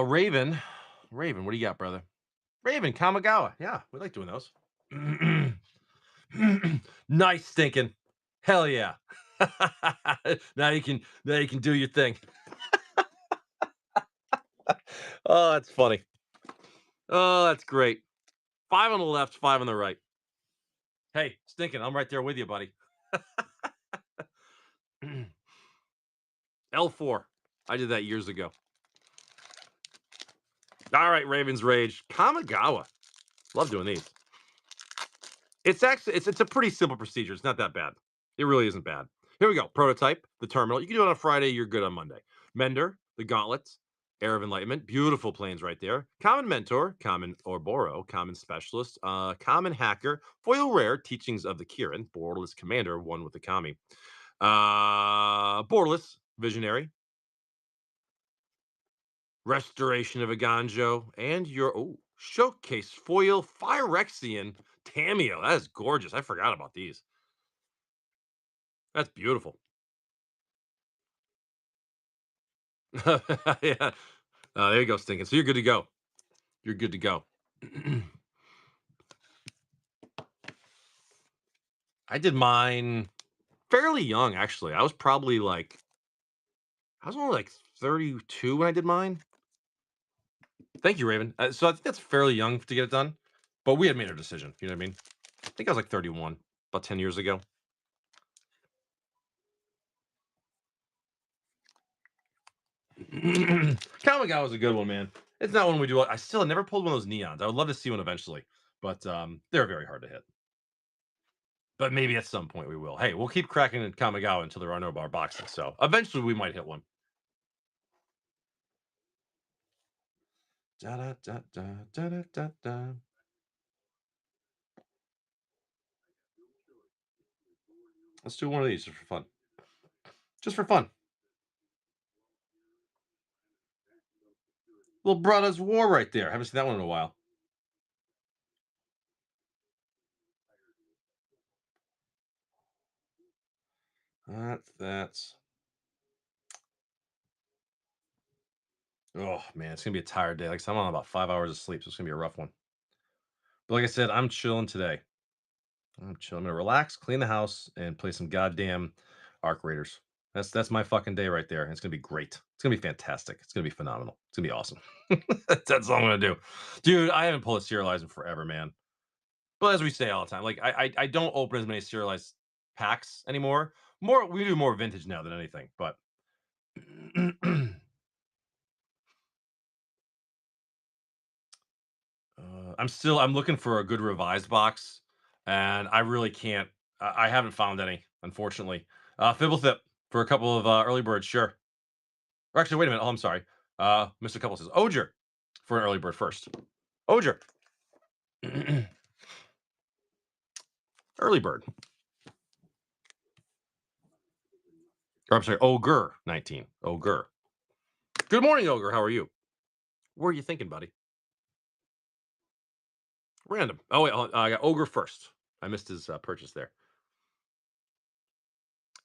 [SPEAKER 1] Raven, Raven, what do you got, brother? Raven Kamigawa. Yeah, we like doing those. Nice stinking. Hell yeah. Now you can do your thing. Oh, that's funny. Oh, that's great. 5 on the left, 5 on the right. Hey, stinking, I'm right there with you, buddy. L4. I did that years ago. All right, Raven's Rage. Kamigawa. Love doing these. It's actually it's a pretty simple procedure. It's not that bad. It really isn't bad. Here we go. Prototype, the terminal. You can do it on Friday, you're good on Monday. Mender, the gauntlets, Air of Enlightenment, beautiful planes right there. Common Mentor, Common Orboro, Common Specialist, Common Hacker, Foil Rare, Teachings of the Kirin, Borderless Commander, one with the Kami. Borderless, Visionary, Restoration of a Ganjo, and your Showcase Foil Phyrexian Tameo. That is gorgeous. I forgot about these. That's beautiful. Yeah. There you go, Stinking. So you're good to go. You're good to go. I did mine fairly young, actually. I was only like 32 when I did mine. Thank you, Raven. So I think that's fairly young to get it done, but we had made our decision. You know what I mean? I think I was like 31 about 10 years ago. Kamigawa was a good one, man. It's not one we do. I still never pulled one of those neons. I would love to see one eventually, but they're very hard to hit. But maybe at some point we will. Hey, we'll keep cracking in Kamigawa until there are no bar boxes. So eventually we might hit one. Da, da, da, da, da, da, da, da. Let's do one of these just for fun. Just for fun. Little Brothers War right there. Haven't seen that one in a while. That's. Oh man, it's gonna be a tired day. Like I said, I'm on about 5 hours of sleep, so it's gonna be a rough one. But like I said, I'm chilling today. I'm chilling. I'm gonna relax, clean the house, and play some goddamn Arc Raiders. That's my fucking day right there. And it's gonna be great. It's gonna be fantastic. It's gonna be phenomenal. It's gonna be awesome. That's all I'm gonna do, dude. I haven't pulled a serializer in forever, man. But as we say all the time, like I don't open as many serialized packs anymore. More we do more vintage now than anything. But I'm looking for a good revised box, and I really can't. I haven't found any, unfortunately. Fibblethip for a couple of early birds, sure. Or actually, wait a minute. Oh, I'm sorry. Mr. Couple says Oger for an early bird first. Oger, early bird. Or I'm sorry, Ogre 19. Ogre. Good morning, Ogre. How are you? What are you thinking, buddy? Random. Oh wait, I got Ogre first. I missed his purchase there.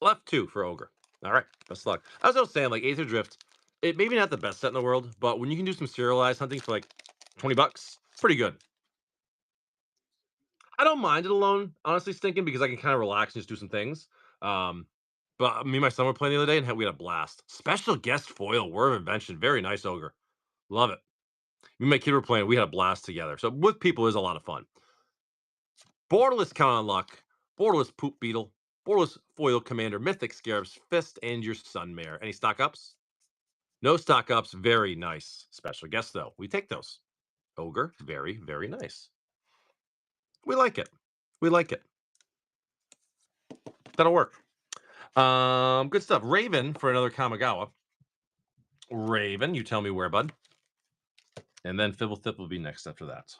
[SPEAKER 1] Left two for Ogre. All right, best of luck. As I was saying, like Aether Drift, it maybe not the best set in the world, but when you can do some serialized hunting for like $20, pretty good. I don't mind it alone, honestly, stinking because I can kind of relax and just do some things. Um, but me and my son were playing the other day and we had a blast. Special guest foil, Word of Invention, very nice Ogre, love it. Me and my kid were playing, we had a blast together. So with people is a lot of fun. Borderless Count on Luck, Borderless Poop Beetle, Borderless Foil Commander, Mythic Scarab's Fist, and your Sunmare. Any stock ups? No stock ups. Very nice. Special guest, though. We take those. Ogre, very, very nice. We like it. We like it. That'll work. Good stuff. Raven for another Kamigawa. Raven, you tell me where, bud. And then Fibblethip will be next after that.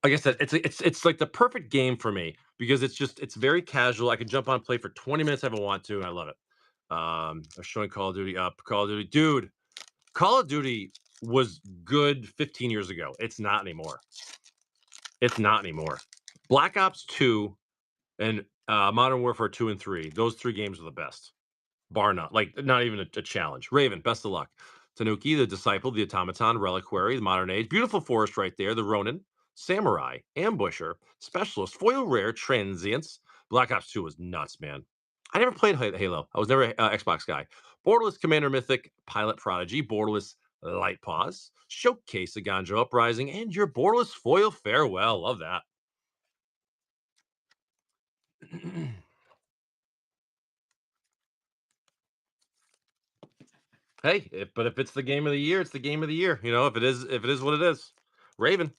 [SPEAKER 1] Like I said, it's like the perfect game for me because it's very casual. I can jump on play for 20 minutes if I want to, and I love it. They're showing Call of Duty up. Call of Duty, dude. Call of Duty was good 15 years ago. It's not anymore. It's not anymore. Black Ops 2 and Modern Warfare 2 and 3. Those three games are the best. Bar none. Like not even a challenge. Raven, best of luck. Tanuki, the Disciple, the Automaton, Reliquary, the Modern Age, Beautiful Forest right there, the Ronin, Samurai, Ambusher, Specialist, Foil Rare, Transients. Black Ops 2 was nuts, man. I never played Halo. I was never an Xbox guy. Borderless Commander Mythic, Pilot Prodigy, Borderless Light Paws, Showcase the Ganjo Uprising, and your Borderless Foil Farewell. Love that. Hey, but if it's the game of the year, it's the game of the year. You know, if it is what it is. Raven.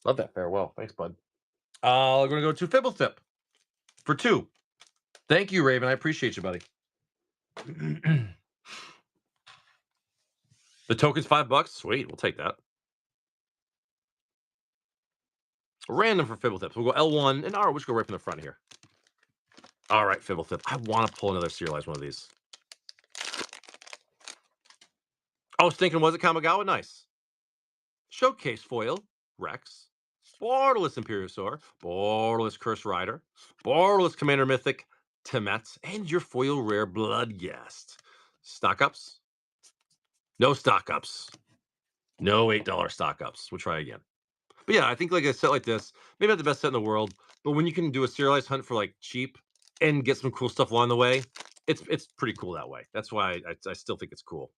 [SPEAKER 1] Love that farewell. Thanks, bud. We're gonna go to Fibblethip for 2. Thank you, Raven. I appreciate you, buddy. The token's $5. Sweet, we'll take that. Random for Fibblethip. We'll go L1 and R. We'll just go right from the front here. All right, Fibblethip. I want to pull another serialized one of these. I was thinking, was it Kamigawa? Nice. Showcase foil, Rex. Borderless Imperiosaur, Borderless Curse Rider, Borderless Commander Mythic, Temets, and your foil rare Bloodghast. Stock ups? No stock ups. No $8 stock ups. We'll try again. But yeah, I think like a set like this, maybe not the best set in the world, but when you can do a serialized hunt for like cheap and get some cool stuff along the way, it's pretty cool that way. That's why I still think it's cool.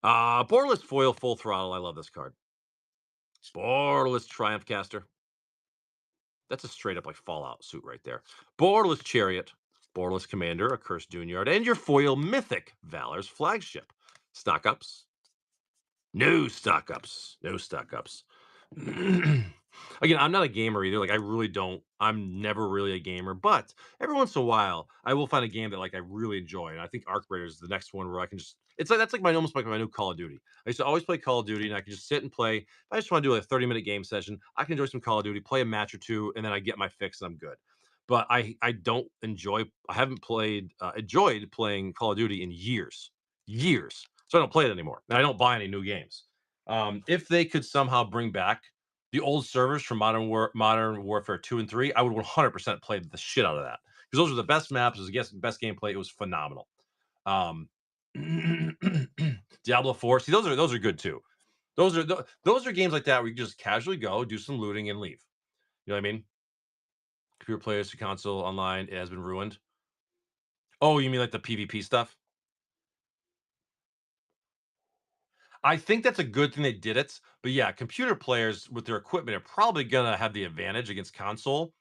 [SPEAKER 1] Borderless Foil Full Throttle. I love this card. Borderless Triumph Caster. That's a straight up like Fallout suit right there. Borderless Chariot, Borderless Commander, Accursed Dunyard, and your foil Mythic Valor's Flagship. Stock ups. No stock ups. No stock ups. Again, I'm not a gamer either. Like I really don't. I'm never really a gamer, but every once in a while, I will find a game that like I really enjoy. And I think Arc Raiders is the next one where I can just. It's like that's like my almost like my new Call of Duty. I used to always play Call of Duty, and I can just sit and play. If I just want to do like a 30-minute game session, I can enjoy some Call of Duty, play a match or two, and then I get my fix and I'm good. But I don't enjoy. I haven't played enjoyed playing Call of Duty in years, years. So I don't play it anymore, and I don't buy any new games. If they could somehow bring back the old servers from Modern Warfare 2 and 3, I would 100% play the shit out of that because those were the best maps. It was the best gameplay. It was phenomenal. Um, Diablo 4. See, those are good too. Those are games like that where you just casually go, do some looting, and leave. You know what I mean? Computer players to console online, it has been ruined. Oh, you mean like the PvP stuff? I think that's a good thing they did it. But yeah, computer players with their equipment are probably gonna have the advantage against console.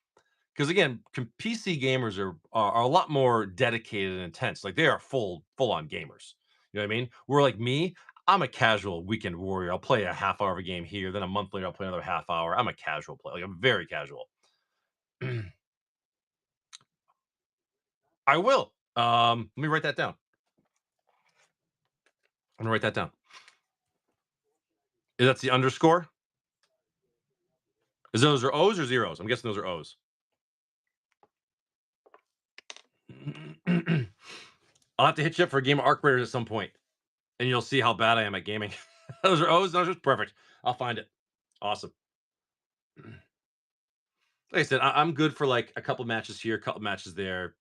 [SPEAKER 1] Because again, PC gamers are a lot more dedicated and intense. Like they are full on gamers. You know what I mean? Where like me, I'm a casual weekend warrior. I'll play a half hour of a game here, then a month later I'll play another half hour. I'm a casual player. Like I'm very casual. I will. Let me write that down. I'm gonna write that down. Is that the underscore? Is those are O's or zeros? I'm guessing those are O's. I'll have to hit you up for a game of Arc Raiders at some point, and you'll see how bad I am at gaming. Those are O's. Those are perfect. I'll find it. Awesome. Like I said, I'm good for like a couple matches here, a couple matches there.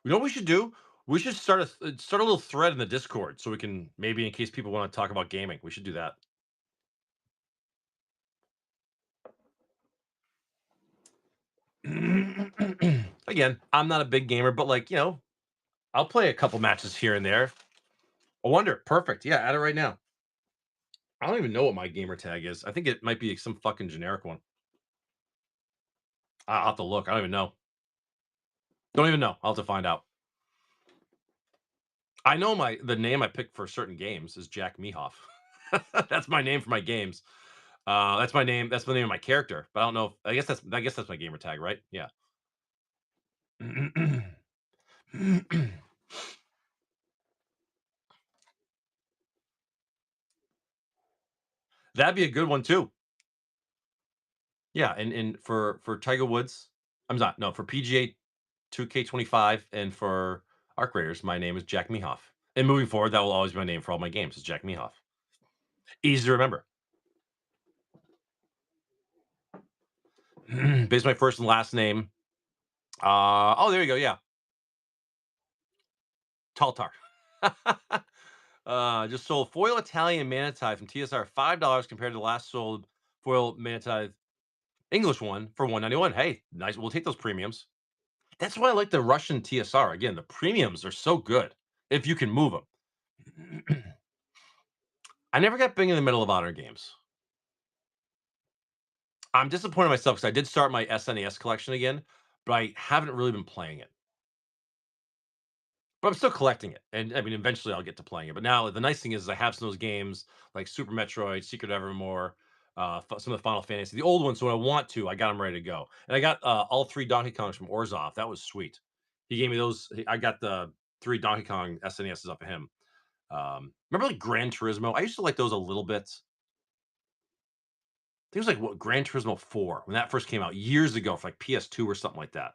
[SPEAKER 1] You know what we should do? We should start a little thread in the Discord so we can maybe in case people want to talk about gaming, we should do that. Again, I'm not a big gamer, but like I'll play a couple matches here and there. I wonder, perfect. Yeah, add it right now. I don't even know what my gamer tag is. I think it might be some fucking generic one. I'll have to look. I don't even know. Don't even know. I'll have to find out. I know the name I picked for certain games is Jack Mehoff. That's my name for my games. That's my name. That's the name of my character. But I don't know. I guess that's my gamer tag, right? Yeah. That'd be a good one too. Yeah, and for Tiger Woods, I'm not no for PGA 2K25 and for Arc Raiders, my name is Jack Mehoff. And moving forward, that will always be my name for all my games. Is Jack Mehoff. Easy to remember. Based on my first and last name. Oh, there you go. Yeah, Taltar. Just sold foil Italian Manatide from TSR $5 compared to the last sold foil Manatide English one for 191. Hey, nice. We'll take those premiums. That's why I like the Russian TSR. Again, the premiums are so good if you can move them. I never got big in the Medal of Honor games. I'm disappointed in myself because I did start my SNES collection again, but I haven't really been playing it. But I'm still collecting it, and I mean, eventually I'll get to playing it. But now the nice thing is I have some of those games like Super Metroid, Secret Evermore, some of the Final Fantasy, the old ones. So when I want to, I got them ready to go, and I got all three Donkey Kongs from Orzhov. That was sweet. He gave me those. I got the three Donkey Kong SNESs up of him. Remember like Gran Turismo? I used to like those a little bit. I think it was like what Gran Turismo 4 when that first came out years ago for like PS2 or something like that.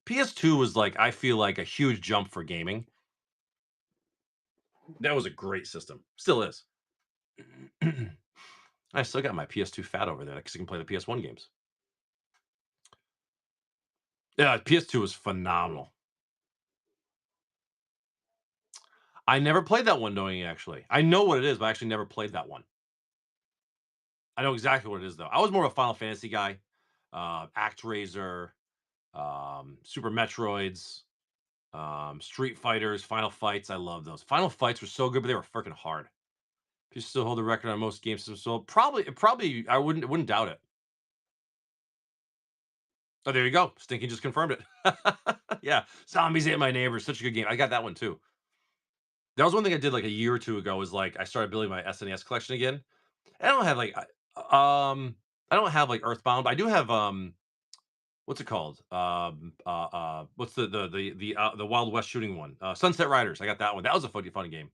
[SPEAKER 1] PS2 was like I feel like a huge jump for gaming. That was a great system. Still is. I still got my PS2 fat over there because I can play the PS1 games. Yeah, PS2 was phenomenal. I never played that one knowing actually. I know what it is, but I actually never played that one. I know exactly what it is though. I was more of a Final Fantasy guy. ActRaiser, Super Metroids, Street Fighters, Final Fights. I love those. Final Fights were so good, but they were freaking hard. If you still hold the record on most game systems, so probably I wouldn't doubt it. Oh, there you go. Stinky just confirmed it. Yeah, Zombies Ate My Neighbors, such a good game. I got that one too. That was one thing I did like a year or two ago. Was like I started building my SNES collection again. I don't have like I don't have like Earthbound. But I do have what's it called? What's the Wild West shooting one? Sunset Riders. I got that one. That was a fun game.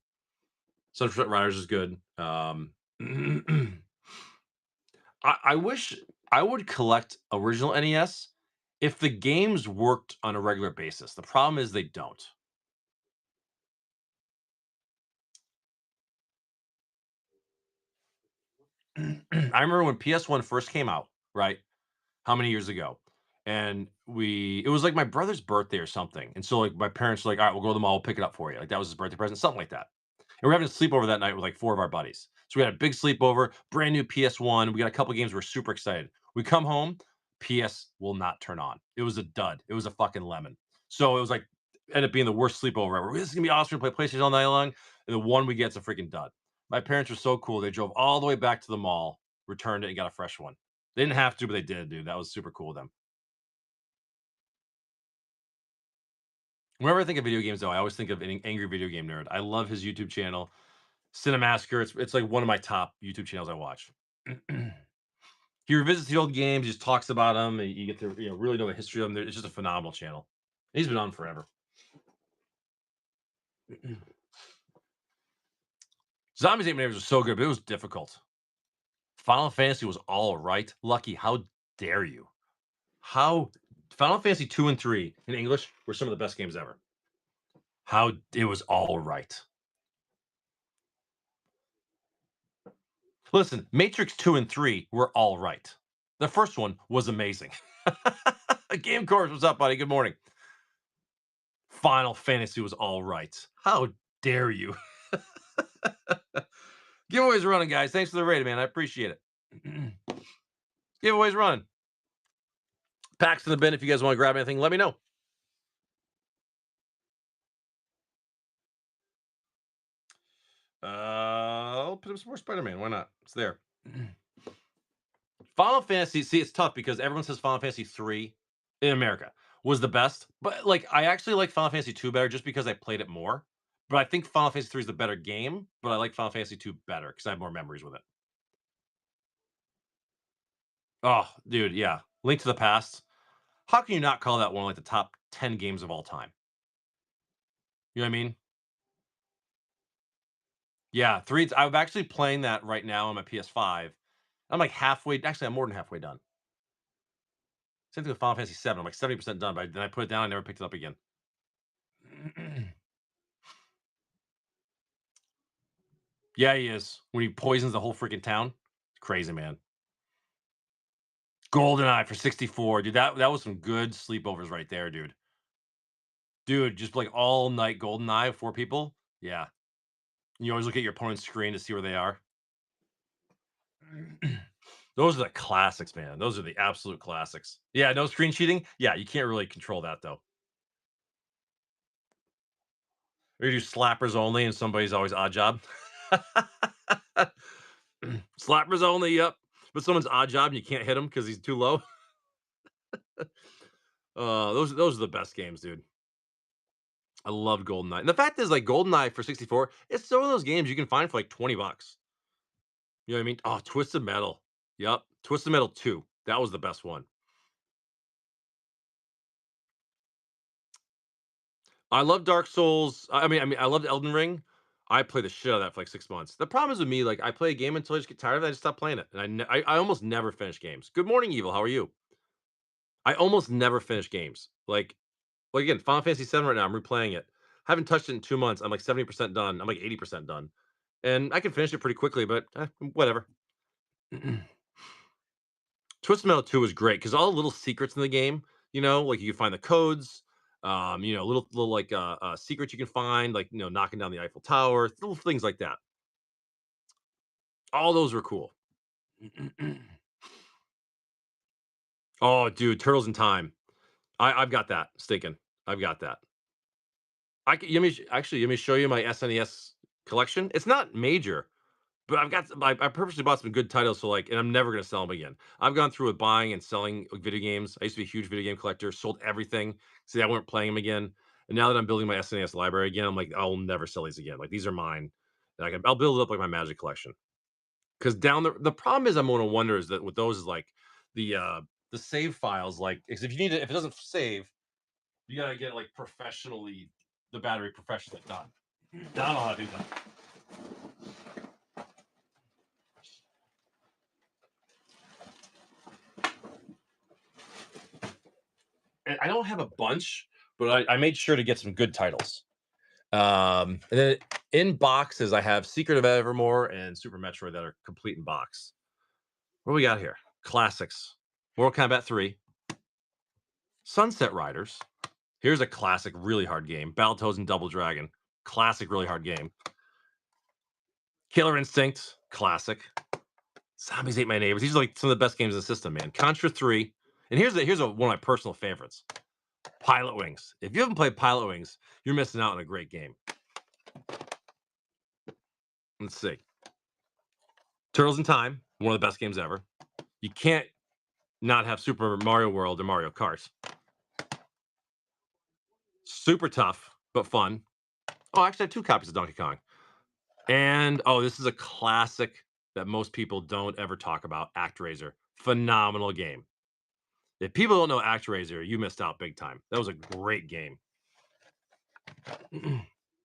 [SPEAKER 1] Sunset Riders is good. I wish I would collect original NES if the games worked on a regular basis. The problem is they don't. I remember when PS1 first came out, right? How many years ago? And it was like my brother's birthday or something. And so like my parents were like, all right, we'll go to the mall, we'll pick it up for you. Like that was his birthday present, something like that. And we're having a sleepover that night with like four of our buddies. So we had a big sleepover, brand new PS1. We got a couple games. We're super excited. We come home, PS will not turn on. It was a dud. It was a fucking lemon. So it was like ended up being the worst sleepover ever. This is gonna be awesome. We play PlayStation all night long. And the one we get's a freaking dud. My parents were so cool. They drove all the way back to the mall, returned it, and got a fresh one. They didn't have to, but they did, dude. That was super cool of them. Whenever I think of video games, though, I always think of an angry video game nerd. I love his YouTube channel, Cinemassacre. It's like one of my top YouTube channels I watch. He revisits the old games, just talks about them, and you get to really know the history of them. It's just a phenomenal channel. He's been on forever. Zombies Ate My Neighbors was so good, but it was difficult. Final Fantasy was all right. Lucky, how dare you? How Final Fantasy 2 and 3 in English were some of the best games ever. How it was all right. Listen, Matrix 2 and 3 were all right. The first one was amazing. Game Course, what's up, buddy? Good morning. Final Fantasy was all right. How dare you? Giveaways running, guys. Thanks for the rating, man. I appreciate it. Giveaways running. Packs in the bin. If you guys want to grab anything, let me know. I'll put up some more Spider-Man. Why not? It's there. Final Fantasy. See, it's tough because everyone says Final Fantasy 3 in America was the best, but like I actually like Final Fantasy 2 better just because I played it more. But I think Final Fantasy 3 is the better game, but I like Final Fantasy 2 better because I have more memories with it. Oh, dude, yeah. Link to the Past. How can you not call that one of like the top 10 games of all time? You know what I mean? Yeah, 3. I'm actually playing that right now on my PS5. I'm like halfway. Actually, I'm more than halfway done. Same thing with Final Fantasy 7. I'm like 70% done, but then I put it down. I never picked it up again. Yeah, he is. When he poisons the whole freaking town. It's crazy, man. GoldenEye for 64. Dude, that was some good sleepovers right there, dude. Dude, just like all night GoldenEye, 4 people. Yeah. You always look at your opponent's screen to see where they are. Those are the classics, man. Those are the absolute classics. Yeah, no screen cheating. Yeah, you can't really control that though. Or you do slappers only, and somebody's always odd job. Slappers only. Yep. But someone's odd job, and you can't hit him because he's too low. Those are the best games, dude. I loved GoldenEye. And the fact is, like GoldenEye for 64, it's still one of those games you can find for like $20. You know what I mean? Oh, Twisted Metal. Yep. Twisted Metal 2. That was the best one. I love Dark Souls. I mean, I loved Elden Ring. I played the shit out of that for like 6 months. The problem is with me, like I play a game until I just get tired of it. I just stop playing it, and I almost never finish games. Good morning, Evil. How are you? I almost never finish games. Like again, Final Fantasy 7 right now. I'm replaying it. Haven't touched it in 2 months. I'm like 70% done. I'm like 80% done, and I can finish it pretty quickly. But whatever. Twisted Metal 2 was great because all the little secrets in the game, like you can find the codes, little like secrets you can find, like knocking down the Eiffel Tower, little things like that. All those were cool. Oh, dude, Turtles in Time. I've got that stinking. I've got that. Let me show you my SNES collection. It's not major, But I purposely bought some good titles, so, like and I'm never gonna sell them again. I've gone through with buying and selling, video games. I used to be a huge video game collector, sold everything, see, I weren't playing them again, and now that I'm building my SNES library again, I'm like, "I'll never sell these again, like, these are mine." And I'll build it up like my Magic collection. Because down the problem is I'm gonna wonder is that with those is, like, the save files, like 'cause if it doesn't save, you gotta get, like, the battery professionally done. I don't know how to do that. And I don't have a bunch, but I made sure to get some good titles. And then in boxes, I have Secret of Evermore and Super Metroid that are complete in box. What do we got here? Classics. Mortal Kombat 3, Sunset Riders. Here's a classic, really hard game. Battletoads and Double Dragon. Classic, really hard game. Killer Instinct. Classic. Zombies Ate My Neighbors. These are like some of the best games in the system, man. Contra 3. And one of my personal favorites. Pilot Wings. If you haven't played Pilot Wings, you're missing out on a great game. Let's see. Turtles in Time, one of the best games ever. You can't not have Super Mario World or Mario Kart. Super tough, but fun. Oh, actually, I have 2 copies of Donkey Kong. And this is a classic that most people don't ever talk about. ActRaiser, phenomenal game. If people don't know ActRaiser, you missed out big time. That was a great game.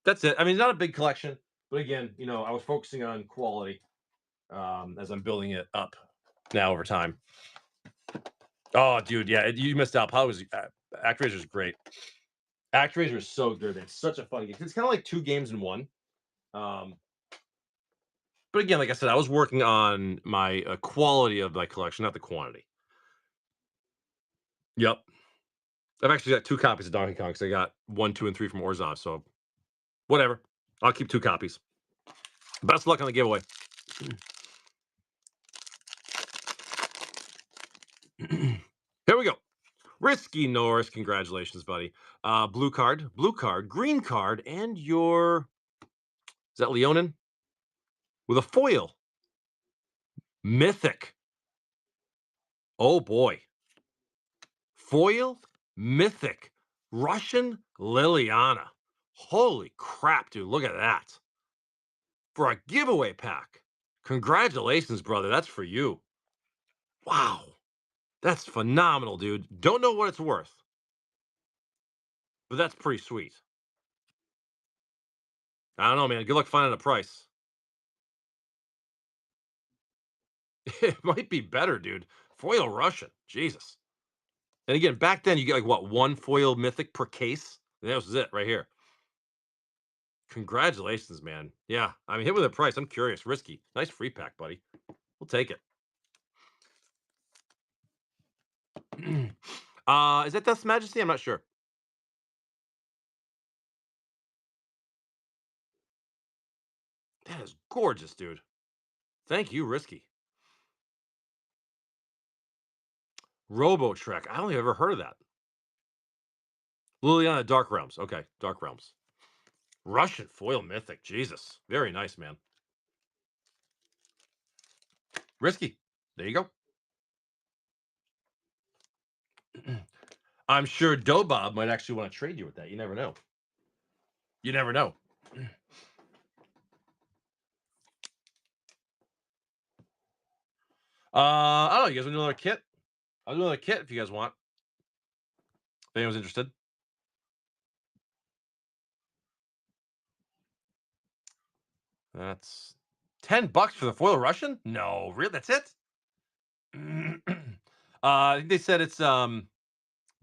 [SPEAKER 1] That's it. I mean, it's not a big collection, but again, I was focusing on quality as I'm building it up now over time. Oh, dude, yeah, you missed out. ActRaiser is great. ActRaiser is so good. It's such a fun game. It's kind of like 2 games in one. Um, but again, like I said, I was working on my quality of my collection, not the quantity. Yep. I've actually got 2 copies of Donkey Kong because I got 1, 2, and 3 from Orzhov. So whatever. I'll keep 2 copies. Best of luck on the giveaway. Here we go. Risky Norris, congratulations, buddy. Blue card, green card, and is that Leonin? With a foil. Mythic. Oh boy. Foil Mythic. Russian Liliana. Holy crap, dude. Look at that. For a giveaway pack. Congratulations, brother. That's for you. Wow. That's phenomenal, dude. Don't know what it's worth, but that's pretty sweet. I don't know, man. Good luck finding a price. It might be better, dude. Foil Russian. Jesus. And again, back then you get like what, 1 foil mythic per case? And that was it right here. Congratulations, man. Yeah. I mean, hit with a price. I'm curious. Risky. Nice free pack, buddy. We'll take it. Is that Death's Majesty? I'm not sure. That is gorgeous, dude. Thank you, Risky. Robo Trek. I don't think I've ever heard of that. Liliana Dark Realms. Okay, Dark Realms. Russian foil mythic. Jesus. Very nice, man. Risky. There you go. I'm sure Dobob might actually want to trade you with that. You never know. You never know. I don't know. You guys want to do another kit? I'll do another kit if you guys want. If anyone's interested. That's $10 for the foil Russian? No, really? That's it? I think they said it's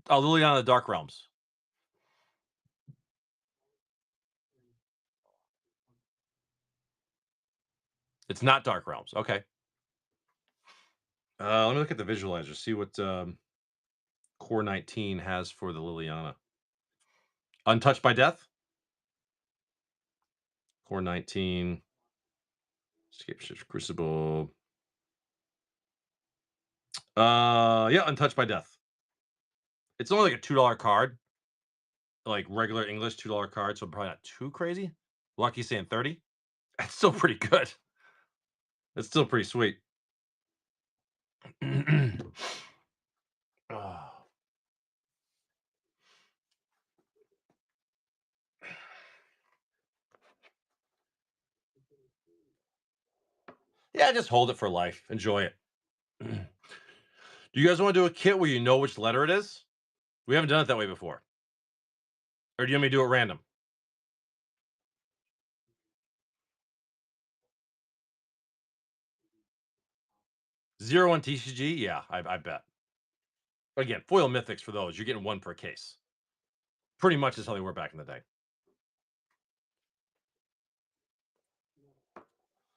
[SPEAKER 1] Liliana Dark Realms. It's not Dark Realms. Okay. Let me look at the visualizer, see what Core 19 has for the Liliana. Untouched by Death? Core 19. Escape Shift Crucible. Yeah, Untouched by Death. It's only like a $2 card. Like regular English $2 card, so probably not too crazy. Lucky saying 30. That's still pretty good. It's still pretty sweet. Oh. Yeah, just hold it for life. Enjoy it. Do you guys want to do a kit where you know which letter it is? We haven't done it that way before. Or do you want me to do it random? 0 on TCG? Yeah, I bet. Again, foil mythics for those. You're getting one per case. Pretty much is how they were back in the day.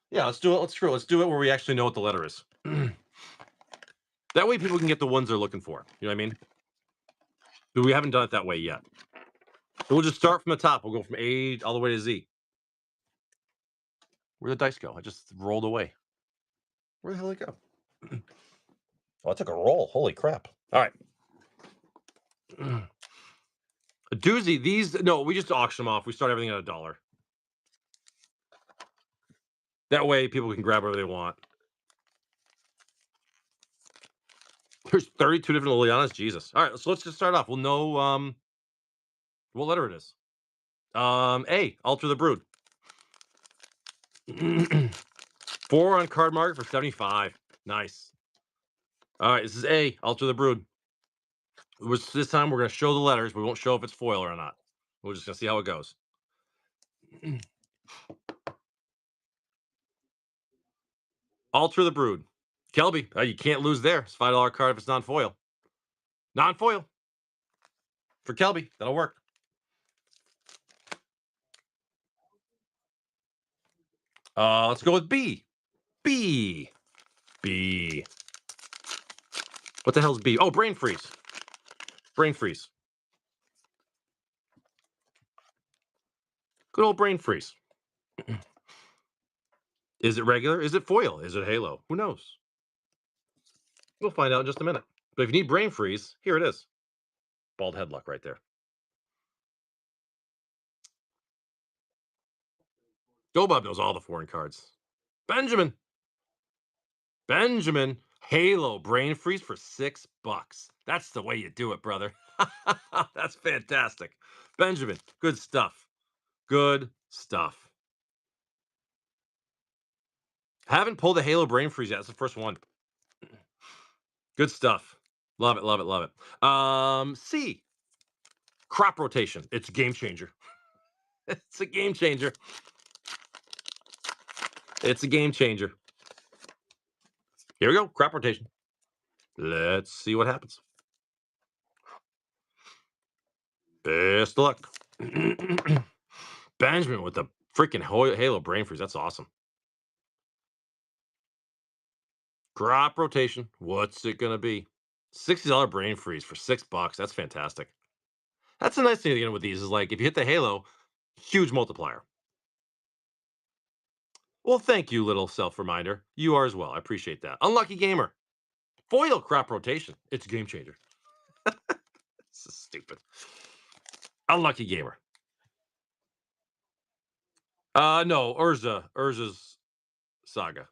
[SPEAKER 1] Yeah, let's do it. Let's screw it. Let's do it where we actually know what the letter is. That way people can get the ones they're looking for. You know what I mean? But we haven't done it that way yet. So we'll just start from the top. We'll go from A all the way to Z. Where'd the dice go? I just rolled away. Where the hell did it go? Oh, I took a roll. Holy crap. All right. A doozy. These, no, we just auction them off. We start everything at $1. That way people can grab whatever they want. There's 32 different Lilianas. Jesus. All right, so let's just start off. We'll know what letter it is. A, Alter the Brood. 4 on card market for 75. Nice. All right, this is A, Alter the Brood. This time we're going to show the letters. We won't show if it's foil or not. We're just going to see how it goes. Alter the Brood. Kelby, you can't lose there. It's $5 card if it's non-foil. Non-foil. For Kelby, that'll work. Let's go with B. B. B. What the hell's B? Oh, Brain Freeze. Brain Freeze. Good old Brain Freeze. Is it regular? Is it foil? Is it Halo? Who knows? We'll find out in just a minute. But if you need Brain Freeze, here it is. Bald Headlock right there. GoBob knows all the foreign cards. Benjamin. Benjamin. Halo Brain Freeze for $6. That's the way you do it, brother. That's fantastic. Benjamin, good stuff. Good stuff. Haven't pulled a Halo Brain Freeze yet. That's the first one. Good stuff. Love it, love it, love it. C. Crop rotation. It's a game changer. It's a game changer. It's a game changer. Here we go. Crop rotation. Let's see what happens. Best of luck. Benjamin with the freaking Halo Brain Freeze. That's awesome. Crop rotation. What's it going to be? $60 Brain Freeze for $6. That's fantastic. That's the nice thing again with these is like if you hit the Halo, huge multiplier. Well, thank you, little self-reminder. You are as well. I appreciate that. Unlucky Gamer. Foil crop rotation. It's a game changer. This is stupid. Unlucky Gamer. No, Urza's Saga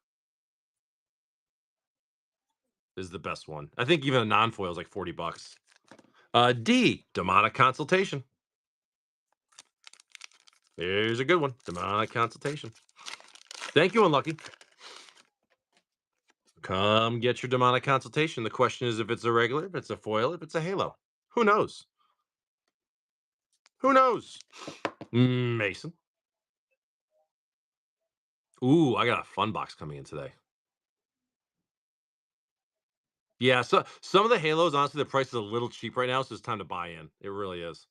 [SPEAKER 1] is the best one. I think even a non-foil is like $40. D, Demonic Consultation. Here's a good one. Demonic Consultation. Thank you, Unlucky. Come get your Demonic Consultation. The question is if it's a regular, if it's a foil, if it's a Halo. Who knows? Who knows? Mason. Ooh, I got a fun box coming in today. Yeah, so some of the Halos, honestly, the price is a little cheap right now, so it's time to buy in. It really is.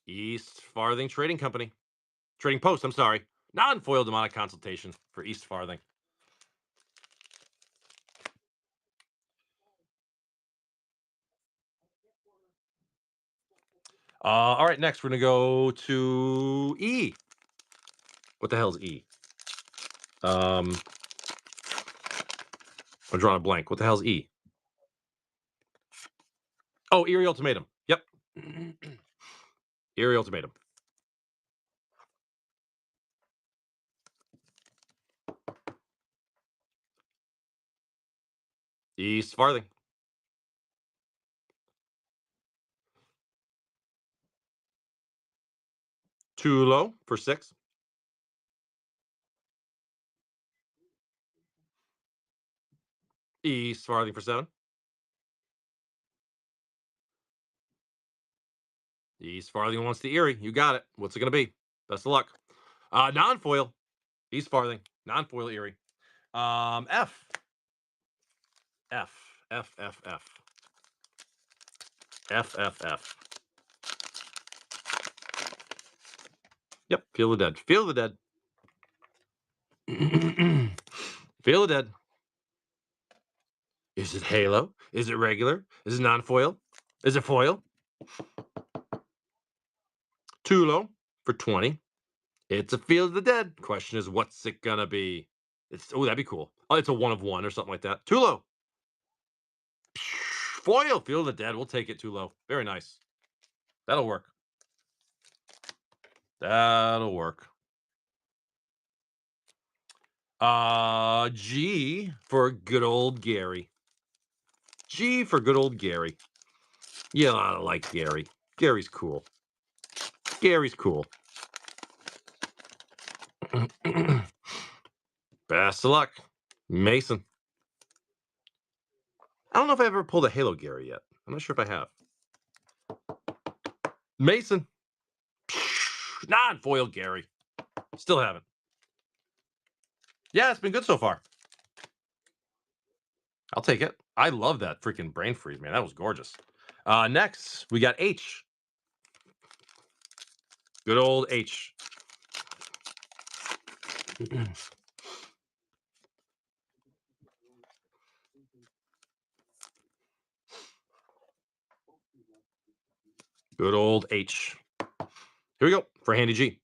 [SPEAKER 1] East Farthing Trading Company. Trading Post, I'm sorry. Non-foil Demonic Consultation for East Farthing. All right, next we're going to go to E. What the hell is E? I'm drawing a blank. What the hell is E? Oh, Eerie Ultimatum. Yep. Eerie Ultimatum. East Farthing. Too low for 6. East Farthing for 7. East Farthing wants the Erie. You got it. What's it going to be? Best of luck. Non-foil. East Farthing. Non-foil Erie. F. F. F. F. F. F. F. F. Yep. Feel the dead. Feel the dead. Feel the dead. Is it Halo? Is it regular? Is it non-foil? Is it foil? Too low for 20. It's a Field of the Dead. Question is, what's it gonna be? That'd be cool. Oh, it's a 1 of 1 or something like that. Too low. Foil, Field of the Dead. We'll take it. Too low. Very nice. That'll work. That'll work. G for good old Gary. G for good old Gary. Yeah, I like Gary. Gary's cool. Gary's cool. Best of luck, Mason. I don't know if I ever pulled a Halo Gary yet. I'm not sure if I have. Mason. Non-foil Gary. Still haven't. Yeah, it's been good so far. I'll take it. I love that freaking brain freeze, man. That was gorgeous. Next, we got H. Good old H. Good old H. Here we go for Handy G.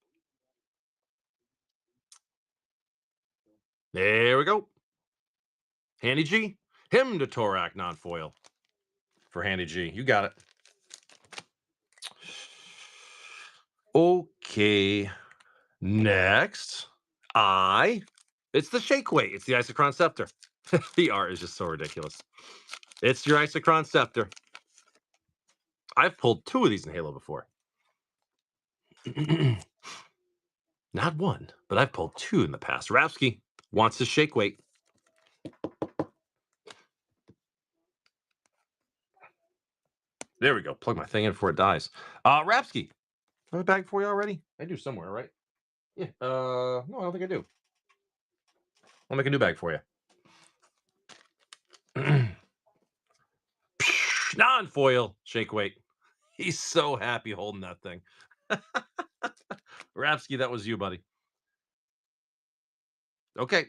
[SPEAKER 1] There we go. Handy G. Him to Torak non-foil for Handy G. You got it. Okay. Next, it's the Shake Weight. It's the Isochron Scepter. The art is just so ridiculous. It's your Isochron Scepter. I've pulled 2 of these in Halo before. Not 1, but I've pulled 2 in the past. Rapsky wants his Shake Weight. There we go. Plug my thing in before it dies. Rapsky, I have a bag for you already? I do somewhere, right? Yeah. No, I don't think I do. I'll make a new bag for you. Non-foil Shake Weight. He's so happy holding that thing. Rapsky, that was you, buddy. Okay.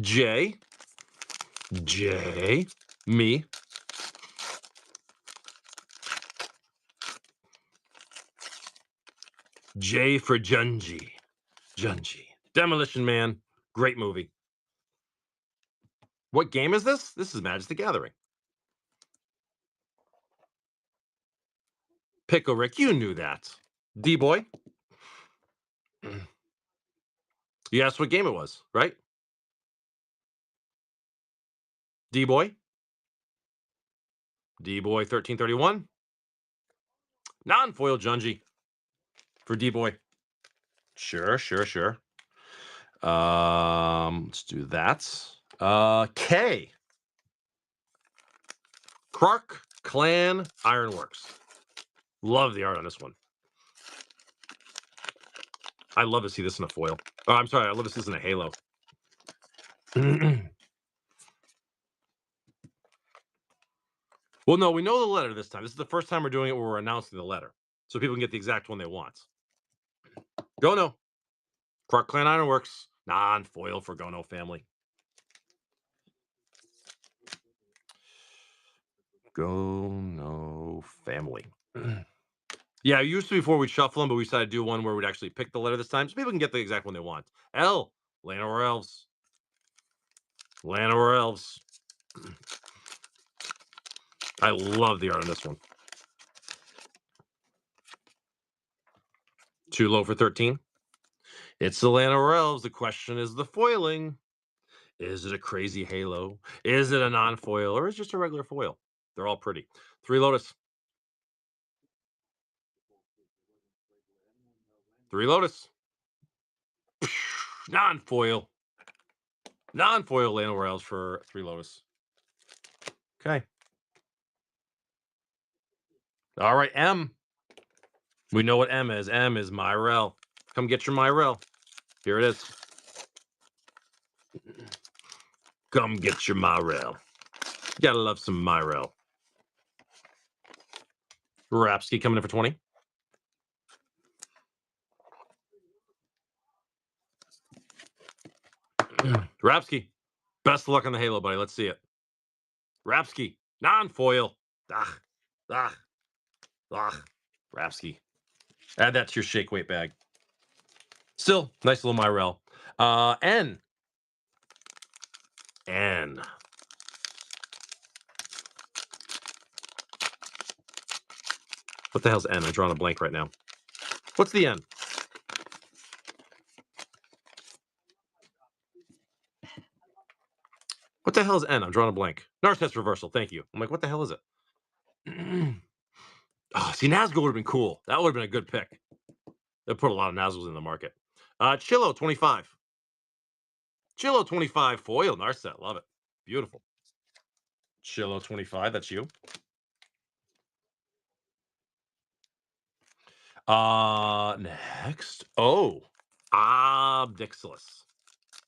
[SPEAKER 1] J, me. J for Junji. Demolition Man. Great movie. What game is this? This is Magic the Gathering. Pickle Rick, you knew that. D-Boy. You asked what game it was, right? D-Boy. D-Boy 1331. Non-foil Junji for D-Boy. Sure. Let's do that. K. Krark Clan Ironworks. Love the art on this one. I love to see this in a foil. Oh, I'm sorry. I love to see this in a Halo. Well, no, we know the letter this time. This is the first time we're doing it where we're announcing the letter. So people can get the exact one they want. Gono. Krark Clan Ironworks. Non-foil for Gono family. Gono family. Yeah, it used to before we'd shuffle them, but we decided to do one where we'd actually pick the letter this time so people can get the exact one they want. L. Llanowar Elves. Llanowar Elves. I love the art on this one. Too low for 13. It's the Llanowar Elves. The question is the foiling. Is it a crazy halo? Is it a non-foil? Or is it just a regular foil? They're all pretty. Three Lotus. Three Lotus. Non-foil. Non-foil Lano Royals for Three Lotus. Okay. All right, M. We know what M is. M is Myrel. Come get your Myrel. Here it is. Come get your Myrel. Gotta love some Myrel. Rapsky coming in for 20. Rapsky. Best of luck on the Halo, buddy. Let's see it. Rapsky. Non-foil. Ah. Ah. Ah. Rapsky. Add that to your shake weight bag. Still, nice little Myrel. N. N. What the hell's N? I'm drawing a blank right now. What's the N? What the hell is N? I'm drawing a blank. Narset Reversal. Thank you. I'm like, what the hell is it? Oh, see, Nazgul would have been cool. That would have been a good pick. They put a lot of Nazguls in the market. Chillo 25. Chillo 25 foil Narset. Love it. Beautiful. Chillo 25. That's you. Next. Oh, Obnixilis.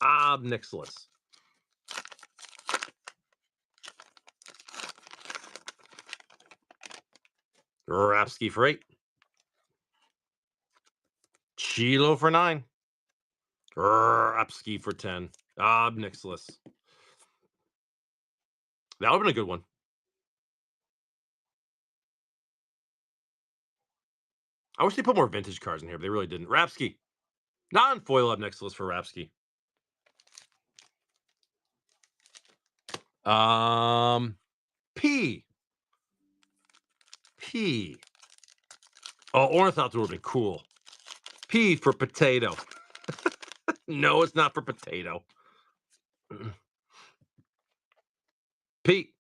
[SPEAKER 1] Obnixilis. Rapsky for 8. Chilo for 9. Rapsky for 10. Obnixilis. That would have been a good one. I wish they put more vintage cards in here, but they really didn't. Rapsky. Non-foil Obnixilis for Rapsky. P. P. Oh, Ornithopter would have been cool. P for potato. No, it's not for potato. P.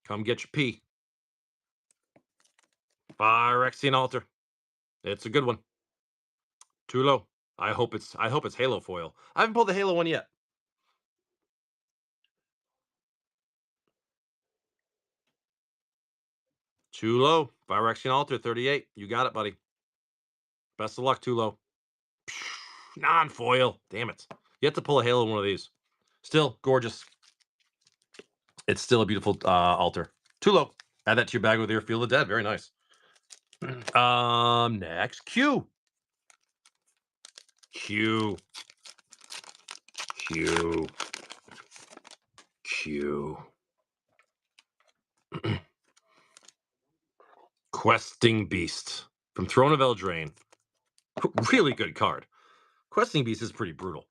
[SPEAKER 1] Come get your P. Phyrexian Altar. It's a good one. Too low. I hope it's Halo foil. I haven't pulled the Halo one yet. Too low. Phyrexian Altar 38. You got it, buddy. Best of luck, too low. Non-foil. Damn it. You have to pull a Halo one of these. Still gorgeous. It's still a beautiful altar. Too low. Add that to your bag with your Field of Dead. Very nice. Next, Q. Q. Q. Q. Questing Beast from Throne of Eldraine. Really good card. Questing Beast is pretty brutal.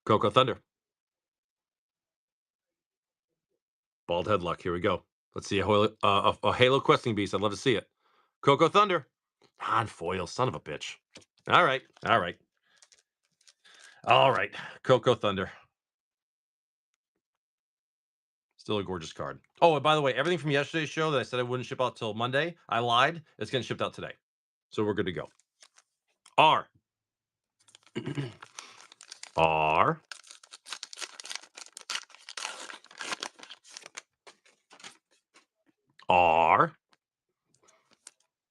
[SPEAKER 1] Coco Thunder. Bald Head Luck. Here we go. Let's see a Halo Questing Beast. I'd love to see it. Coco Thunder. Non-foil. Son of a bitch. All right. All right. All right. Coco Thunder. Still a gorgeous card. Oh, and by the way, everything from yesterday's show that I said I wouldn't ship out till Monday, I lied. It's getting shipped out today. So we're good to go. R. R. R.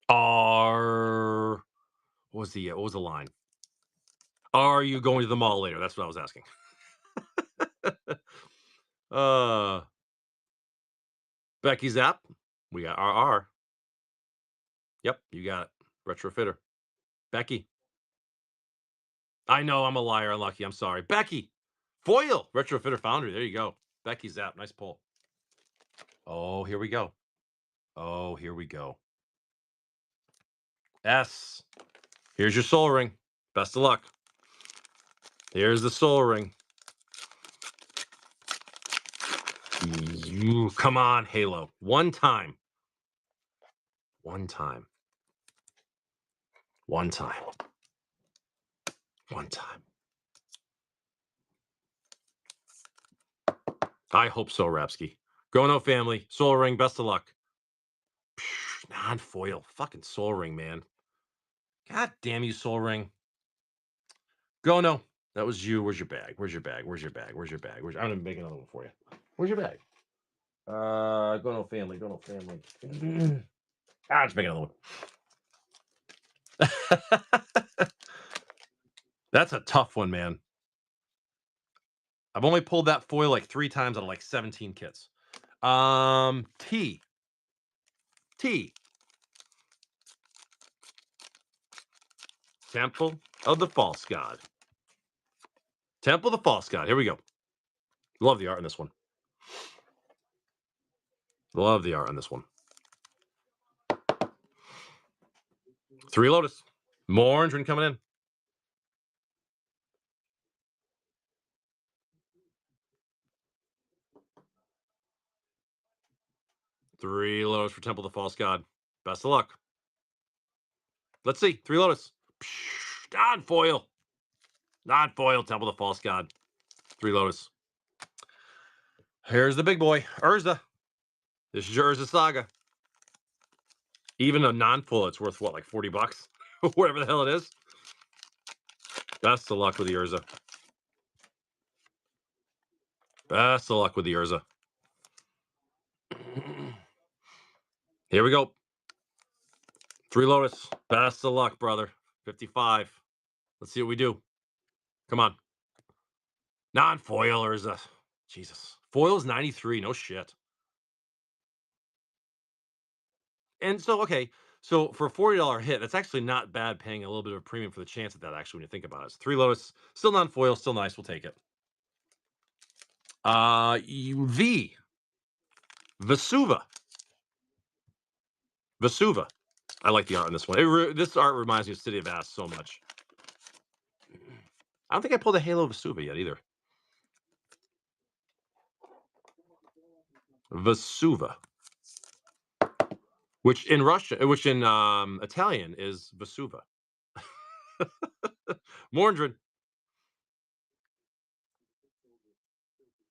[SPEAKER 1] R. What was the line? Are you going to the mall later? That's what I was asking. Becky Zapp. We got RR. Yep, you got it. Retrofitter. Becky. I know I'm a liar. Unlucky. I'm sorry. Becky. Foil. Retrofitter Foundry. There you go. Becky Zapp. Nice pull. Oh, here we go. Oh, here we go. S. Here's your Soul Ring. Best of luck. Here's the Soul Ring. You come on, Halo. One time. One time. One time. One time. I hope so, Rapsky. Go no family. Soul Ring. Best of luck. Non-foil. Fucking Soul Ring, man. God damn you, Soul Ring. Go no. That was you. Where's your bag? Where's your bag? Where's your bag? Where's your bag? I'm gonna make another one for you. Where's your bag? Go no family. Go no family. Let's make another one. That's a tough one, man. I've only pulled that foil like 3 times out of like 17 kits. T. T. Temple of the False God. Temple of the False God. Here we go. Love the art in this one. Love the art on this one. 3 Lotus. More orange one coming in. Three Lotus for Temple of the False God. Best of luck. Let's see. 3 Lotus. Non-foil. Non-foil. Temple of the False God. 3 Lotus. Here's the big boy. Urza. This is your Urza Saga. Even a non-full, it's worth what, like $40? Whatever the hell it is. Best of luck with the Urza. Best of luck with the Urza. Here we go. 3 Lotus. Best of luck, brother. 55. Let's see what we do. Come on. Non-foil Urza. Jesus. Foil's 93. No shit. And so, okay. So for a $40 hit, that's actually not bad paying a little bit of a premium for the chance at that, actually, when you think about it. It's 3 Lotus. Still non-foil. Still nice. We'll take it. V. Vesuva. Vesuva. I like the art on this one. This art reminds me of City of Ass so much. I don't think I pulled a Halo Vesuva yet either. Vesuva. Which in Italian is Vesuva. Mordred.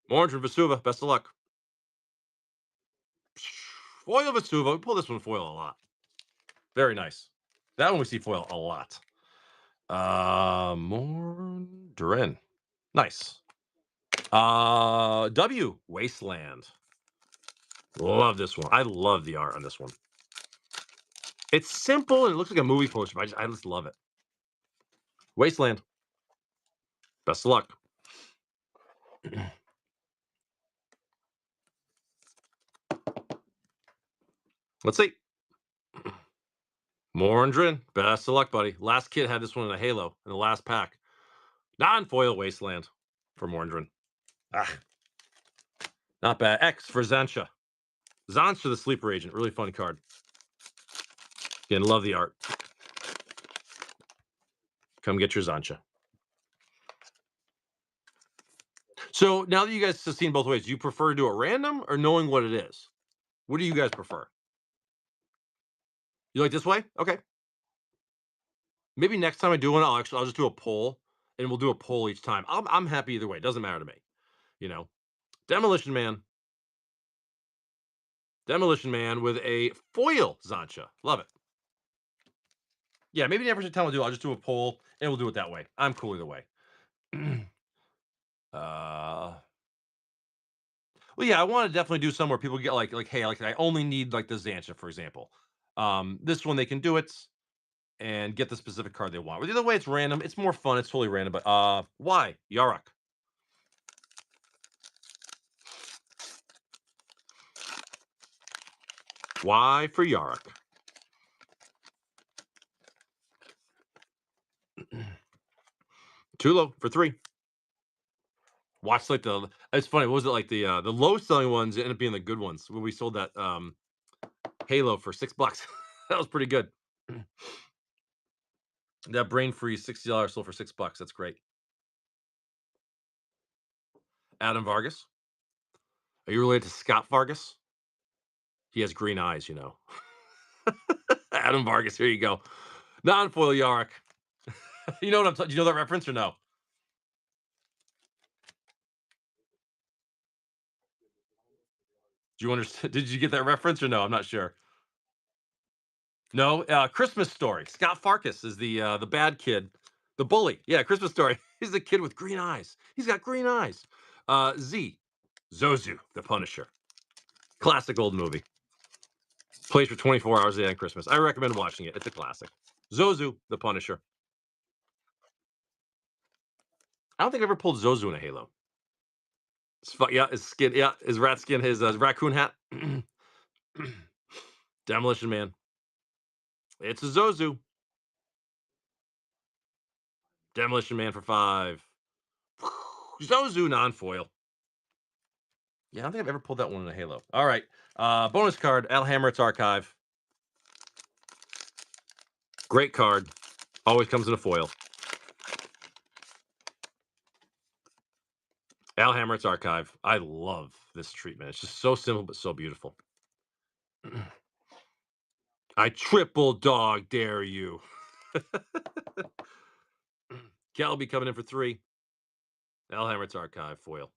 [SPEAKER 1] Mordred Vesuva. Best of luck. Foil Vesuva. We pull this one foil a lot. Very nice. That one we see foil a lot. Mordred. Nice. W. Wasteland. Love this one. I love the art on this one. It's simple and it looks like a movie poster, but I just love it. Wasteland. Best of luck. Let's see. Mordred. Best of luck, buddy. Last kid had this one in a Halo in the last pack. Non-foil Wasteland for Mordred. Not bad. X for Zansha. Zansha the Sleeper Agent. Really fun card. Again, love the art. Come get your Zansha. So now that you guys have seen both ways, do you prefer to do it random or knowing what it is? What do you guys prefer? You like this way? Okay. Maybe next time I do one, I'll just do a poll, and we'll do a poll each time. I'm happy either way. It doesn't matter to me. You know, Demolition Man. Demolition Man with a foil Zansha. Love it. Yeah, maybe never should tell me to do. I'll just do a poll, and we'll do it that way. I'm cool either way. Well, yeah, I want to definitely do some where people get hey, like I only need like the Zansha, for example. This one they can do it and get the specific card they want. But the other way, it's random. It's more fun. It's totally random. But why Yarok? Why for Yarok? Too low for 3. Watch like it's funny. What was it like the low selling ones ended up being the good ones when we sold that Halo for $6. That was pretty good. That brain freeze $60 sold for $6. That's great. Adam Vargas. Are you related to Scott Vargas? He has green eyes, you know. Adam Vargas. Here you go. Non-foil Yarok. You know what I'm talking? Do you know that reference or no? Do you understand? Did you get that reference or no? I'm not sure. No, Christmas Story. Scott Farkas is the bad kid, the bully. Yeah, Christmas Story. He's the kid with green eyes. He's got green eyes. Z, Zozu, the Punisher. Classic old movie. Plays for 24 hours a day on Christmas. I recommend watching it. It's a classic. Zozu, the Punisher. I don't think I ever pulled Zozu in a Halo. Yeah, his skin. Yeah, his rat skin. His raccoon hat. Demolition Man. It's a Zozu. Demolition Man for 5. Zozu non-foil. Yeah, I don't think I've ever pulled that one in a Halo. All right. Bonus card, Al Hammerit's Archive. Great card. Always comes in a foil. Al Hammerit's Archive. I love this treatment. It's just so simple but so beautiful. I triple dog dare you. Kelby coming in for 3. Al Hammerit's Archive foil.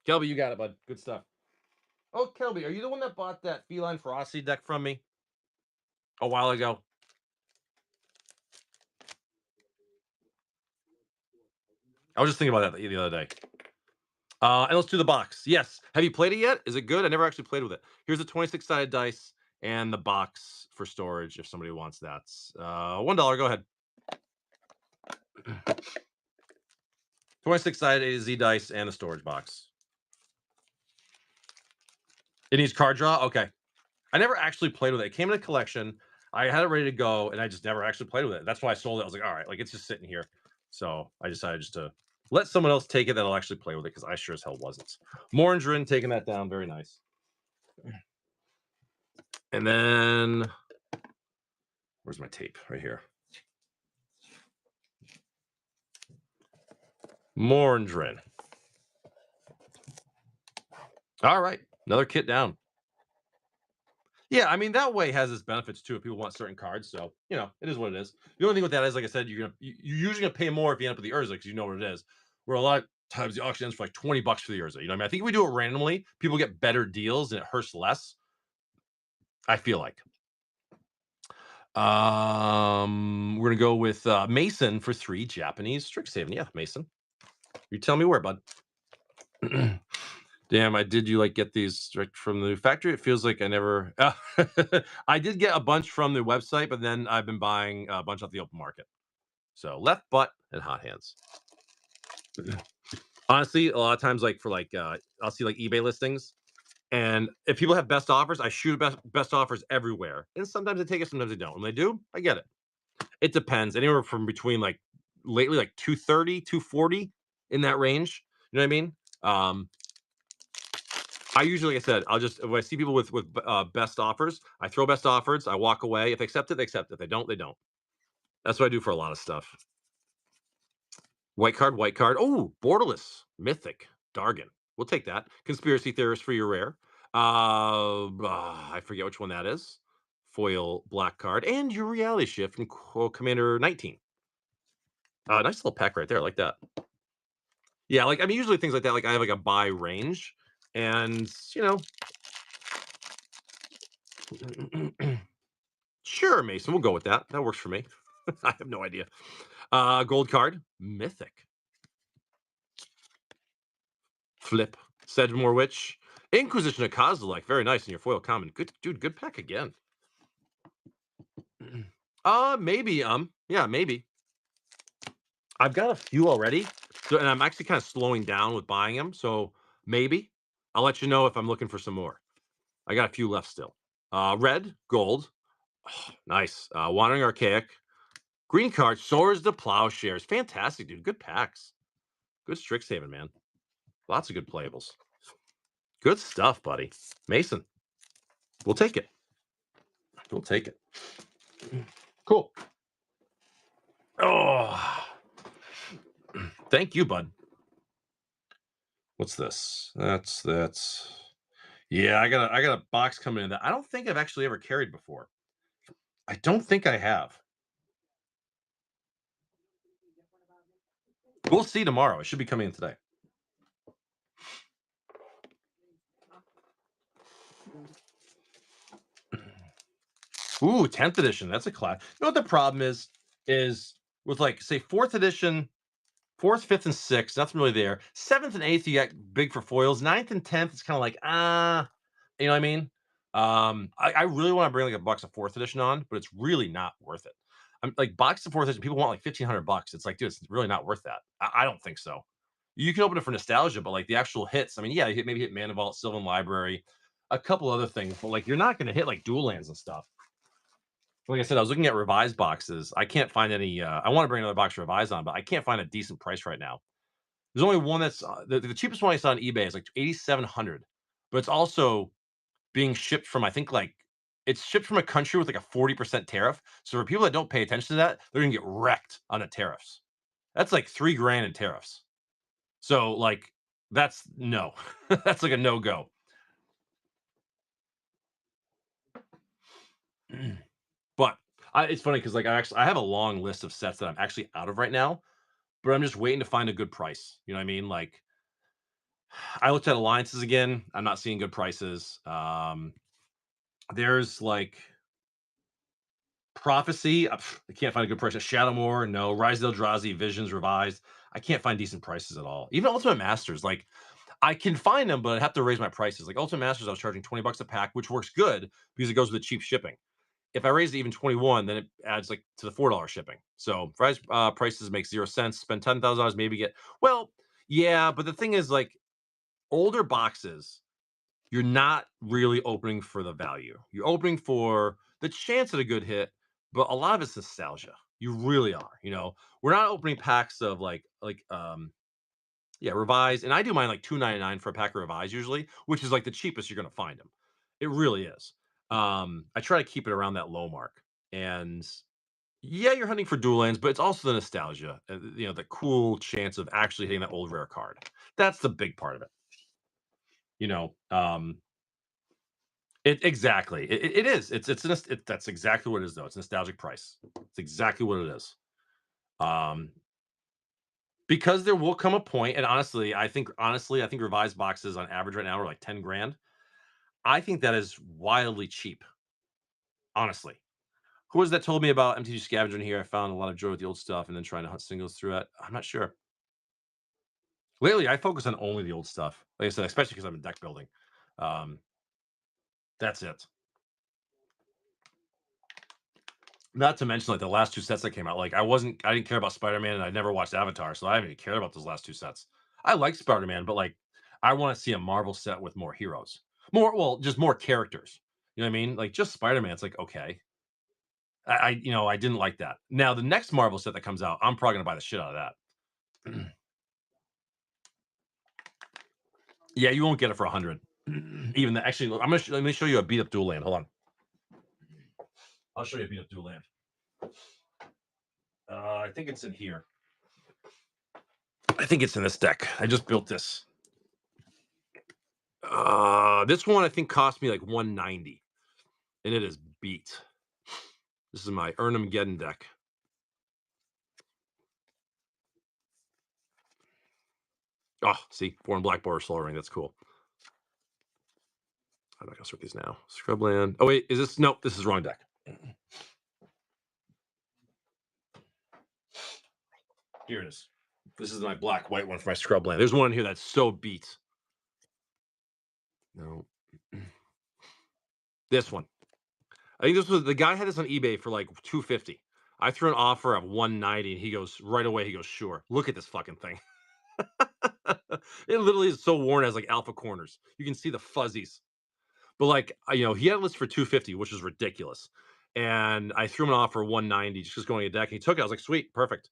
[SPEAKER 1] Kelby, you got it, bud. Good stuff. Oh, Kelby, are you the one that bought that Feline Ferocity deck from me a while ago? I was just thinking about that the other day. And let's do the box. Yes. Have you played it yet? Is it good? I never actually played with it. Here's a 26-sided dice and the box for storage if somebody wants that. $1. Go ahead. 26-sided A to Z dice and the storage box. It needs card draw? Okay. I never actually played with it. It came in a collection. I had it ready to go, and I just never actually played with it. That's why I sold it. I was like, all right, like it's just sitting here. So I decided just to let someone else take it that'll actually play with it because I sure as hell wasn't. Morndrin taking that down. Very nice. And then, where's my tape? Right here. Morndrin. All right. Another kit down. Yeah, I mean that way has its benefits too if people want certain cards. So it is what it is. The only thing with that is, like I said, you're usually gonna pay more if you end up with the Urza because you know what it is. Where a lot of times the auction ends for like $20 for the Urza. You know what I mean? I think if we do it randomly, people get better deals and it hurts less. I feel like. We're gonna go with Mason for 3 Japanese Strixhaven. Yeah, Mason. You tell me where, bud. Damn, I did you like get these direct from the factory? It feels like I never. I did get a bunch from the website, but then I've been buying a bunch off the open market. So left butt and hot hands. Honestly, a lot of times, like for I'll see like eBay listings, and if people have best offers, I shoot best offers everywhere. And sometimes they take it, sometimes they don't. When they do, I get it. It depends. Anywhere from between like lately like 230, 240 in that range. You know what I mean? I usually, like I said, I'll just when I see people with best offers, I throw best offers. I walk away. If they accept it, they accept it. If they don't, they don't. That's what I do for a lot of stuff. White card, white card. Oh, borderless, mythic, Dargan. We'll take that. Conspiracy theorist for your rare. I forget which one that is. Foil black card and your reality shift from Commander 19. Nice little pack right there. I like that. Yeah, like I mean, usually things like that. Like I have like a buy range, and sure, Mason, we'll go with that. That works for me. I have no idea. Gold card, mythic. Flip, Sedgemoor Witch, Inquisition of Kozilek, very nice in your foil common. Good, dude, good pack again. Maybe, yeah, maybe. I've got a few already, so and I'm actually kind of slowing down with buying them, so maybe I'll let you know if I'm looking for some more. I got a few left still. Red, gold, oh, nice. Wandering Archaic, green card, Swords to Plowshares, fantastic, dude. Good packs, good Strixhaven, man. Lots of good playables. Good stuff, buddy. Mason, we'll take it. We'll take it. Cool. Oh, thank you, bud. What's this? That's. Yeah, I got a box coming in that I don't think I've actually ever carried before. I don't think I have. We'll see tomorrow. It should be coming in today. Ooh, 10th edition. That's a class. You know what the problem is with like say 4th edition, 4th, 5th, and 6th, nothing really there. 7th and 8th, you got big for foils. 9th and 10th, it's kind of like, you know what I mean? I really want to bring like a box of 4th edition on, but it's really not worth it. I'm like box of 4th edition, people want like $1,500. It's like, dude, it's really not worth that. I don't think so. You can open it for nostalgia, but like the actual hits, I mean, yeah, you maybe hit Mana Vault, Sylvan Library, a couple other things, but like you're not going to hit like dual lands and stuff. Like I said, I was looking at revised boxes. I can't find any. I want to bring another box revised on, but I can't find a decent price right now. There's only one that's the cheapest one I saw on eBay is like 8,700, but it's also being shipped from I think like it's shipped from a country with like a 40% tariff. So for people that don't pay attention to that, they're gonna get wrecked on the tariffs. That's like 3 grand in tariffs. So like that's no, that's like a no go. But it's funny because like I have a long list of sets that I'm actually out of right now, but I'm just waiting to find a good price. You know what I mean? Like I looked at alliances again. I'm not seeing good prices. There's like Prophecy. I can't find a good price. Shadowmoor, no. Rise of Eldrazi, Visions Revised. I can't find decent prices at all. Even Ultimate Masters, like I can find them, but I'd have to raise my prices. Like Ultimate Masters, I was charging $20 a pack, which works good because it goes with the cheap shipping. If I raise it even 21, then it adds like to the $4 shipping. So rise prices make 0 cents. Spend $10,000, maybe get well, yeah. But the thing is, like older boxes, you're not really opening for the value. You're opening for the chance at a good hit, but a lot of it's nostalgia. You really are. You know, we're not opening packs of yeah, revised, and I do mine like 2.99 for a pack of revised usually, which is like the cheapest you're gonna find them. It really is. I try to keep it around that low mark, and yeah, you're hunting for dual lands, but it's also the nostalgia, you know, the cool chance of actually hitting that old rare card. That's the big part of it. You know, it exactly. It is. That's exactly what it is, though. It's nostalgic price. It's exactly what it is. Um, because there will come a point, and honestly, I think revised boxes on average right now are like 10 grand. I think that is wildly cheap, honestly. Who was that told me about MTG Scavenger in here? I found a lot of joy with the old stuff and then trying to hunt singles through it. I'm not sure. Lately, I focus on only the old stuff. Like I said, especially because I'm in deck building. Um, that's it. Not to mention, like, the last 2 sets that came out, like, I didn't care about Spider-Man, and I never watched Avatar, so I haven't even cared about those last 2 sets. I like Spider-Man, but, like, I wanna see a Marvel set with more heroes. Just more characters. You know what I mean? Like, just Spider-Man, it's like, okay. I didn't like that. Now, the next Marvel set that comes out, I'm probably gonna buy the shit out of that. Yeah, you won't get it for 100. Even the actually, let me show you a beat up dual land. Hold on. I'll show you a beat up dual land. I think it's in here. I think it's in this deck. I just built this. This one I think cost me like 190, and it is beat. This is my Ernageddon deck. Oh, see, 4 and black border soul ring. That's cool. I'm not gonna sort these now. Scrubland. Oh wait, is this? Nope, this is the wrong deck. Here it is. This is my black white one for my scrubland. There's one here that's so beat. No, this one. I think this was the guy had this on eBay for like 250. I threw an offer of 190, and he goes right away. He goes, "Sure." Look at this fucking thing. It literally is so worn as like alpha corners. You can see the fuzzies. But like he had a list for 250, which is ridiculous. And I threw him an offer 190 just going a deck. He took it. I was like, sweet, perfect.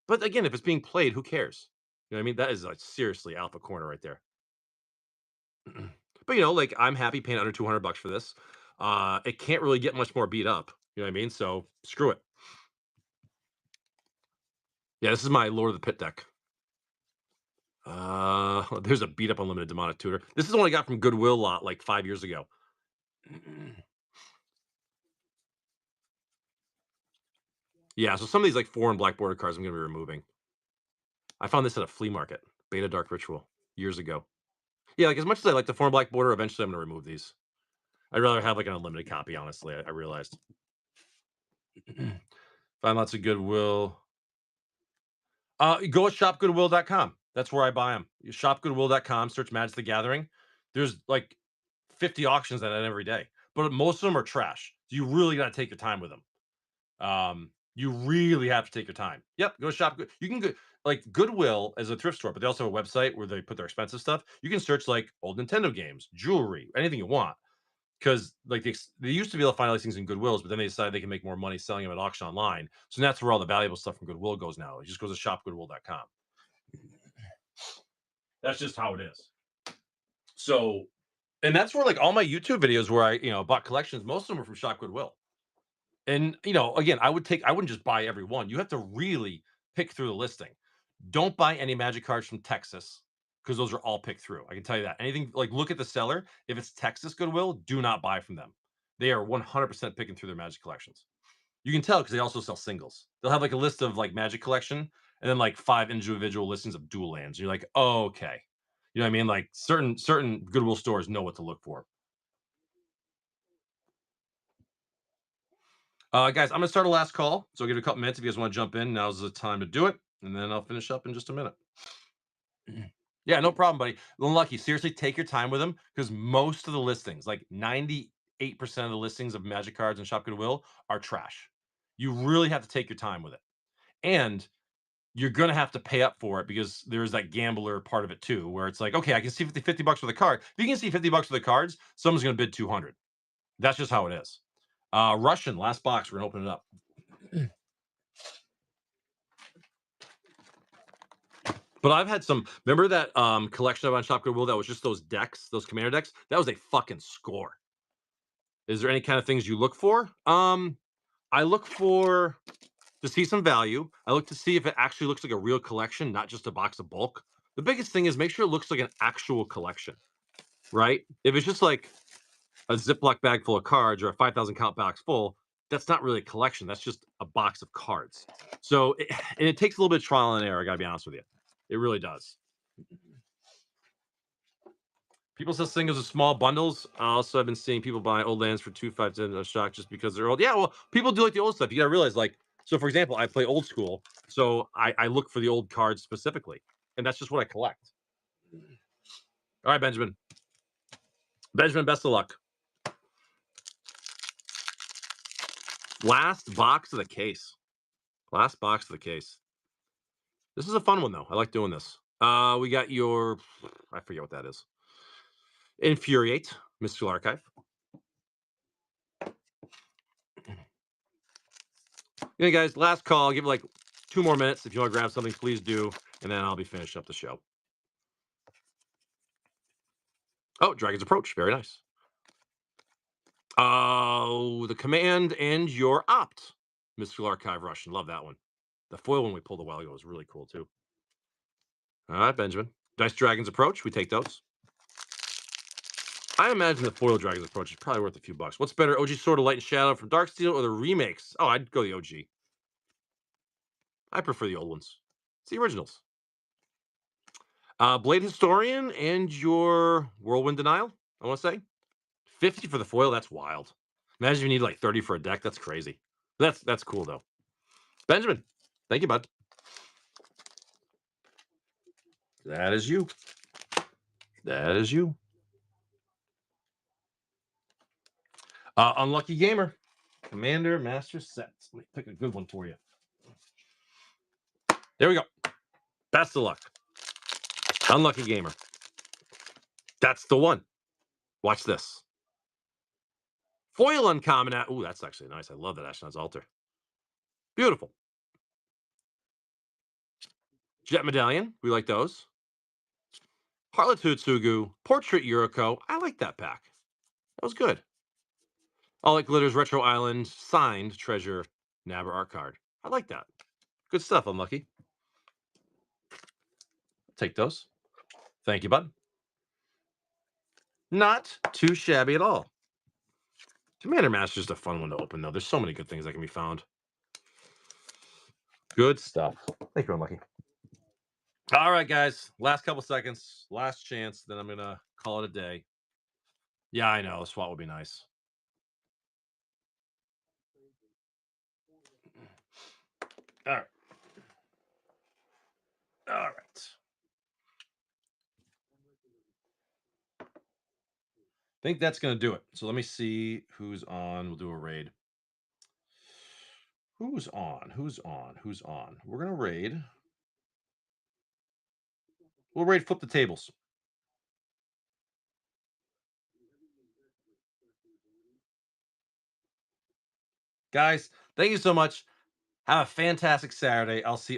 [SPEAKER 1] But again, if it's being played, who cares? You know what I mean? That is like seriously alpha corner right there. But like I'm happy paying under 200 bucks for this. It can't really get much more beat up. You know what I mean? So screw it. Yeah, this is my Lord of the Pit deck. There's a beat up unlimited demonic tutor. This is the one I got from Goodwill lot like 5 years ago. Yeah, so some of these like 4 and black border cards I'm gonna be removing. I found this at a flea market, Beta Dark Ritual, years ago. Yeah, like as much as I like the 4 and black border, eventually I'm gonna remove these. I'd rather have like an unlimited copy, honestly. I realized. Find lots of Goodwill. Go to shopgoodwill.com. That's where I buy them. Shopgoodwill.com, search Magic the Gathering. There's like 50 auctions at it every day, but most of them are trash. So you really got to take your time with them. You really have to take your time. Yep, go shop. You can go like Goodwill as a thrift store, but they also have a website where they put their expensive stuff. You can search like old Nintendo games, jewelry, anything you want. Because like they used to be able to find all these things in Goodwills, but then they decided they can make more money selling them at auction online. So that's where all the valuable stuff from Goodwill goes now. It just goes to shopgoodwill.com. That's just how it is. So, and that's where like all my YouTube videos where I bought collections, most of them are from Shop Goodwill. And again, I wouldn't just buy every one. You have to really pick through the listing. Don't buy any Magic cards from Texas because those are all picked through. I can tell you that. Anything like look at the seller. If it's Texas Goodwill, do not buy from them. They are 100% picking through their Magic collections. You can tell because they also sell singles. They'll have like a list of like Magic collection and then like 5 individual listings of dual lands. You're like, oh, okay. You know what I mean? Like certain Goodwill stores know what to look for. Guys, I'm gonna start a last call, so I'll give you a couple minutes if you guys want to jump in. Now's the time to do it, and then I'll finish up in just a minute. Yeah, no problem, buddy. Unlucky. Seriously, take your time with them because most of the listings, like 98% of the listings of Magic cards and Shop Goodwill, are trash. You really have to take your time with it, and you're gonna have to pay up for it because there's that gambler part of it too, where it's like, okay, I can see 50 bucks for the card. If you can see 50 bucks for the cards, someone's gonna bid 200. That's just how it is. Russian, last box. We're gonna open it up. But I've had some. Remember that collection of on Shop Goodwill that was just those decks, those commander decks? That was a fucking score. Is there any kind of things you look for? I look for to see some value. I look to see if it actually looks like a real collection, not just a box of bulk. The biggest thing is make sure it looks like an actual collection, right? If it's just like a Ziploc bag full of cards or a 5,000 count box full, that's not really a collection. That's just a box of cards. So it takes a little bit of trial and error. I got to be honest with you. It really does. People sell singles as small bundles. Also, I've been seeing people buy old lands for 2 5 10 a shock just because they're old. Yeah, well, people do like the old stuff. You got to realize, like, so for example, I play old school, so I look for the old cards specifically, and that's just what I collect. All right, Benjamin. Benjamin, best of luck. Last box of the case. Last box of the case. This is a fun one though. I like doing this. We got your, I forget what that is. Infuriate, Mystical Archive. Yeah, guys, last call. I'll give it like 2 more minutes. If you want to grab something, please do, and then I'll be finished up the show. Oh, Dragon's Approach. Very nice. Oh, the command and your opt. Mystical Archive Russian. Love that one. The foil one we pulled a while ago was really cool too. All right, Benjamin. Dice Dragon's Approach. We take those. I imagine the foil Dragon's Approach is probably worth a few bucks. What's better, OG Sword of Light and Shadow from Darksteel or the remakes? Oh, I'd go the OG. I prefer the old ones. It's the originals. Blade Historian and your Whirlwind Denial, I want to say. 50 for the foil, that's wild. Imagine if you need like 30 for a deck. That's crazy. That's cool though. Benjamin, thank you, bud. That is you. That is you. Unlucky Gamer. Commander Master Sets. Let me pick a good one for you. There we go. Best of luck. Unlucky Gamer. That's the one. Watch this. Foil uncommon. Ooh, that's actually nice. I love that Ashnod's Altar. Beautiful. Jet Medallion. We like those. Harlot Hutsugu. Portrait Yuriko. I like that pack. That was good. All That Glitters Retro Island. Signed Treasure Nabber art card. I like that. Good stuff, Unlucky. Take those. Thank you, bud. Not too shabby at all. Commander Master is a fun one to open, though. There's so many good things that can be found. Good stuff. Thank you, Unlucky. All right, guys. Last couple seconds. Last chance. Then I'm going to call it a day. Yeah, I know. A SWAT would be nice. All right. All right. Think that's going to do it. So let me see who's on. We'll do a raid. Who's on? Who's on? Who's on? We're going to raid. We'll raid Flip the Tables. Guys, thank you so much. Have a fantastic Saturday. I'll see